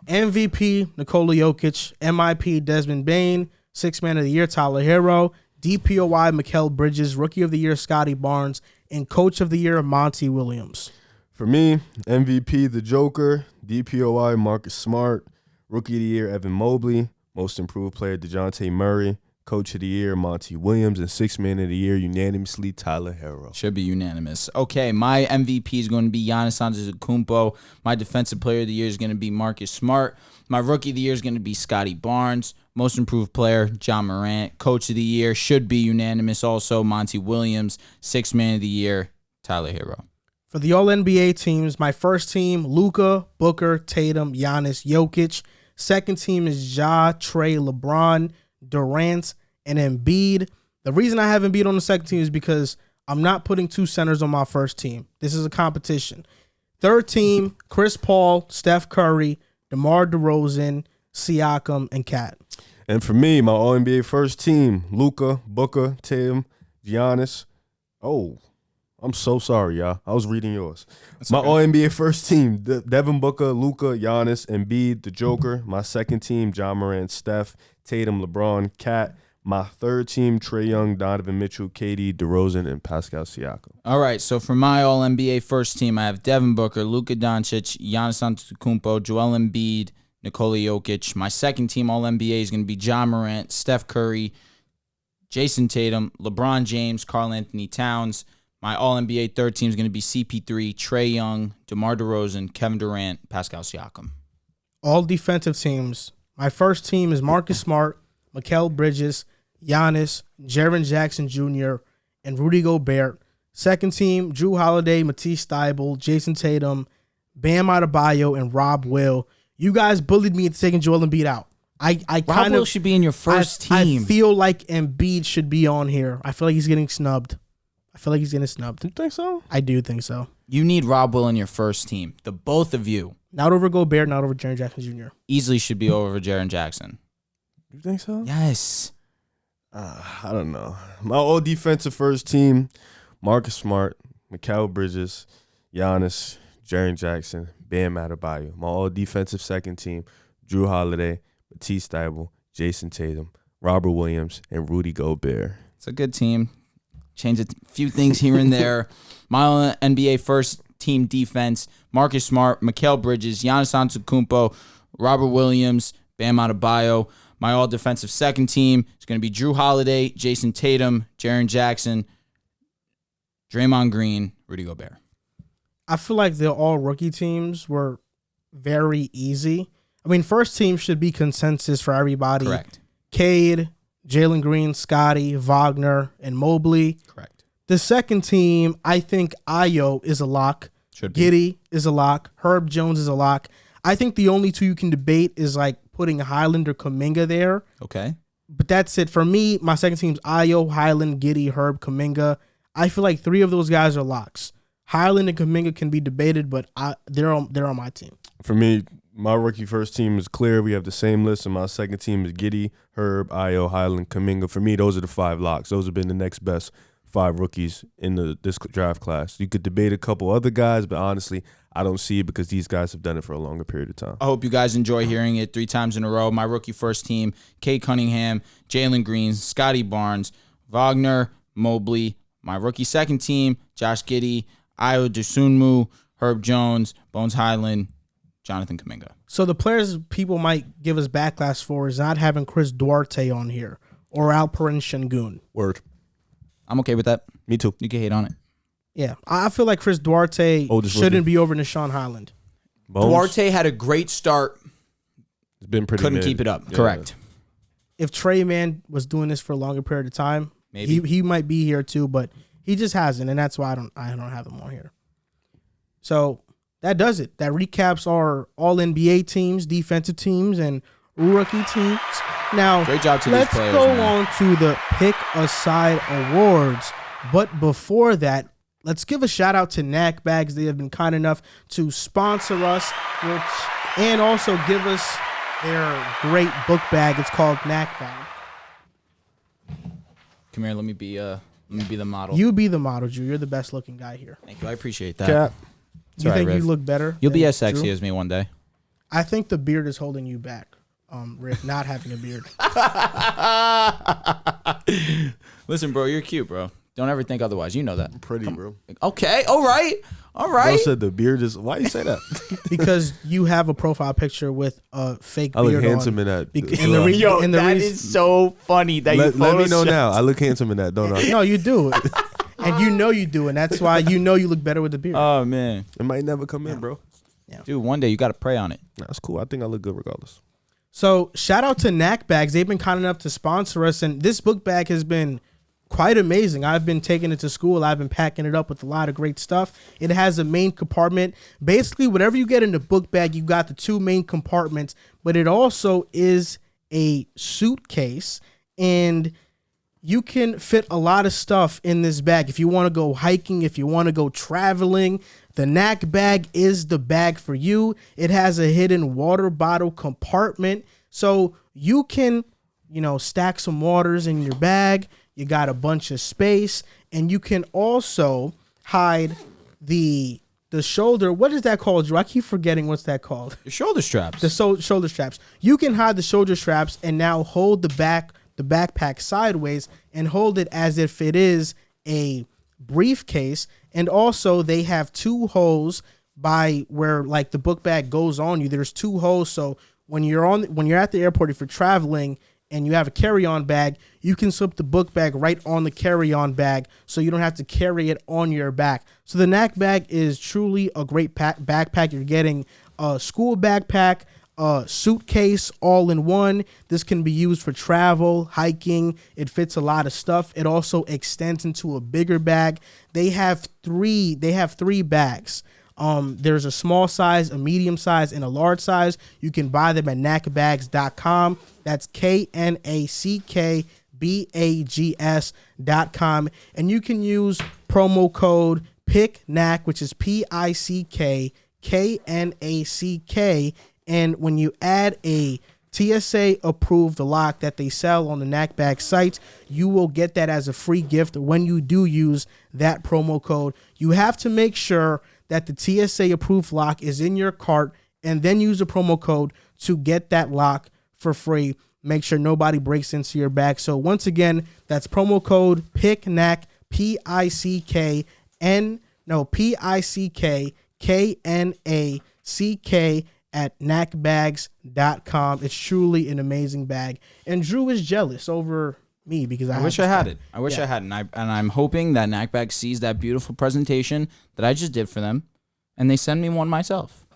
MVP Nikola Jokic, MIP Desmond Bane, Sixth Man of the Year Tyler Hero, DPOY Mikal Bridges, Rookie of the Year Scotty Barnes, and Coach of the Year Monty Williams. For me, MVP the Joker, DPOI Marcus Smart, Rookie of the Year Evan Mobley, Most Improved Player DeJounte Murray, Coach of the Year, Monty Williams, and Sixth Man of the Year, unanimously, Tyler Hero. Should be unanimous. Okay, my MVP is going to be Giannis Antetokounmpo. My Defensive Player of the Year is going to be Marcus Smart. My Rookie of the Year is going to be Scotty Barnes. Most Improved Player, John Morant. Coach of the Year should be unanimous also, Monty Williams. Sixth Man of the Year, Tyler Hero. For the All-NBA teams, my first team, Luka, Booker, Tatum, Giannis, Jokic. Second team is Ja, Trey, LeBron, Durant, and Embiid. The reason I have Embiid on the second team is because I'm not putting two centers on my first team. This is a competition. Third team, Chris Paul, Steph Curry, DeMar DeRozan, Siakam, and Kat. And for me, my All-NBA first team, Luka, Booker, Tatum, Giannis. Oh, I'm so sorry, y'all. I was reading yours. That's my okay. All-NBA first team, Devin Booker, Luka, Giannis, Embiid, the Joker. My second team, John Morant, Steph, Tatum, LeBron, Kat. My third team, Trae Young, Donovan Mitchell, KD, DeRozan, and Pascal Siakam. All right, so for my All-NBA first team, I have Devin Booker, Luka Doncic, Giannis Antetokounmpo, Joel Embiid, Nikola Jokic. My second team All-NBA is going to be John Morant, Steph Curry, Jason Tatum, LeBron James, Karl Anthony Towns. My All-NBA third team is going to be CP3, Trae Young, DeMar DeRozan, Kevin Durant, Pascal Siakam. All defensive teams. My first team is Marcus Smart, Mikal Bridges, Giannis, Jaren Jackson Jr., and Rudy Gobert. Second team, Jrue Holiday, Matisse Thybulle, Jason Tatum, Bam Adebayo, and Rob Will. You guys bullied me into taking Joel Embiid out. Rob Will should be in your first team. I feel like Embiid should be on here. I feel like he's getting snubbed. You think so? I do think so. You need Rob Will in your first team. The both of you. Not over Gobert, not over Jaren Jackson Jr. Easily should be over Jaren Jackson. You think so? Yes. I don't know. My all defensive first team, Marcus Smart, Mikal Bridges, Giannis, Jaren Jackson, Bam Adebayo. My all defensive second team, Jrue Holiday, Matisse Thybulle, Jason Tatum, Robert Williams, and Rudy Gobert. It's a good team. Change a few things here and there. My NBA first team defense, Marcus Smart, Mikal Bridges, Giannis Antetokounmpo, Robert Williams, Bam Adebayo. My all defensive second team is going to be Jrue Holiday, Jason Tatum, Jaren Jackson, Draymond Green, Rudy Gobert. I feel like the all rookie teams were very easy. I mean, first team should be consensus for everybody. Correct. Cade, Jalen Green, Scotty, Wagner, and Mobley. Correct. The second team, I think Ayo is a lock. Should be. Giddey is a lock. Herb Jones is a lock. I think the only two you can debate is like putting Highland or Kuminga there. Okay. But that's it. For me, my second team's Ayo, Highland, Giddey, Herb, Kuminga. I feel like three of those guys are locks. Highland and Kuminga can be debated, but they're on my team. For me, my rookie first team is clear. We have the same list, and my second team is Giddey, Herb, Ayo, Highland, Kuminga. For me, those are the five locks. Those have been the next best five rookies in this draft class. You could debate a couple other guys, but honestly, I don't see it because these guys have done it for a longer period of time. I hope you guys enjoy hearing it 3 times in a row. My rookie first team, Cade Cunningham, Jalen Green, Scotty Barnes, Wagner, Mobley. My rookie second team, Josh Giddey, Ayo Dosunmu, Herb Jones, Bones Highland, Jonathan Kuminga. So the players people might give us backlash for is not having Chris Duarte on here or Alperen Şengün. Word. I'm okay with that. Me too. You can hate on it. Yeah, I feel like Chris Duarte shouldn't be over Nishan Highland. Bones. Duarte had a great start. It's been pretty Couldn't mid. keep it up. Yeah. Correct. If Trey Man was doing this for a longer period of time, maybe he might be here too, but he just hasn't, and that's why I don't have him on here. So that does it. That recaps our all NBA teams, defensive teams, and rookie teams. Now, great job to these let's players, go man. on to the Pick a Side Awards. But before that, let's give a shout out to Knack Bags. They have been kind enough to sponsor us, and also give us their great book bag. It's called Knack Bag. Come here. Let me be the model. You be the model, Drew. You're the best looking guy here. Thank you. I appreciate that. Cap. You think you look better? You'll be than as sexy Drew? as me one day. I think the beard is holding you back, Rick, not having a beard. Listen, bro, you're cute, bro. Don't ever think otherwise. You know that. Pretty, bro. Okay. All right. All Bro right. said the beard is. Why you say that? Because you have a profile picture with a fake I look beard handsome on. in that. And the re- Yo, and the that reason- is so funny that let me know photoshopped- now. I look handsome in that, don't I? No, you do. And you know you do, and that's why you know you look better with the beard. Oh man, It might never come in, bro. dude, one day you got to pray on it. Nah, that's cool. I think I look good regardless. So shout out to Knack Bags. They've been kind enough to sponsor us, and this book bag has been quite amazing. I've been taking it to school. I've been packing it up with a lot of great stuff. It has a main compartment. Basically, whatever you get in the book bag, you got the two main compartments, but it also is a suitcase, and you can fit a lot of stuff in this bag. If you want to go hiking, if you want to go traveling, the Knack bag is the bag for you. It has a hidden water bottle compartment, so you can, stack some waters in your bag. You got a bunch of space, and you can also hide the shoulder. What is that called, Drew? I keep forgetting what's that called. Your shoulder straps. The shoulder straps. You can hide the shoulder straps and now hold the backpack sideways and hold it as if it is a briefcase. And also they have two holes by where like the book bag goes on you. There's two holes, so when you're at the airport, if you're traveling and you have a carry-on bag, you can slip the book bag right on the carry-on bag so you don't have to carry it on your back. So the Knack bag is truly a great backpack. You're getting a school backpack, a suitcase all in one. This can be used for travel, hiking. It fits a lot of stuff. It also extends into a bigger bag. They have three bags. There's a small size, a medium size, and a large size. You can buy them at knackbags.com. That's KNACKBAGS.com. And you can use promo code PICKNACK, which is PICKKNACK. And when you add a TSA approved lock that they sell on the Knack Bag site, you will get that as a free gift when you do use that promo code. You have to make sure that the TSA approved lock is in your cart and then use the promo code to get that lock for free. Make sure nobody breaks into your bag. So once again, that's promo code PICKNACK, PICKKNACK at knackbags.com. It's truly an amazing bag. And Drew is jealous over me because I wish I had it. I wish I had it. And I'm hoping that Knack Bag sees that beautiful presentation that I just did for them and they send me one myself.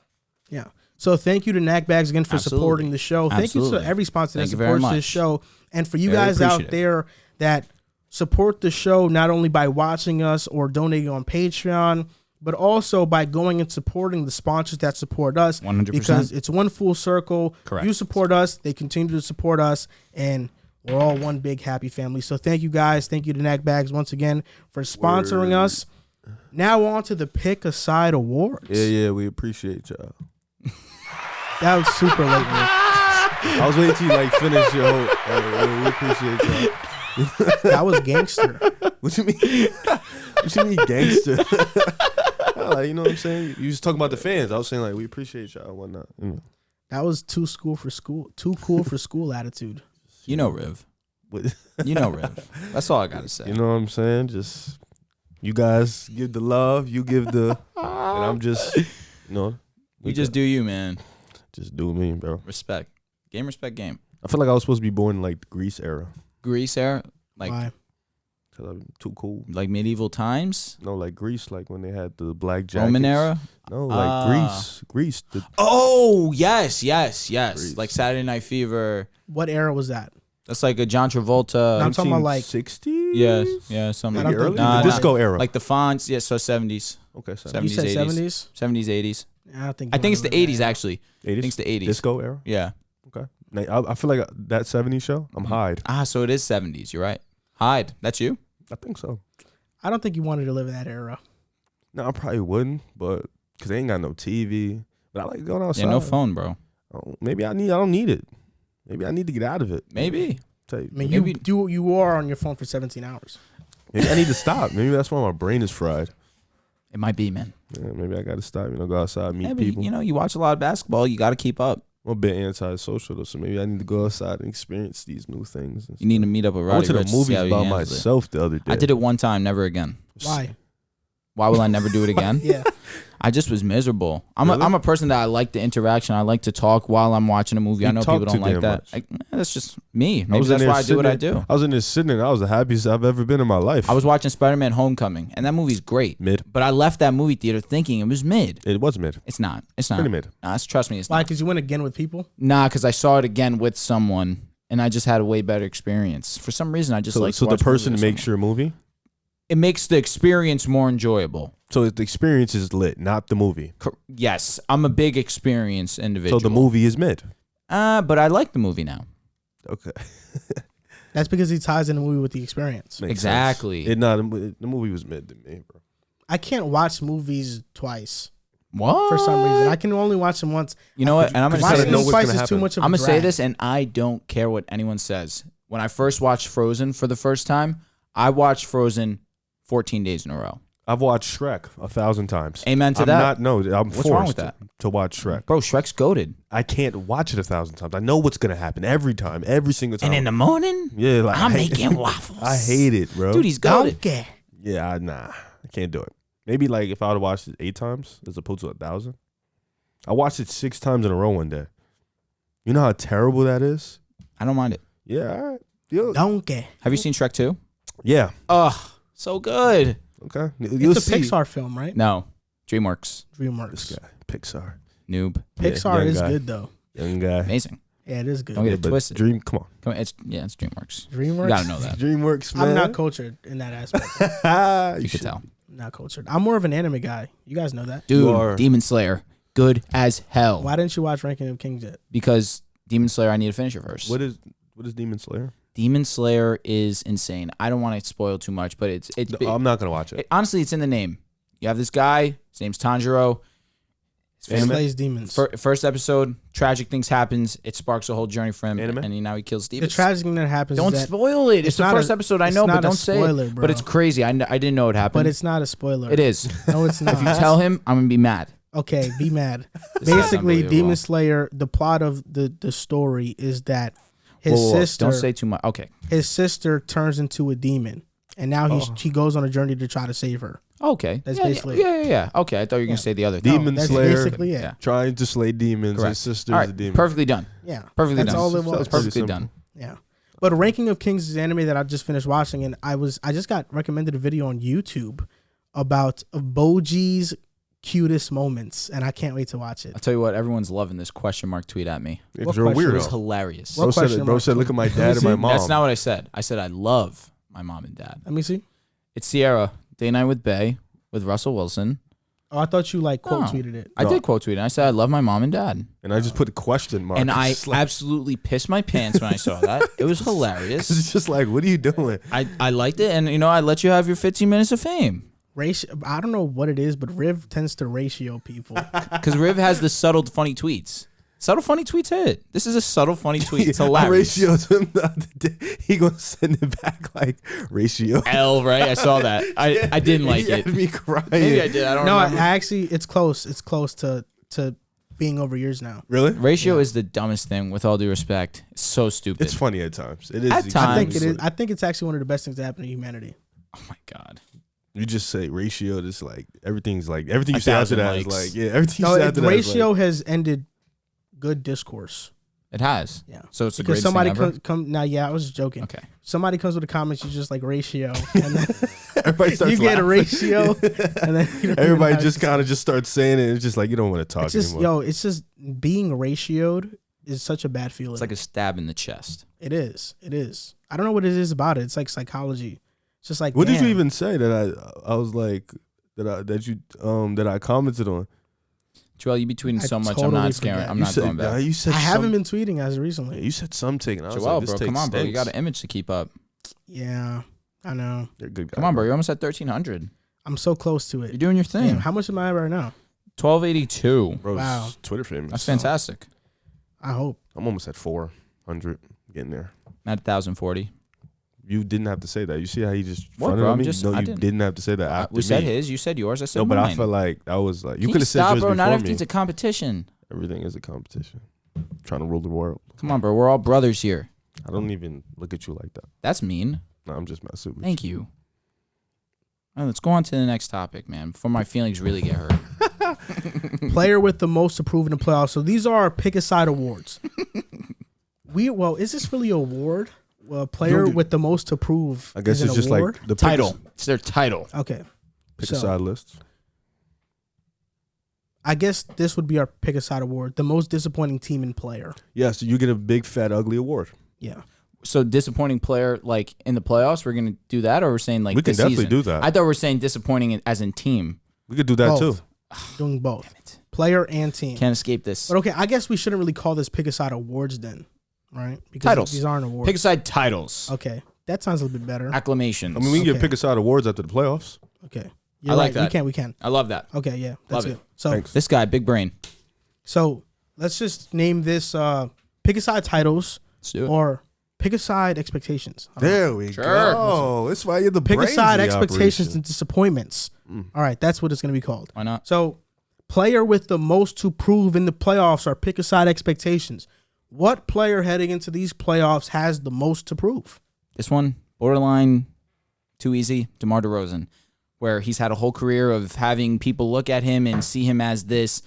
Yeah. So thank you to Knack Bags again for supporting the show. Thank you to every sponsor that supports this show. And for you guys out there that support the show not only by watching us or donating on Patreon, but also by going and supporting the sponsors that support us. 100%. Because it's one full circle. Correct. You support us, they continue to support us, and we're all one big happy family. So thank you guys. Thank you to Knack Bags once again for sponsoring us. Now on to the Pick a Side Awards. Yeah, we appreciate y'all. That was super late, man. I was waiting till you finish your whole. We appreciate y'all. That was gangster. What you mean? What you mean gangster? You know what I'm saying? You just talking about the fans. I was saying we appreciate y'all and whatnot. That was too cool for school attitude. You know, Riv. You know, Riv. That's all I got to say. You know what I'm saying? Just you guys give the love, you give the, and I'm just, we just do you, man. Just do me, bro. Respect. Game, respect, game. I feel like I was supposed to be born in the Greece era. Greece era? Why? Cause I'm too cool. Like medieval times? No, Greece, when they had the black jackets. Roman era? No, Greece. Oh, yes. Greece. Like Saturday Night Fever. What era was that? That's like a John Travolta. I'm talking about 60s? Yeah, something Maybe early. Nah, the disco era. Like the fonts, so 70s. Okay, 70s, You said 80s. 70s? 70s, 80s. I think it's the 80s, actually. 80s? I think it's the 80s. Disco era? Yeah. Okay. I feel like that 70s show, I'm Hyde. So it is 70s. You're right. Hyde. That's you? I think so. I don't think you wanted to live in that era. No, I probably wouldn't, but because they ain't got no TV. But I like going outside. Yeah, no phone, bro. Maybe I don't need it. Maybe I need to get out of it. Maybe. I mean, you are on your phone for 17 hours. Maybe I need to stop. Maybe that's why my brain is fried. It might be, man. Yeah, maybe I got to stop. Go outside, meet But, people. you watch a lot of basketball. You got to keep up. I'm a bit antisocial, though, so maybe I need to go outside and experience these new things. You need to meet up with Roddy I went to Ricch the to see movies how he by handles it. myself the other day. I did it one time, never again. Why? Why will I never do it again? Yeah. I just was miserable. Really? I'm a person that I like the interaction. I like to talk while I'm watching a movie. You I know talk people don't too like damn that. much. That's just me. I Maybe was in that's there why I do what I sitting- do. I was in there sitting and I was the happiest I've ever been in my life. I was watching Spider-Man Homecoming, and that movie's great. Mid. But I left that movie theater thinking it was mid. It was mid. It's not. It's not. Pretty mid. Nah, trust me, it's Why? not. Because you went again with people? Nah, because I saw it again with someone, and I just had a way better experience. For some reason, I just like to So the watch person movies with makes someone. your movie. It makes the experience more enjoyable. So the experience is lit, not the movie. Yes, I'm a big experience individual. So the movie is mid. But I like the movie now. Okay. That's because he ties in the movie with the experience. Makes Exactly. sense. The movie was mid to me, bro. I can't watch movies twice What? for some reason. I can only watch them once. You know what? And I'm gonna gotta say Watching know them what's twice gonna is too happen. much of a I'm gonna say drag. this, and I don't care what anyone says. When I first watched Frozen for the first time, I watched Frozen 14 days in a row. I've watched Shrek 1,000 times. Amen to I'm that. I'm What's wrong forced with that? to watch Shrek. Bro, Shrek's goated. I can't watch it 1,000 times. I know what's gonna happen every time, every single time. And in the morning, yeah, like I'm I hate- making waffles. I hate it, bro. Dude, he's goated. Donkey. Yeah, I can't do it. Maybe like if I would have watched it 8 times as opposed to 1,000. I watched it 6 times in a row one day. You know how terrible that is? I don't mind it. Yeah, all right. Yo, Donkey. Have you seen Shrek 2? yeah. Ugh, so good. Okay. You'll It's a see. Pixar film, right? No, DreamWorks. This DreamWorks. guy, Pixar. Noob. Pixar young is guy. good though. Young guy. Amazing. Yeah, it is good. Don't get it But twisted. Dream, come on. Come on, it's DreamWorks. DreamWorks. You gotta know that. DreamWorks, man. I'm not cultured in that aspect. You could tell. I'm not cultured. I'm more of an anime guy. You guys know that. Dude, are. Demon Slayer. Good as hell. Why didn't you watch Ranking of Kings yet? Because Demon Slayer, I need to finish it first. What is Demon Slayer? Demon Slayer is insane. I don't want to spoil too much, but it's I'm not gonna watch it. honestly, it's in the name. You have this guy. His name's Tanjiro. His He Anime? slays demons. first episode, tragic things happens. It sparks a whole journey for him, Anime? and now he kills The demons. tragic thing that happens Don't is that, spoil it. It's it's the not first a- episode. I it's know, not but a don't say spoiler, it. bro. But it's crazy. I didn't know it happened. but it's not a spoiler. It is. No, it's not. If you tell him, I'm gonna be mad. Okay, be mad. This is Basically, unbelievable. Demon Slayer. The plot of the story is that his Whoa, whoa, whoa. sister, Don't say too much. Okay. his sister turns into a demon, and now he goes on a journey to try to save her. Okay. That's yeah, basically yeah. Okay, I thought you were gonna say the other thing. Demon That's Slayer basically it. Yeah. trying to slay demons. Correct. His sister's All right, a demon. perfectly done. Yeah, Perfectly that's done. all it Sounds was. pretty Perfectly simple. done. Yeah. But Ranking of Kings is an anime that I just finished watching, and I just got recommended a video on YouTube about Boji's cutest moments, and I can't wait to watch it. I'll tell you what, everyone's loving this question mark tweet at me. Because What you're a question It was weirdo. hilarious. What Bro said, question bro mark? said, look at my dad and see. my mom. That's not what I said. I said I love my mom and dad. Let me see. It's Sierra, Day Night with Bay, with Russell Wilson. Oh, I thought you quote No. tweeted it. I did quote tweet it. I said I love my mom and dad. And I just put a question mark. And I It's like- absolutely pissed my pants when I saw that. It was hilarious. it's just like, what are you doing? I liked it, and I let you have your 15 minutes of fame. Ratio. I don't know what it is, but Riv tends to ratio people. Because Riv has the subtle, funny tweets. Subtle, funny tweets hit. This is a subtle, funny tweet. It's I hilarious. ratioed him the other day. He gonna send it back like ratio. L, right? I saw that. I didn't like He it. had me crying. Maybe I did. I don't No, remember. actually, it's close. It's close to being over years now. Really? Ratio is the dumbest thing, with all due respect. It's so stupid. It's funny at times. It is. At extremely I think it is. funny. I think it's actually one of the best things that happened to humanity. Oh my God. You just say ratio. It's like everything you A say after thousand that is likes. like everything you No, say after that is ratio has ended good discourse. It has. Yeah. So it's the Because greatest somebody thing ever. come now. Yeah, I was joking. Okay. Somebody comes with a comment, you just like ratio, and then like everybody starts you get a laughing. ratio, and then you don't even Everybody have- just kind of just starts saying it. It's just like you don't want to talk It's just anymore. it's just being ratioed is such a bad feeling. It's like a stab in the chest. It is. It is. I don't know what it is about it. It's like psychology. It's just like What did you damn. even say that I was like that I commented on? Joel, you be tweeting I so much. I'm totally not scaring. forget. I'm You not said, going back. You said I haven't some- been tweeting as of Yeah, recently. you said something. And I was Joel, like, this bro, takes come on, bro. You got stinks. an image to keep up. Yeah, I know. You're a good guy. Come on, bro. You're almost at 1,300. I'm so close to You're it. doing your Damn, thing. how much am I at right now? 1282. Bro, Wow. Twitter famous. That's fantastic. I hope. I'm almost at 400. Getting there. Not 1,040. You didn't have to say that. You see how he just What, fronted bro? on I'm me? just- No, I you didn't. didn't have to say that after We said me. his. You said yours. I said No, but mine. I felt like that was like you Can could have said stop, yours bro. before Not me. everything's a competition. Everything is a competition. Trying to rule the world. Come on, bro. We're all brothers here. I don't even look at you like that. That's mean. No, I'm just messing with Thank you. right, let's go on to the next topic, man, before my feelings really get hurt. Player with the most to prove in the playoffs. So these are pick-a-side awards. Is this really an award? Player with the most to prove. I guess is it's an just award? like the Title. It's their title. Okay. Pick a side list. I guess this would be our pick-a-side award. The most disappointing team and player. Yeah, so you get a big, fat, ugly award. Yeah. So disappointing player, like in the playoffs, we're gonna do that, or we're saying like We can this definitely season? do that. I thought we were saying disappointing as in team. We could do that Both. too. Doing both. Player and team. Can't escape this. But okay, I guess we shouldn't really call this pick-a-side awards then, right? Because Titles. these aren't awards. Pick aside titles. Okay. That sounds a little bit better. Acclamations. I mean, we can Okay. get pick a side awards after the playoffs. Okay. I like that. We can. I love that. Okay, yeah. That's Love it. good. So Thanks. This guy, big brain. So let's just name this pick-a-side titles Let's do it. or pick-a-side expectations. I don't know. There we Sure. go. That's why you're the Pick-a-side brains of the expectations operation. and disappointments. All right, that's what it's going to be called. Why not? So player with the most to prove in the playoffs are pick-a-side expectations. What player heading into these playoffs has the most to prove? This one, borderline too easy. DeMar DeRozan, where he's had a whole career of having people look at him and see him as this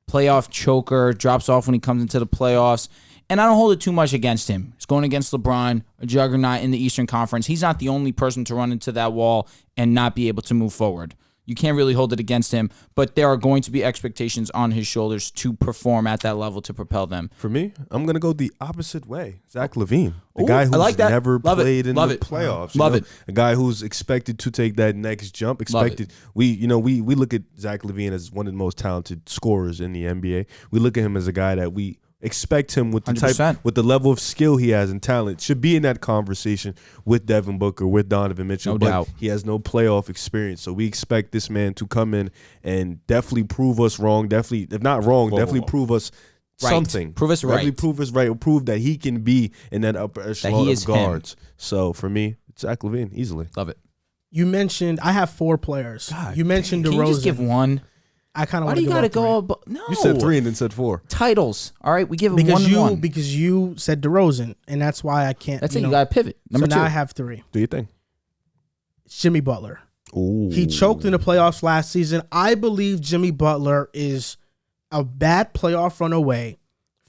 playoff choker, drops off when he comes into the playoffs. And I don't hold it too much against him. He's going against LeBron, a juggernaut in the Eastern Conference. He's not the only person to run into that wall and not be able to move forward. You can't really hold it against him, but there are going to be expectations on his shoulders to perform at that level to propel them. For me, I'm going to go the opposite way. Zach LaVine, the Ooh, guy I who's like that. never Love it. played in Love the it. playoffs. Love you it. know? A guy who's expected to take that next jump. Expected. We look at Zach LaVine as one of the most talented scorers in the NBA. We look at him as a guy that we expect him with the 100%. with the level of skill he has and talent should be in that conversation with Devin Booker, with Donovan Mitchell. No but doubt. he has no playoff experience, so we expect this man to come in and definitely prove us wrong. Definitely, if not wrong, definitely prove us Right. something. Prove us Definitely right. prove us right. Or prove that he can be in that upper echelon is of guards. So for me, it's Zach LaVine easily. Love it. You mentioned I have 4 players. God You mentioned Can DeRozan. you just give one? I kind of Why want do to you give got to up go? three. No. You said 3 and then said 4. Titles. All right, we give him because one and one. because you said DeRozan, and that's why I can't. That's you it. know. You got to pivot. Number so 2. now I have 3. Do you think? Jimmy Butler. Ooh. He choked in the playoffs last season. I believe Jimmy Butler is a bad playoff run away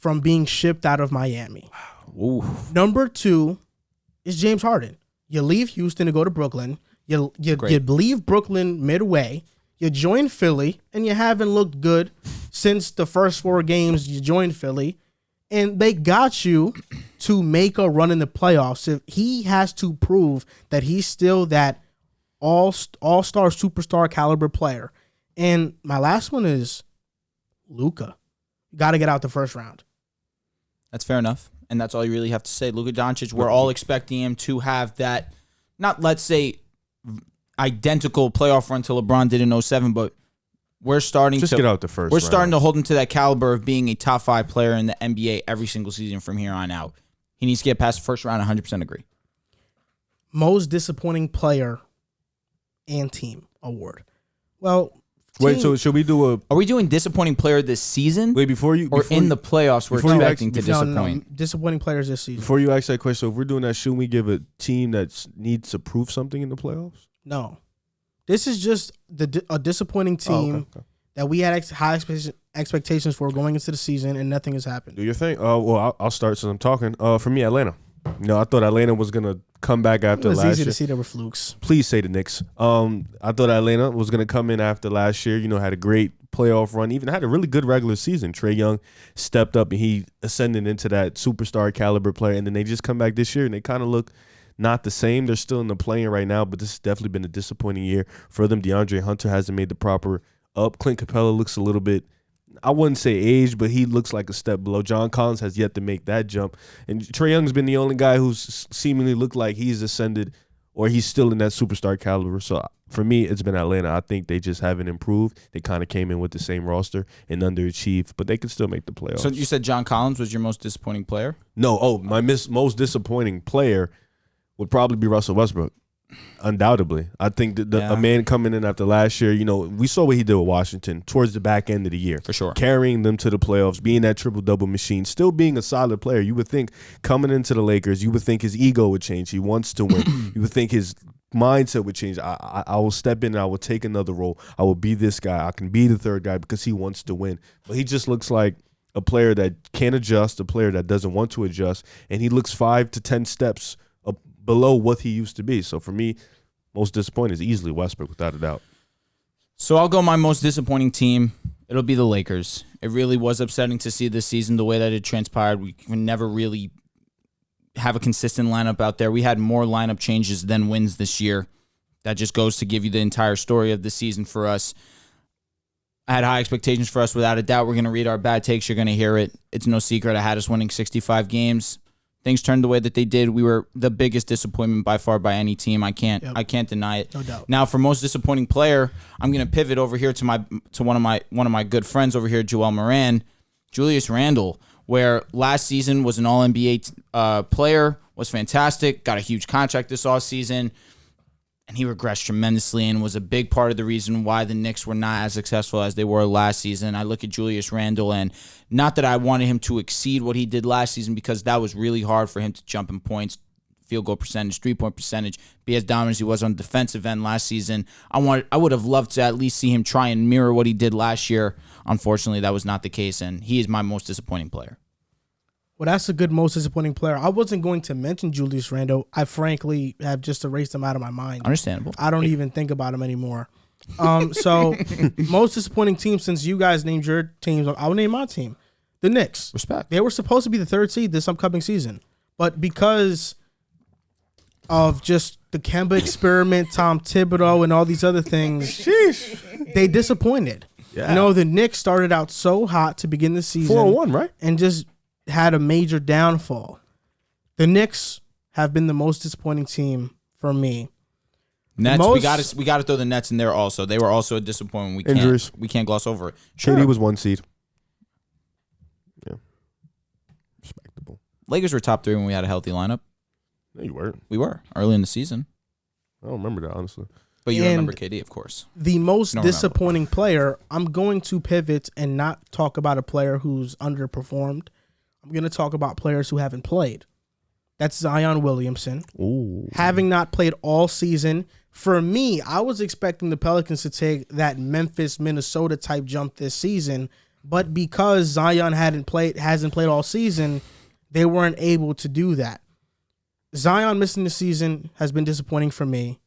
from being shipped out of Miami. Ooh. Number 2 is James Harden. You leave Houston to go to Brooklyn. You Great. leave Brooklyn midway. You join Philly, and you haven't looked good since the first 4 games you joined Philly. And they got you to make a run in the playoffs. If he has to prove that he's still that all-star, superstar caliber player. And my last one is Luka. Got to get out the first round. That's fair enough. And that's all you really have to say. Luka Doncic, we're all expecting him to have that, not let's say identical playoff run to LeBron did in 07, but we're starting Just to get out the first We're round. starting to hold him to that caliber of being a top 5 player in the NBA every single season from here on out. He needs to get past the first round. 100% agree. Most disappointing player and team award. Well, Wait, team- so should we do a Are we doing disappointing player this season, wait before you or before in you- the playoffs we're before you expecting to actually- disappoint? disappointing players this season. before you ask that question? So if we're doing that, shouldn't we give a team that needs to prove something in the playoffs? No, this is just a disappointing team Okay. that we had high expectations for going into the season, and nothing has happened. Do your thing. Well, I'll start since I'm talking. For me, Atlanta. You know, I thought Atlanta was gonna come back It after was last easy year. to see there were flukes. Please say the Knicks. I thought Atlanta was going to come in after last year. You know, had a great playoff run. Even had a really good regular season. Trae Young stepped up and he ascended into that superstar caliber player. And then they just come back this year and they kind of look not the same. They're still in the playing right now, but this has definitely been a disappointing year for them. DeAndre Hunter hasn't made the proper up. Clint Capella looks a little bit, I wouldn't say age, but he looks like a step below. John Collins has yet to make that jump. And Trae Young's been the only guy who's seemingly looked like he's ascended or he's still in that superstar caliber. So for me, it's been Atlanta. I think they just haven't improved. They kind of came in with the same roster and underachieved, but they could still make the playoffs. So you said John Collins was your most disappointing player? No, my most disappointing player would probably be Russell Westbrook. Undoubtedly. I think that Yeah. a man coming in after last year, you know, we saw what he did with Washington towards the back end of the year. For sure. Carrying them to the playoffs, being that triple-double machine, still being a solid player. You would think coming into the Lakers, you would think his ego would change. He wants to win. You would think his mindset would change. I will step in and I will take another role. I will be this guy. I can be the third guy because he wants to win. But he just looks like a player that can't adjust, a player that doesn't want to adjust, and he looks 5 to 10 steps below what he used to be. So for me, most disappointing is easily Westbrook, without a doubt. So I'll go my most disappointing team. It'll be the Lakers. It really was upsetting to see this season the way that it transpired. We can never really have a consistent lineup out there. We had more lineup changes than wins this year. That just goes to give you the entire story of the season for us. I had high expectations for us, without a doubt. We're going to read our bad takes. You're going to hear it. It's no secret. I had us winning 65 games. Things turned the way that they did. We were the biggest disappointment by far by any team. I can't deny it. No doubt. Now, for most disappointing player, I'm going to pivot over here to one of my good friends over here, Joel Moran, Julius Randle, where last season was an All-NBA player, was fantastic, got a huge contract this offseason, and he regressed tremendously and was a big part of the reason why the Knicks were not as successful as they were last season. I look at Julius Randle, and not that I wanted him to exceed what he did last season, because that was really hard for him to jump in points, field goal percentage, 3-point percentage, be as dominant as he was on the defensive end last season. I would have loved to at least see him try and mirror what he did last year. Unfortunately, that was not the case, and he is my most disappointing player. Well, that's a good most disappointing player. I wasn't going to mention Julius Randle. I frankly have just erased him out of my mind. Understandable. I don't even think about him anymore. So most disappointing team, since you guys named your teams, I'll name my team. The Knicks. Respect. They were supposed to be the 3rd seed this upcoming season. But because of just the Kemba experiment, Tom Thibodeau, and all these other things, they disappointed. Yeah. You know, the Knicks started out so hot to begin the season. 4-1, right? And just had a major downfall. The Knicks have been the most disappointing team for me. Nets, we got to throw the Nets in there also. They were also a disappointment. Injuries. We can't gloss over it. KD was 1 seed. Yeah. Respectable. Lakers were top 3 when we had a healthy lineup. No, you weren't. We were early in the season. I don't remember that, honestly. But you And remember KD, of course. The most No, disappointing player, I'm going to pivot and not talk about a player who's underperformed. I'm going to talk about players who haven't played. That's Zion Williamson. Ooh. Having not played all season. For me, I was expecting the Pelicans to take that Memphis, Minnesota type jump this season, but because Zion hasn't played all season, they weren't able to do that. Zion missing the season has been disappointing for me.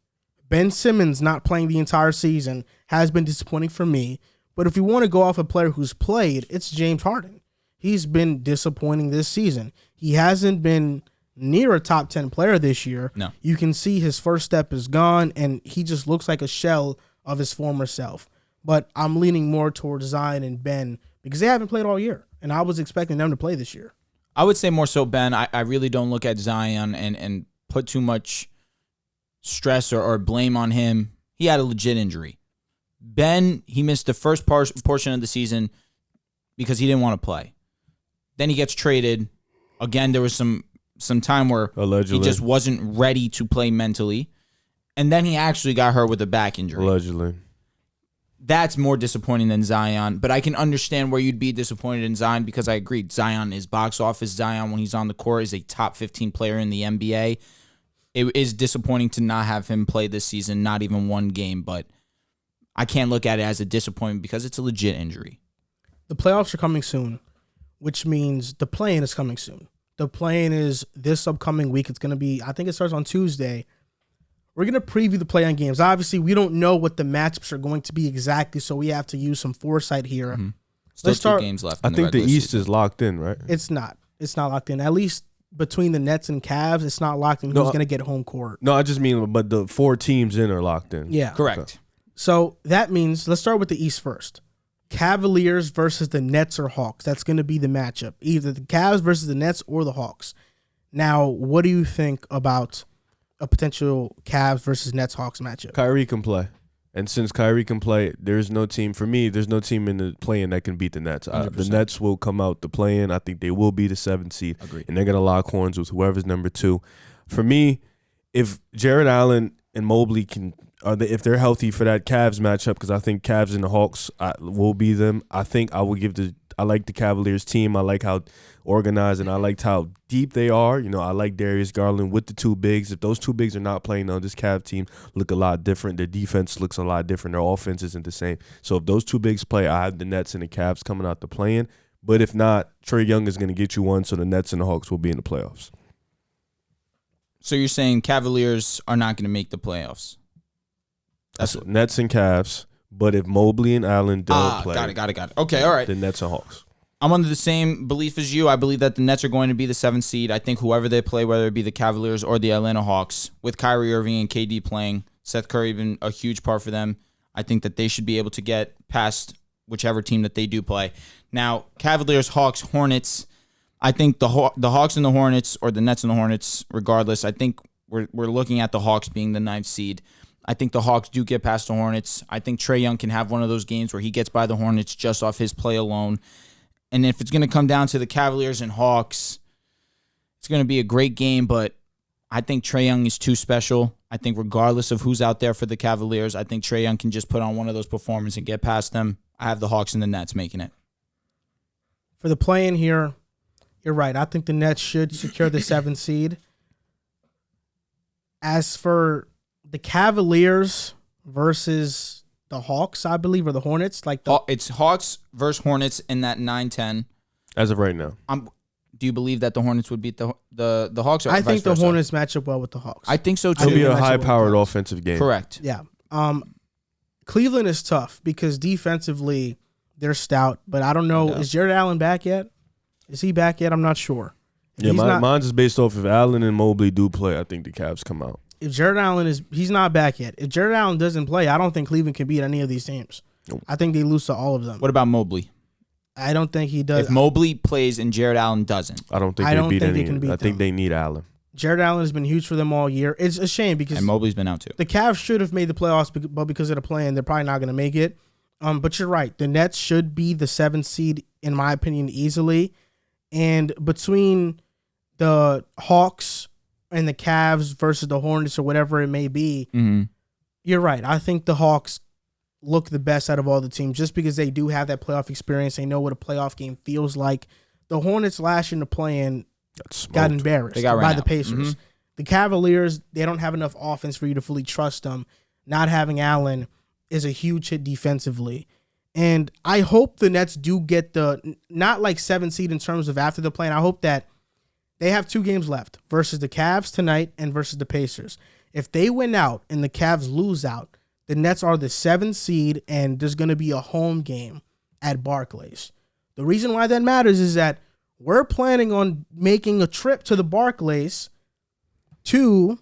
Ben Simmons not playing the entire season has been disappointing for me. But if you want to go off a player who's played, it's James Harden. He's been disappointing this season. He hasn't been near a top 10 player this year. No. You can see his first step is gone, and he just looks like a shell of his former self. But I'm leaning more towards Zion and Ben because they haven't played all year, and I was expecting them to play this year. I would say more so Ben. I really don't look at Zion and put too much stress or blame on him. He had a legit injury. Ben, he missed the first portion of the season because he didn't want to play. Then he gets traded. Again, there was some time where Allegedly. he just wasn't ready to play mentally. And then he actually got hurt with a back injury. Allegedly. That's more disappointing than Zion. But I can understand where you'd be disappointed in Zion because I agree. Zion is box office. Zion, when he's on the court, is a top 15 player in the NBA. It is disappointing to not have him play this season, not even one game. But I can't look at it as a disappointment because it's a legit injury. The playoffs are coming soon, which means the play-in is coming soon. The play-in is this upcoming week. It's going to be, I think it starts on Tuesday. We're going to preview the play-in games. Obviously, we don't know what the matchups are going to be exactly, so we have to use some foresight here. Mm-hmm. Still 2 games left. I think the East season is locked in, right? It's not. It's not locked in. At least between the Nets and Cavs, it's not locked in. No, Who's going to get home court? No, I just mean, but the 4 teams in are locked in. Yeah. Correct. Okay. So that means, let's start with the East first. Cavaliers versus the Nets or Hawks. That's going to be the matchup. Either the Cavs versus the Nets or the Hawks. Now, what do you think about a potential Cavs versus Nets Hawks matchup? Kyrie can play. And since Kyrie can play, there's no team, for me, there's no team in the play-in that can beat the Nets. The Nets will come out the play-in. I think they will be the 7th seed. Agreed. And they're going to lock horns with whoever's number 2. For me, if Jared Allen and Mobley can, if they're healthy for that Cavs matchup, because I think Cavs and the Hawks will be them, I think I would give like the Cavaliers team. I like how organized, and I liked how deep they are. You know, I like Darius Garland with the two bigs. If those two bigs are not playing on this Cav team, look a lot different. Their defense looks a lot different. Their offense isn't the same. So if those two bigs play, I have the Nets and the Cavs coming out to playing. But if not, Trae Young is going to get you one, so the Nets and the Hawks will be in the playoffs. So you're saying Cavaliers are not going to make the playoffs? That's Nets and Cavs. But if Mobley and Allen don't play, got it. Okay, all right. The Nets and Hawks. I'm under the same belief as you. I believe that the Nets are going to be the 7th seed. I think whoever they play, whether it be the Cavaliers or the Atlanta Hawks, with Kyrie Irving and KD playing, Seth Curry been a huge part for them. I think that they should be able to get past whichever team that they do play. Now, Cavaliers, Hawks, Hornets. I think the Hawks and the Hornets, or the Nets and the Hornets, regardless, I think we're looking at the Hawks being the 9th seed. I think the Hawks do get past the Hornets. I think Trae Young can have one of those games where he gets by the Hornets just off his play alone. And if it's going to come down to the Cavaliers and Hawks, it's going to be a great game, but I think Trae Young is too special. I think regardless of who's out there for the Cavaliers, I think Trae Young can just put on one of those performances and get past them. I have the Hawks and the Nets making it. For the play-in here, you're right. I think the Nets should secure the 7th seed. As for the Cavaliers versus the Hawks, I believe, or the Hornets. It's Hawks versus Hornets in that 9-10. As of right now. Do you believe that the Hornets would beat the Hawks? Or I think the versa? Hornets match up well with the Hawks. I think so too. It'll be a high-powered offensive game. Correct. Yeah. Cleveland is tough because defensively they're stout, but I don't know. Is Jared Allen back yet? Is he back yet? I'm not sure. Yeah, mine's is based off if Allen and Mobley do play, I think the Cavs come out. If Jared Allen he's not back yet. If Jared Allen doesn't play, I don't think Cleveland can beat any of these teams. Nope. I think they lose to all of them. What about Mobley? I don't think he does. If Mobley plays and Jared Allen doesn't, I don't think they beat any. I think they need Allen. Jared Allen has been huge for them all year. It's a shame because and Mobley's been out too. The Cavs should have made the playoffs, but because of the play-in, they're probably not going to make it. But you're right. The Nets should be the 7th seed, in my opinion, easily. And between the Hawks and the Cavs versus the Hornets or whatever it may be, you're right. I think the Hawks look the best out of all the teams just because they do have that playoff experience. They know what a playoff game feels like. The Hornets last year in the play-in got embarrassed by the Pacers. The Cavaliers, they don't have enough offense for you to fully trust them. Not having Allen is a huge hit defensively. And I hope the Nets do get the, not like 7th seed in terms of after the play-in. I hope that they have 2 games left versus the Cavs tonight and versus the Pacers. If they win out and the Cavs lose out, the Nets are the 7th seed and there's going to be a home game at Barclays. The reason why that matters is that we're planning on making a trip to the Barclays to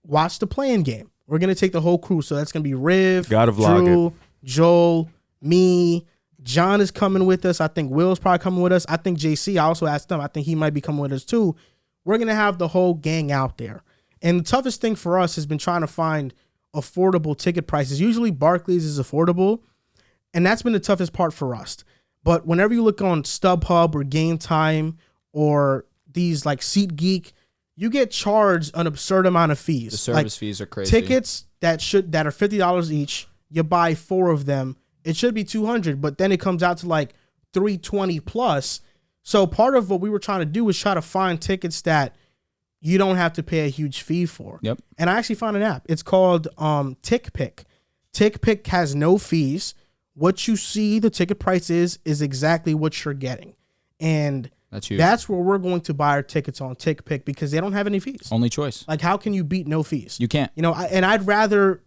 watch the play-in game. We're going to take the whole crew. So that's going to be Riv, Drew, Joel, me. John is coming with us. I think Will's probably coming with us. I think JC, I also asked them. I think he might be coming with us too. We're going to have the whole gang out there. And the toughest thing for us has been trying to find affordable ticket prices. Usually Barclays is affordable, and that's been the toughest part for us. But whenever you look on StubHub or Game Time or these like SeatGeek, you get charged an absurd amount of fees. The service fees are crazy. Tickets that are $50 each, you buy 4 of them, it should be $200, but then it comes out to like $320 plus. So part of what we were trying to do is try to find tickets that you don't have to pay a huge fee for. Yep. And I actually found an app. It's called TickPick. TickPick has no fees. What you see, the ticket price is exactly what you're getting. And that's where we're going to buy our tickets on TickPick because they don't have any fees. Only choice. Like, how can you beat no fees? You can't. You know, and I'd rather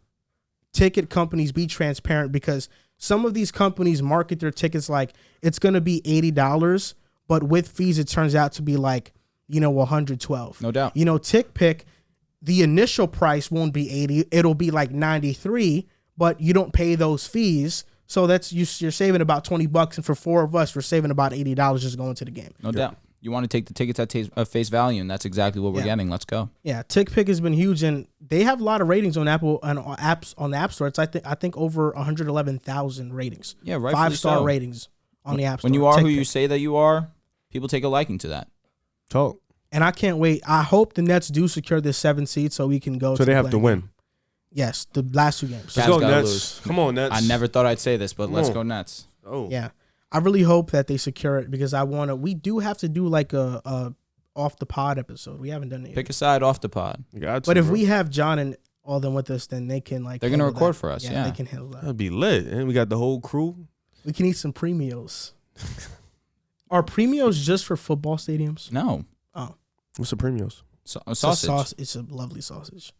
ticket companies be transparent because some of these companies market their tickets like it's going to be $80, but with fees, it turns out to be like, $112. No doubt. TickPick, the initial price won't be $80. It'll be like $93, but you don't pay those fees. So you're saving about $20, and for 4 of us, we're saving about $80 just going to the game. No doubt. You want to take the tickets at face value, and that's exactly what we're getting. Let's go. Yeah, TickPick has been huge, and they have a lot of ratings on Apple and apps on the App Store. It's I think over 111,000 ratings. Yeah, rightfully 5-star ratings on the App Store. When you are who you say that you are, people take a liking to that. Talk. And I can't wait. I hope the Nets do secure this 7th seed so we can go. So they have to win. Yes, the last 2 games. Let's go Nets. Come on, Nets. I never thought I'd say this, but let's go Nets. Oh. Yeah. I really hope that they secure it because we do have to do like a off the pod episode. We haven't done it yet. Pick a side off the pod. But if we have John and all them with us, then they can like. They're gonna record for us. Yeah, they can handle that. That'd be lit. And we got the whole crew. We can eat some premios. Are premios just for football stadiums? No. Oh, What's the premios? Sausage. It's a lovely sausage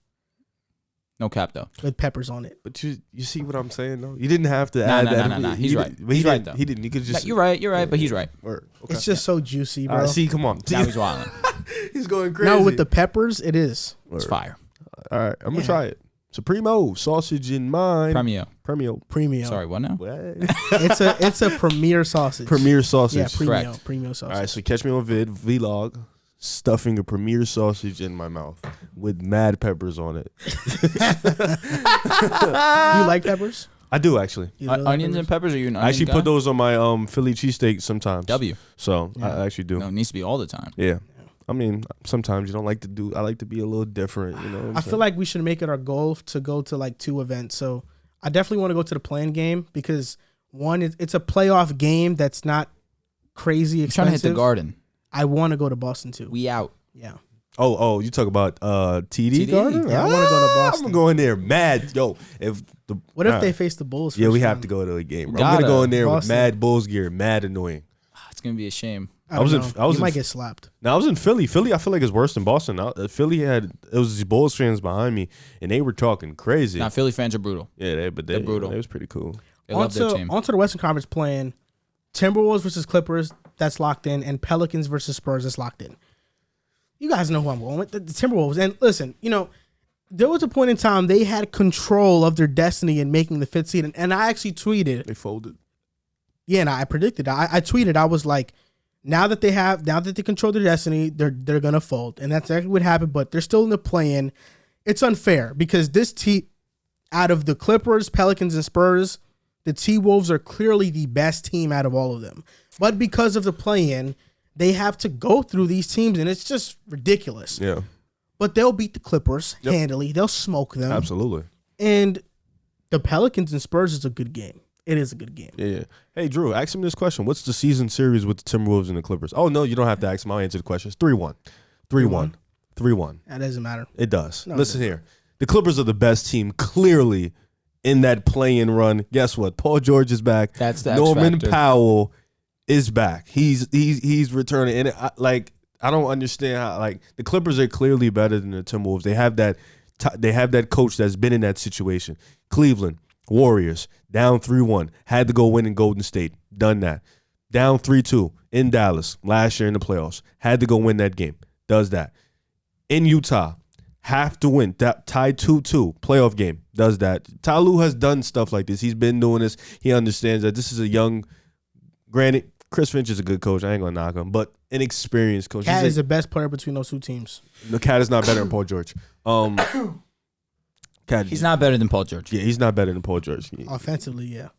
No cap though. with peppers on it. But you see what I'm saying though? You didn't have to add that. No. He's right. He's right though. He didn't. You could just. You're right. But he's right. Okay. It's just so juicy, bro. See, come on. Now he's wilding. He's going crazy. No, with the peppers, it is. It's fire. All right, I'm gonna try it. Supremo sausage in mine. Premio. Sorry, what now? What? It's a premier sausage. Premier sausage. Yeah, premio. Correct. Premio sausage. All right, so catch me on vlog, stuffing a premier sausage in my mouth with mad peppers on it. You like peppers? I do actually. You really like Onions and peppers? Are you an onion I actually guy? put those on my Philly cheesesteak sometimes. W. So Yeah. I actually do. No, it needs to be all the time. Yeah. I mean, sometimes you don't like to do. I like to be a little different. You know. What I'm I saying? feel like we should make it our goal to go to like 2 events. So I definitely want to go to the play-in game because one, it's a playoff game that's not crazy I'm trying expensive. to hit the Garden. I want to go to Boston too. We out. Yeah. Oh, you talk about TD TD? Garden? Yeah, I wanna go to Boston. I'm going there mad. Yo, if the What if all they right. face the Bulls? Yeah, we first have round? to go to a game. We Bro. I'm gonna gotta. go in there with Boston. mad Bulls gear, mad annoying. It's gonna be a shame. I was in. I was you in- might get slapped. Now I was in Philly. Philly, I feel like it's worse than Boston. Philly it was these Bulls fans behind me, and they were talking crazy. Now Philly fans are brutal. Yeah, they're brutal. It was pretty cool. They love their team. Onto the Western Conference playing Timberwolves versus Clippers. That's locked in, and Pelicans versus Spurs. That's locked in. You guys know who I'm going with. The Timberwolves. And listen, there was a point in time they had control of their destiny in making the 5th seed, and I actually tweeted. They folded. Yeah, and I predicted. I tweeted. I was like, now that they control their destiny, they're gonna fold, and that's exactly what happened. But they're still in the play-in. It's unfair because this team, out of the Clippers, Pelicans, and Spurs, the T-Wolves are clearly the best team out of all of them. But because of the play-in, they have to go through these teams, and it's just ridiculous. Yeah, But they'll beat the Clippers handily. They'll smoke them. absolutely. And the Pelicans and Spurs is a good game. It is a good game. Yeah. Hey, Drew, ask him this question. What's the season series with the Timberwolves and the Clippers? Oh, no, you don't have to ask him. I'll answer the question. It's 3-1. 3-1. 3-1. That doesn't matter. It does. No, Listen here. The Clippers are the best team, clearly, in that play-in run. Guess what? Paul George is back. That's the X Norman factor. Powell is back. He's returning. And I don't understand how the Clippers are clearly better than the Timberwolves. They have that coach that's been in that situation. Cleveland Warriors down 3-1, had to go win in Golden State. Done that. Down 3-2 in Dallas last year in the playoffs. Had to go win that game. Does that. In Utah, have to win. Tied 2-2 playoff game. Does that. Ty Lue has done stuff like this. He's been doing this. He understands that this is a young. Granted, Chris Finch is a good coach. I ain't gonna knock him, but an experienced coach. Cat is the best player between those 2 teams. The Cat is not better than Paul George. Cat, He's not better than Paul George. Yeah, he's not better than Paul George. Offensively, yeah.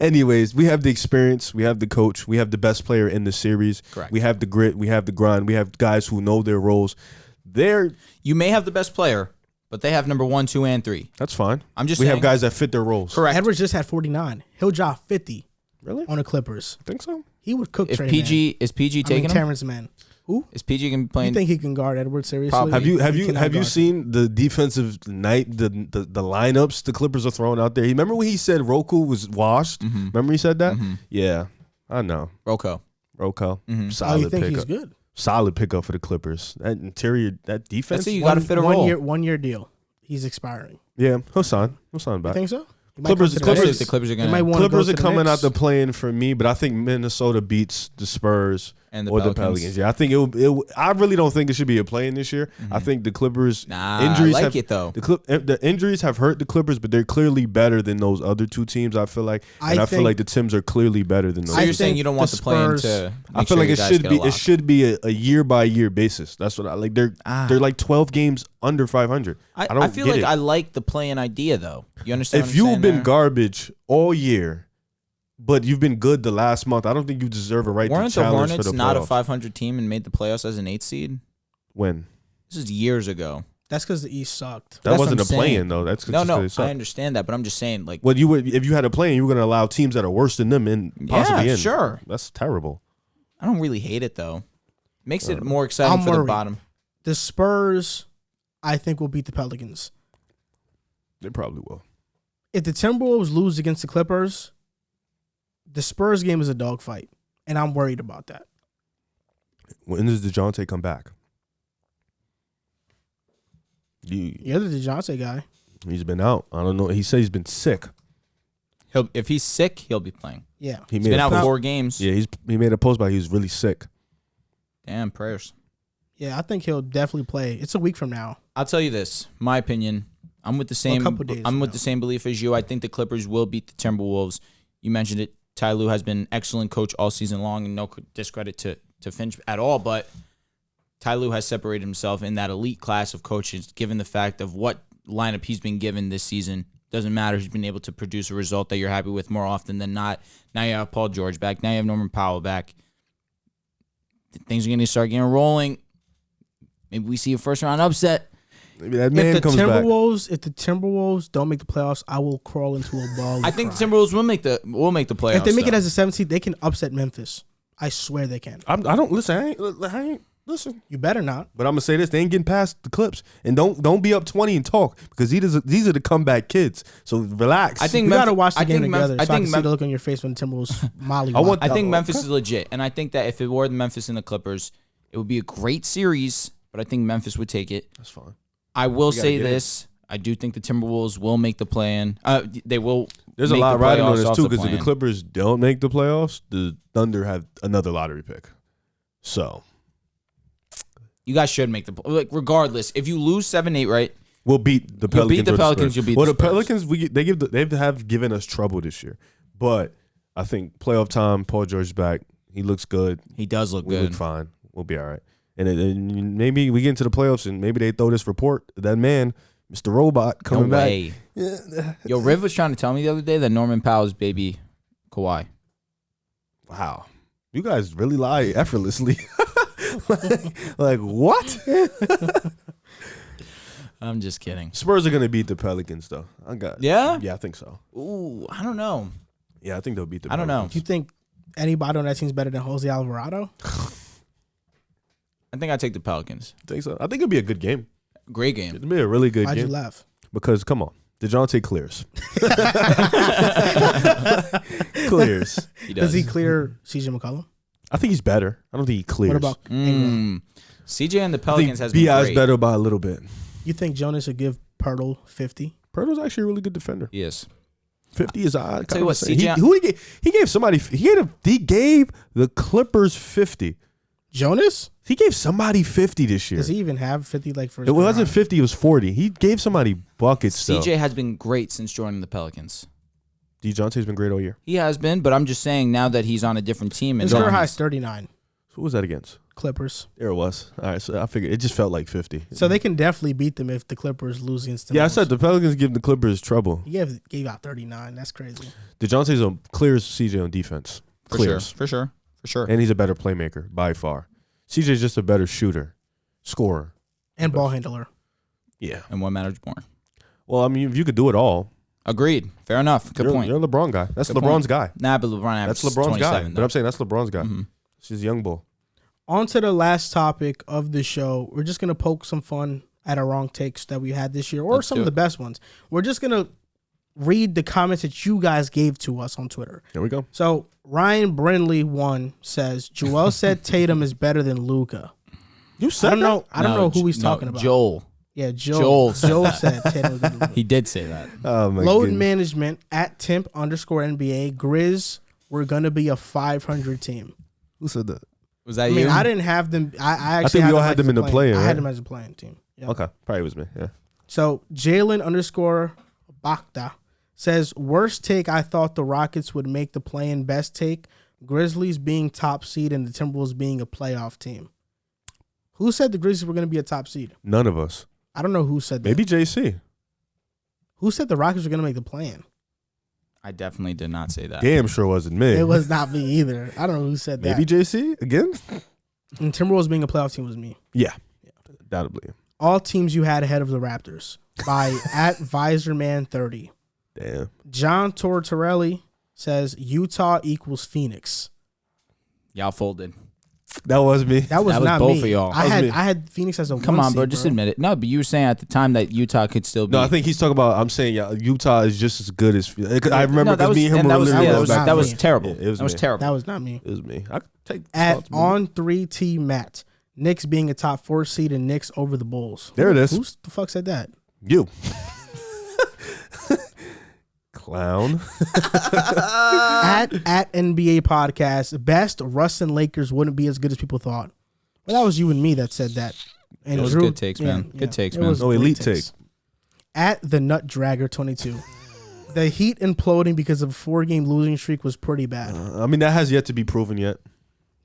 Anyways, we have the experience, we have the coach, we have the best player in the series. Correct. We have the grit, we have the grind, we have guys who know their roles. You may have the best player, but they have number 1, 2, and 3. That's fine. I'm just we saying. have guys that fit their roles. Correct. Edwards just had 49. He'll drop 50 Really? on the Clippers. I think so. He would cook If Trey PG is PG Man. taking him, Terrence Mann. Who? is PG gonna be You playing? think he can guard Edwards seriously? Probably. Have He you cannot guard. seen the defensive night the lineups the Clippers are throwing out there? Remember when he said Roku was washed? Mm-hmm. Remember he said that? Yeah, I know. Rocco. Roko, Oh, solid you think he's pickup. good? Solid pickup for the Clippers. That interior, that defense. That's it. You got to fit a one role. One year deal. He's expiring. Yeah, he'll sign You back. think so? He might Clippers- come to the Clippers- Knicks. The Clippers are He gonna might wanna Clippers go are to the coming out Knicks. the play-in for me, but I think Minnesota beats the Spurs and the or the Pelicans. Pelicans. Yeah, I think I really don't think it should be a play-in this year. I think the Clippers Injuries I like it though. The injuries have hurt the Clippers, but they're clearly better than those other 2 teams. I feel like, and I feel think- like the Tims are clearly better than those. So I you're saying think you don't want the the play-in Spurs- to? I make feel sure like your it guys should get be a lock? it should be a year by year basis. That's what I like. They're like 12 games under 500. I don't I feel get like it. I like the play-in idea though. You understand? If what I'm you've saying been there? garbage all year, but you've been good the last month, I don't think you deserve a right Weren't to the challenge Hornets for the not a playoffs. 500 team and made the playoffs as an 8th seed? When? This is years ago. That's because the East sucked. That That's wasn't what a I'm play-in saying. though. That's No, just I understand that, but I'm just saying, like, Well, you would if you had a play-in, you were gonna allow teams that are worse than them in possibly in. sure. That's terrible. I don't really hate it though. Makes it more exciting I'm for the worried. bottom. The Spurs, I think, will beat the Pelicans. They probably will. If the Timberwolves lose against the Clippers, the Spurs game is a dogfight, and I'm worried about that. When does DeJounte come back? You're the DeJounte guy. He's been out. I don't know. He said he's been sick. If he's sick, he'll be playing. Yeah. He's been out 4 games. Yeah, he made a post about he was really sick. Damn, prayers. Yeah, I think he'll definitely play. It's a week from now. I'll tell you this, my opinion. I'm with the same. couple days I'm with now. the same belief as you. I think the Clippers will beat the Timberwolves. You mentioned it. Ty Lue has been an excellent coach all season long, and no discredit to Finch at all. But Ty Lue has separated himself in that elite class of coaches, given the fact of what lineup he's been given this season. Doesn't matter. He's been able to produce a result that you're happy with more often than not. Now you have Paul George back. Now you have Norman Powell back. Things are going to start getting rolling. Maybe we see a first-round upset. Maybe that man If the comes back. Timberwolves don't make the playoffs, I will crawl into a ball. I think the Timberwolves will make the playoffs. If they make it though. as a 17th, they can upset Memphis. I swear they can. I don't listen. I ain't listen. You better not. But I'm gonna say this: they ain't getting past the Clips, and don't be up 20 and talk because these are the comeback kids. So relax. I think We Memphis- gotta watch the I game think Memphis- together I so I think can see the look on your face when the Timberwolves molly. I think Memphis is legit, and I think that if it were the Memphis and the Clippers, it would be a great series. But I think Memphis would take it. That's fine. I will gotta say get it. this: I do think the Timberwolves will make the play-in. They will. There's a make lot the riding on playoffs this off too the because if the play-in. Clippers don't make the playoffs, the Thunder have another lottery pick. So You guys should make the regardless. If you lose 7-8, right? we'll beat the You'll Pelicans. beat the or Pelicans, Spurs. you'll beat well, the the Spurs. Pelicans. They have given us trouble this year, but I think playoff time. Paul George's back. He looks good. He does look We good. look fine. We'll be all right. And maybe we get into the playoffs and maybe they throw this report. That man, Mr. Robot, coming No back. way. Yo, Riv was trying to tell me the other day that Norman Powell's baby Kawhi. Wow. You guys really lie effortlessly. like what? I'm just kidding. Spurs are going to beat the Pelicans, though. Yeah? Yeah, I think so. Ooh, I don't know. Yeah, I think they'll beat the I don't know. Pelicans. You think anybody on that team's better than Jose Alvarado? I think I take the Pelicans. I think so. I think it'll be a good game. Great game. It'll be a really good Why'd you game. laugh? Because, come on, DeJounte clears. Clears. He Does does. he clear CJ McCollum? I think he's better. I don't think he clears. What about Ingram? CJ and the I think Pelicans has been B.I.'s great. better by a little bit. You think Jonas would give Pirtle 50? Pirtle's actually a really good defender. Yes. 50 is odd. tell you what, He CJ gave somebody. He gave the Clippers 50. Jonas? He gave somebody 50 this year. Does he even have 50 like for his It wasn't career? 50. It was 40. He gave somebody buckets. Still. CJ has been great since joining the Pelicans. DeJounte's been great all year. He has been, but I'm just saying now that he's on a different team. And His career high is 39. Who was that against? Clippers. There it was. All right, so I figured it just felt like 50. So they can definitely beat them if the Clippers lose against them. Yeah, I said the Pelicans give the Clippers trouble. He gave out 39. That's crazy. DeJounte's clears CJ on defense. Clears. For sure. And he's a better playmaker by far. CJ's just a better shooter, scorer. And ball handler. Yeah. And what matters more? Well, I mean, if you could do it all, Agreed. Fair enough. Good point. You're a LeBron guy. That's Good LeBron's point. guy. Nah, but LeBron That's averages LeBron's guy. 27, But I'm saying that's LeBron's guy. This is young bull. On to the last topic of the show. We're just going to poke some fun at our wrong takes that we had this year, or Let's some do of the it. best ones. We're just going to read the comments that you guys gave to us on Twitter. Here we go. So Ryan Brindley 1 says, Joel said Tatum is better than Luka. You said I don't know who he's No, talking about. Joel. Yeah, Joel said Tatum is better than Luka. He did say that. Oh my Load goodness. management at temp_NBA. Grizz, we're going to be a 500 team. Who said that? Was that I mean, you? I didn't have them. I actually think we all them had as them a in the playing- play-in, I right? had them as a playing team. Yeah. Okay, probably was me. Yeah. So Jalen_Bakta says, worst take, I thought the Rockets would make the play-in. Best take, Grizzlies being top seed and the Timberwolves being a playoff team. Who said the Grizzlies were going to be a top seed? None of us. I don't know who said that. Maybe JC. Who said the Rockets were going to make the play-in? I definitely did not say that. Damn sure wasn't me. It was not me either. I don't know who said Maybe that. JC again. And Timberwolves being a playoff team was me. Yeah. Undoubtedly. All teams you had ahead of the Raptors by at VisorMan30. Damn. John Tortorelli says Utah equals Phoenix. Y'all folded. That was me. That was not both me. of y'all. I That was me. had Phoenix as a Come one on, seed, bro. Just admit it. No, but you were saying at the time that Utah could still be. No, I think he's talking about. I'm saying Utah is just as good as. I remember because me and him were literally that was back. not was me. terrible. Yeah, it was that was me. terrible. That was not me. It was me. I could take At responsibility. on 3T Matt, Knicks being a top 4 seed and Knicks over the Bulls. There it is. Who the fuck said that? You. Clown. at NBA podcast, best Russ and Lakers wouldn't be as good as people thought. Well, that was you and me that said that. And Those Drew, good takes, man. Good takes, it man. was No, great elite takes. take. At the Nut Dragger 22, the Heat imploding because of a 4-game losing streak was pretty bad. I mean, that has yet to be proven yet.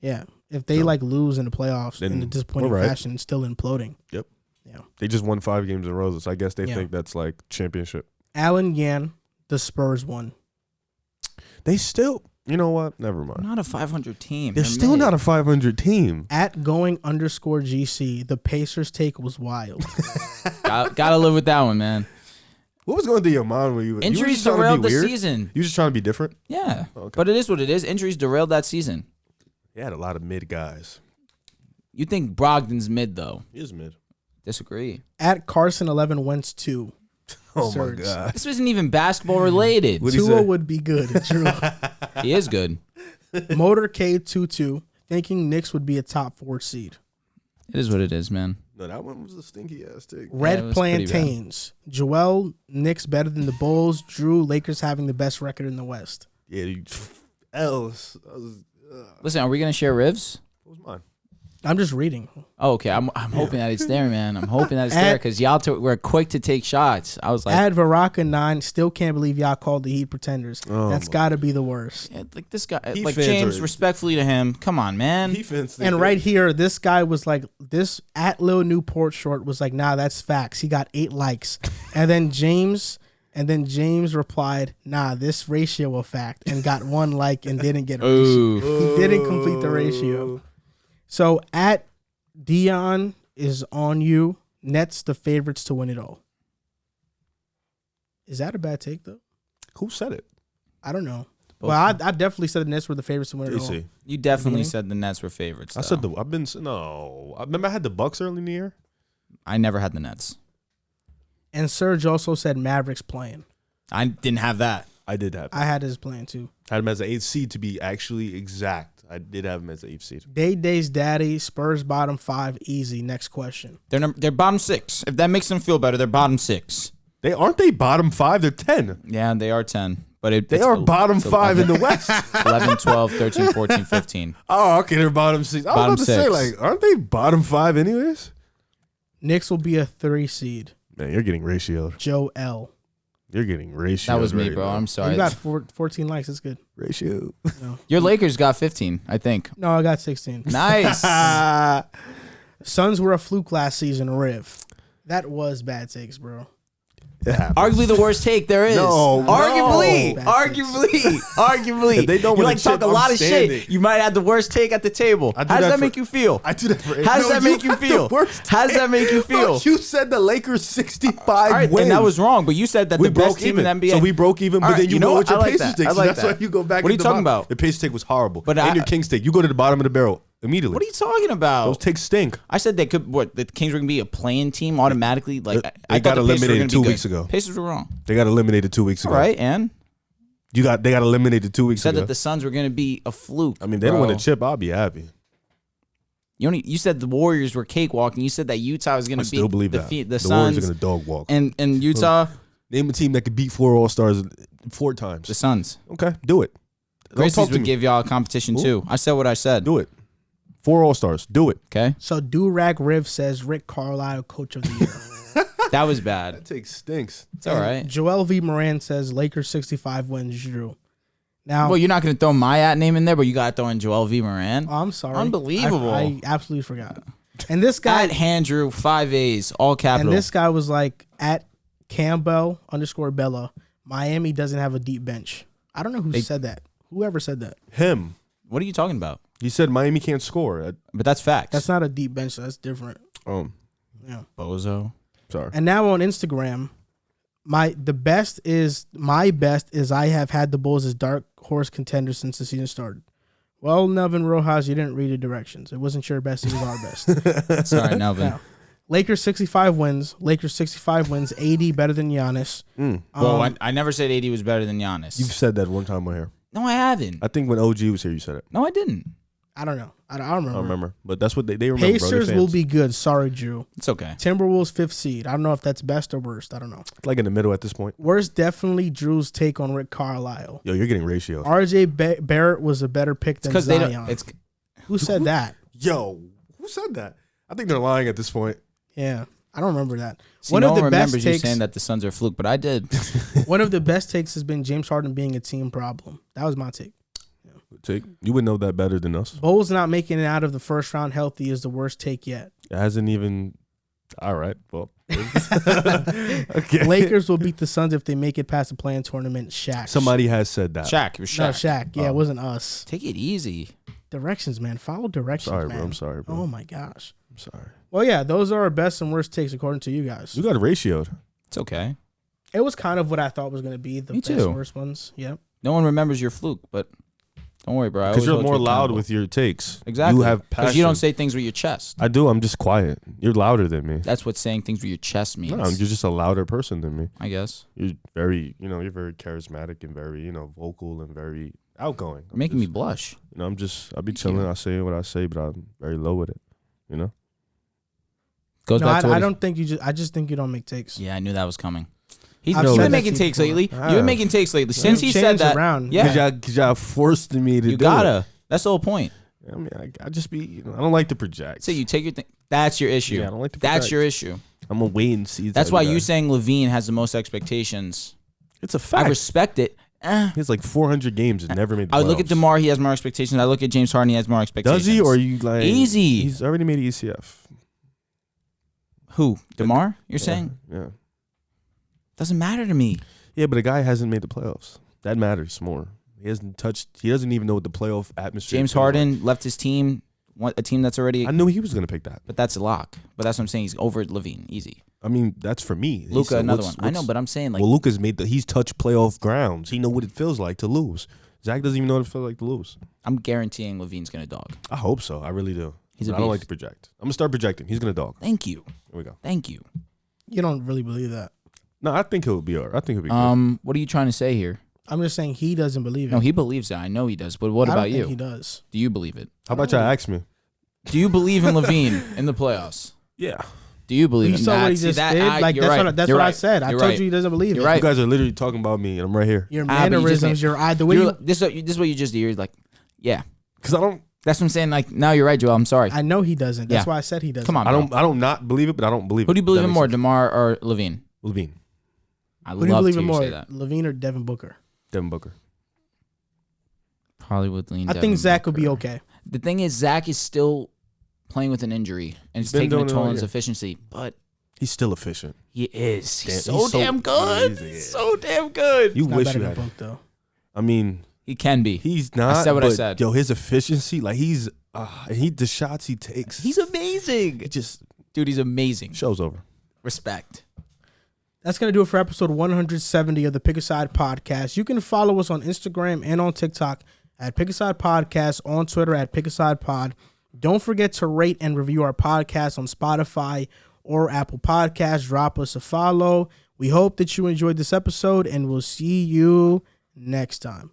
Yeah, if they lose in the playoffs in a Then disappointing we're right. fashion, still imploding. Yep. Yeah. They just won 5 games in a row, so I guess they Yeah. think that's like championship. Alan Yan, the Spurs won. They still, you know what? Never mind. Not a 500 team. They're still not a 500 team. At going_GC, the Pacers take was wild. Gotta live with that one, man. What was going through your mind when you were Injuries just trying to be derailed the weird? season. You were just trying to be different? Yeah, Okay. but it is what it is. Injuries derailed that season. They had a lot of mid guys. You think Brogdon's mid though? He is mid. Disagree. At Carson 11 Wentz 2. Oh Surge. my god. This wasn't even basketball related. What'd he Tua say? would be good. Drew. He is good. Motorcade 22, thinking Knicks would be a top 4 seed. It is what it is, man. No, that one was a stinky ass take. Red it was pretty bad. Plantains. Joel, Knicks better than the Bulls. Drew, Lakers having the best record in the West. Yeah, else. Listen, are we gonna share rivs? What was mine? I'm just reading. Oh, okay. I'm hoping that it's there, man. I'm hoping that it's there because y'all were quick to take shots. I was like, At Varaka 9, still can't believe y'all called the Heat pretenders. Oh That's my- got to be the worst. yeah, like this guy, Heat like fans James, are- respectfully to him. Come on, man. Defense. And right here, this guy was like, this at Lil Newport short was like, nah, that's facts. He got 8 likes. And then James replied, nah, this ratio a fact, and got 1 like and didn't get a ratio. Ooh. He didn't complete the ratio. So at Dion is on you. Nets the favorites to win it all. Is that a bad take though? Who said it? I don't know. Well, I definitely said the Nets were the favorites to win it all. AC. You definitely Beginning? said the Nets were favorites. I though. said I remember I had the Bucks early in the year. I never had the Nets. And Serge also said Mavericks playing. I didn't have that. I did have. I had his playing too. Had him as an 8th seed to be actually exact. I did have him as an 8th seed. Day's daddy, Spurs bottom 5, easy. Next question. They're bottom 6. If that makes them feel better, they're bottom 6. They aren't they bottom 5? They're 10. Yeah, they are 10. But They are bottom 5 in the West. 11, 12, 13, 14, 15. Oh, okay, they're bottom 6. I was Bottom about to say, 6. like, aren't they bottom 5 anyways? Knicks will be a 3 seed. Man, you're getting ratioed. Joe L. You're getting ratioed. That was me, right bro. now. I'm sorry. You got 14 likes. That's good. ratio. Your Lakers got 15, I think. No, I got 16. Nice. Suns were a fluke last season, Riv. That was bad takes, bro. It happens. Arguably the worst take there is. No, arguably, no. arguably. If they don't you win a like talk chip, a I'm lot of standing. shit. You might have the worst take at the table. I How do does that that for- make you feel? I do that for How does that make you have the feel? worst How does that make you Bro, feel? you said the Lakers 65 All right, wins. and that was wrong. But you said that We the best broke team even. in the NBA. So we broke even, All but right, then you you know go what? with your I like Pacers that. take. I So like that's that. why you go back. What are in you the talking bottom. about? The Pacers take was horrible. But and I- your Kings take. You go to the bottom of the barrel immediately. What are you talking about? Those takes stink. I said they could. What the Kings were gonna be a playing team automatically? Like They I thought got the Pacers were eliminated gonna 2 be good. weeks ago. Pacers were wrong. They got eliminated 2 weeks ago. All right, and They got eliminated 2 weeks said ago. that the Suns were gonna be a fluke. I mean, they don't bro. win a chip. I'll be happy. You said the Warriors were cakewalking. You said that Utah was gonna I still believe the that. the The Suns Warriors are gonna dog walk. and Utah Name a team that could beat 4 All-Stars 4 times. the Suns. Okay, do it. Go Grizzlies talk to would me. give y'all a competition too. I said what I said. Do it. 4 All-Stars. Do it. Okay, So Durag Riv says Rick Carlisle, coach of the year. that was bad. That take stinks. It's all right. Joel V. Moran says Lakers 65 wins, Drew. Now, Well, you're not gonna throw my name in there, but you got to throw in Joel V. Moran. oh, I'm sorry. Unbelievable. I absolutely forgot. And this guy, At Handrew, 5 A's, all capital. and this guy was like at Campbell_Bella. Miami doesn't have a deep bench. I don't know who said that. Whoever said that. Him. What are you talking about? He said Miami can't score. But that's facts. That's not a deep bench. So that's different. Yeah. Bozo. Sorry. And now on Instagram, my best is I have had the Bulls as dark horse contenders since the season started. Well, Nelvin Rojas, you didn't read the directions. It wasn't your best, it was our best. Sorry, Nelvin. Now, Lakers 65 wins. 80 better than Giannis. Well, I never said 80 was better than Giannis. You've said that one time on here. No, I haven't. I think when OG was here, you said it. No, I didn't. I don't know. I don't I remember. don't remember. But that's what they remember. Pacers will be good. Sorry, Drew. It's okay. Timberwolves 5th seed. I don't know if that's best or worst. I don't know. It's like in the middle at this point. Worst, definitely Drew's take on Rick Carlisle. Yo, you're getting ratios. RJ Barrett was a better pick than Because Zion. Who said that? Yo, who said that? I think they're lying at this point. Yeah, I don't remember that. See, no one remembers you saying that the Suns are a fluke, but I did. One of the best takes has been James Harden being a team problem. That was my take. You would know that better than us. Bulls not making it out of the first round healthy is the worst take yet. It hasn't even. All right. Well. Okay. Lakers will beat the Suns if they make it past the play-in tournament. Shaq. Somebody has said that. Shaq. It was Shaq. No, Shaq. Yeah, it wasn't us. Take it easy. Directions, man. Follow directions, Sorry, man. bro. I'm sorry, bro. Oh, my gosh. I'm sorry. Well, yeah, those are our best and worst takes according to you guys. You got it ratioed. It's okay. It was kind of what I thought was going to be the Me best too. and worst ones. Yep. No one remembers your fluke, but don't worry, bro. Because you're more loud with your takes. Exactly. You have passion. Because you don't say things with your chest. I do. I'm just quiet. You're louder than me. That's what saying things with your chest means. No, you're just a louder person than me. I guess. You're very, you're very charismatic and very, vocal and very outgoing. You're making me blush. I'll be chilling. I say what I say, but I'm very low with it. Goes No, back to I don't think you just. I just think you don't make takes. Yeah, I knew that was coming. You've I've been said making that to you takes before. lately. You've been making takes lately. Since he said changed that. around. Yeah. Because y'all forced me to You do gotta. it. That's the whole point. I mean, I just be, I don't like to project. So you take your thing. That's your issue. Yeah, I don't like to That's project. your issue. I'm going to wait and see. That's type why of you guy. saying Levine has the most expectations. It's a fact. I respect it. He has like 400 games and never made the I look at playoffs. DeMar, he has more expectations. I look at James Harden, he has more expectations. Does he, or are you like Easy. He's already made ECF. Who? DeMar? You're saying? Yeah. Doesn't matter to me. Yeah, but the guy hasn't made the playoffs. That matters more. He doesn't even know what the playoff atmosphere James is gonna Harden like. left his team, a team that's already. I knew he was going to pick that. But that's a lock. But that's what I'm saying. He's over Levine. Easy. I mean, that's for me. Luka, So another one. I know, but I'm saying like. well, Luka's he's touched playoff grounds. He know what it feels like to lose. Zach doesn't even know what it feels like to lose. I'm guaranteeing Levine's gonna dog. I hope so. I really do. He's a I don't like beast. to project. I'm going to start projecting. He's going to dog. Thank you. Here we go. Thank you. You don't really believe that. No, I think he'll be all right. I think he'll be good. What are you trying to say here? I'm just saying he doesn't believe it. No, he believes it. I know he does. But what I don't about think you? He does. Do you believe it? How about y'all ask me? Do you believe in Levine in the playoffs? Yeah. Do you believe You in saw that? what he See, just that, did. I- Like you're that's right. what that's You're what I right. said. I You're told right. you he doesn't believe You're it. right. You guys are literally talking about me, and I'm right here. Your but you just mannerisms, made- your eye, the way you. This is what you just did. You're like, yeah. Because I don't. That's what I'm saying. Like, now you're right, Joel. I'm sorry. I know he doesn't. That's Yeah. why I said he doesn't. Come on, I bro. don't not believe it, but I don't believe it. Who do you believe That in makes more, sense. DeMar or Levine? Levine, I Who do you love believe to in hear you more, say that. Levine or Devin Booker? Devin Booker. Probably would lean. I Devin think Zach will be Booker. okay. The thing is, Zach is still playing with an injury and it's been taking a doing it toll all on his year. efficiency. But He's still efficient. he is. He's Damn, so he's so damn good. amazing, He's yeah. so damn good. You Not wish better you than had him. Book though. I mean, He can be. he's not. said what I but, said. Yo, his efficiency, like the shots he takes, He's amazing. it just Dude, he's amazing. show's over. Respect. That's going to do it for episode 170 of the Pick a Side Podcast. You can follow us on Instagram and on TikTok at Pick a Side Podcast, on Twitter at Pick a Side Pod. Don't forget to rate and review our podcast on Spotify or Apple Podcasts. Drop us a follow. We hope that you enjoyed this episode, and we'll see you next time.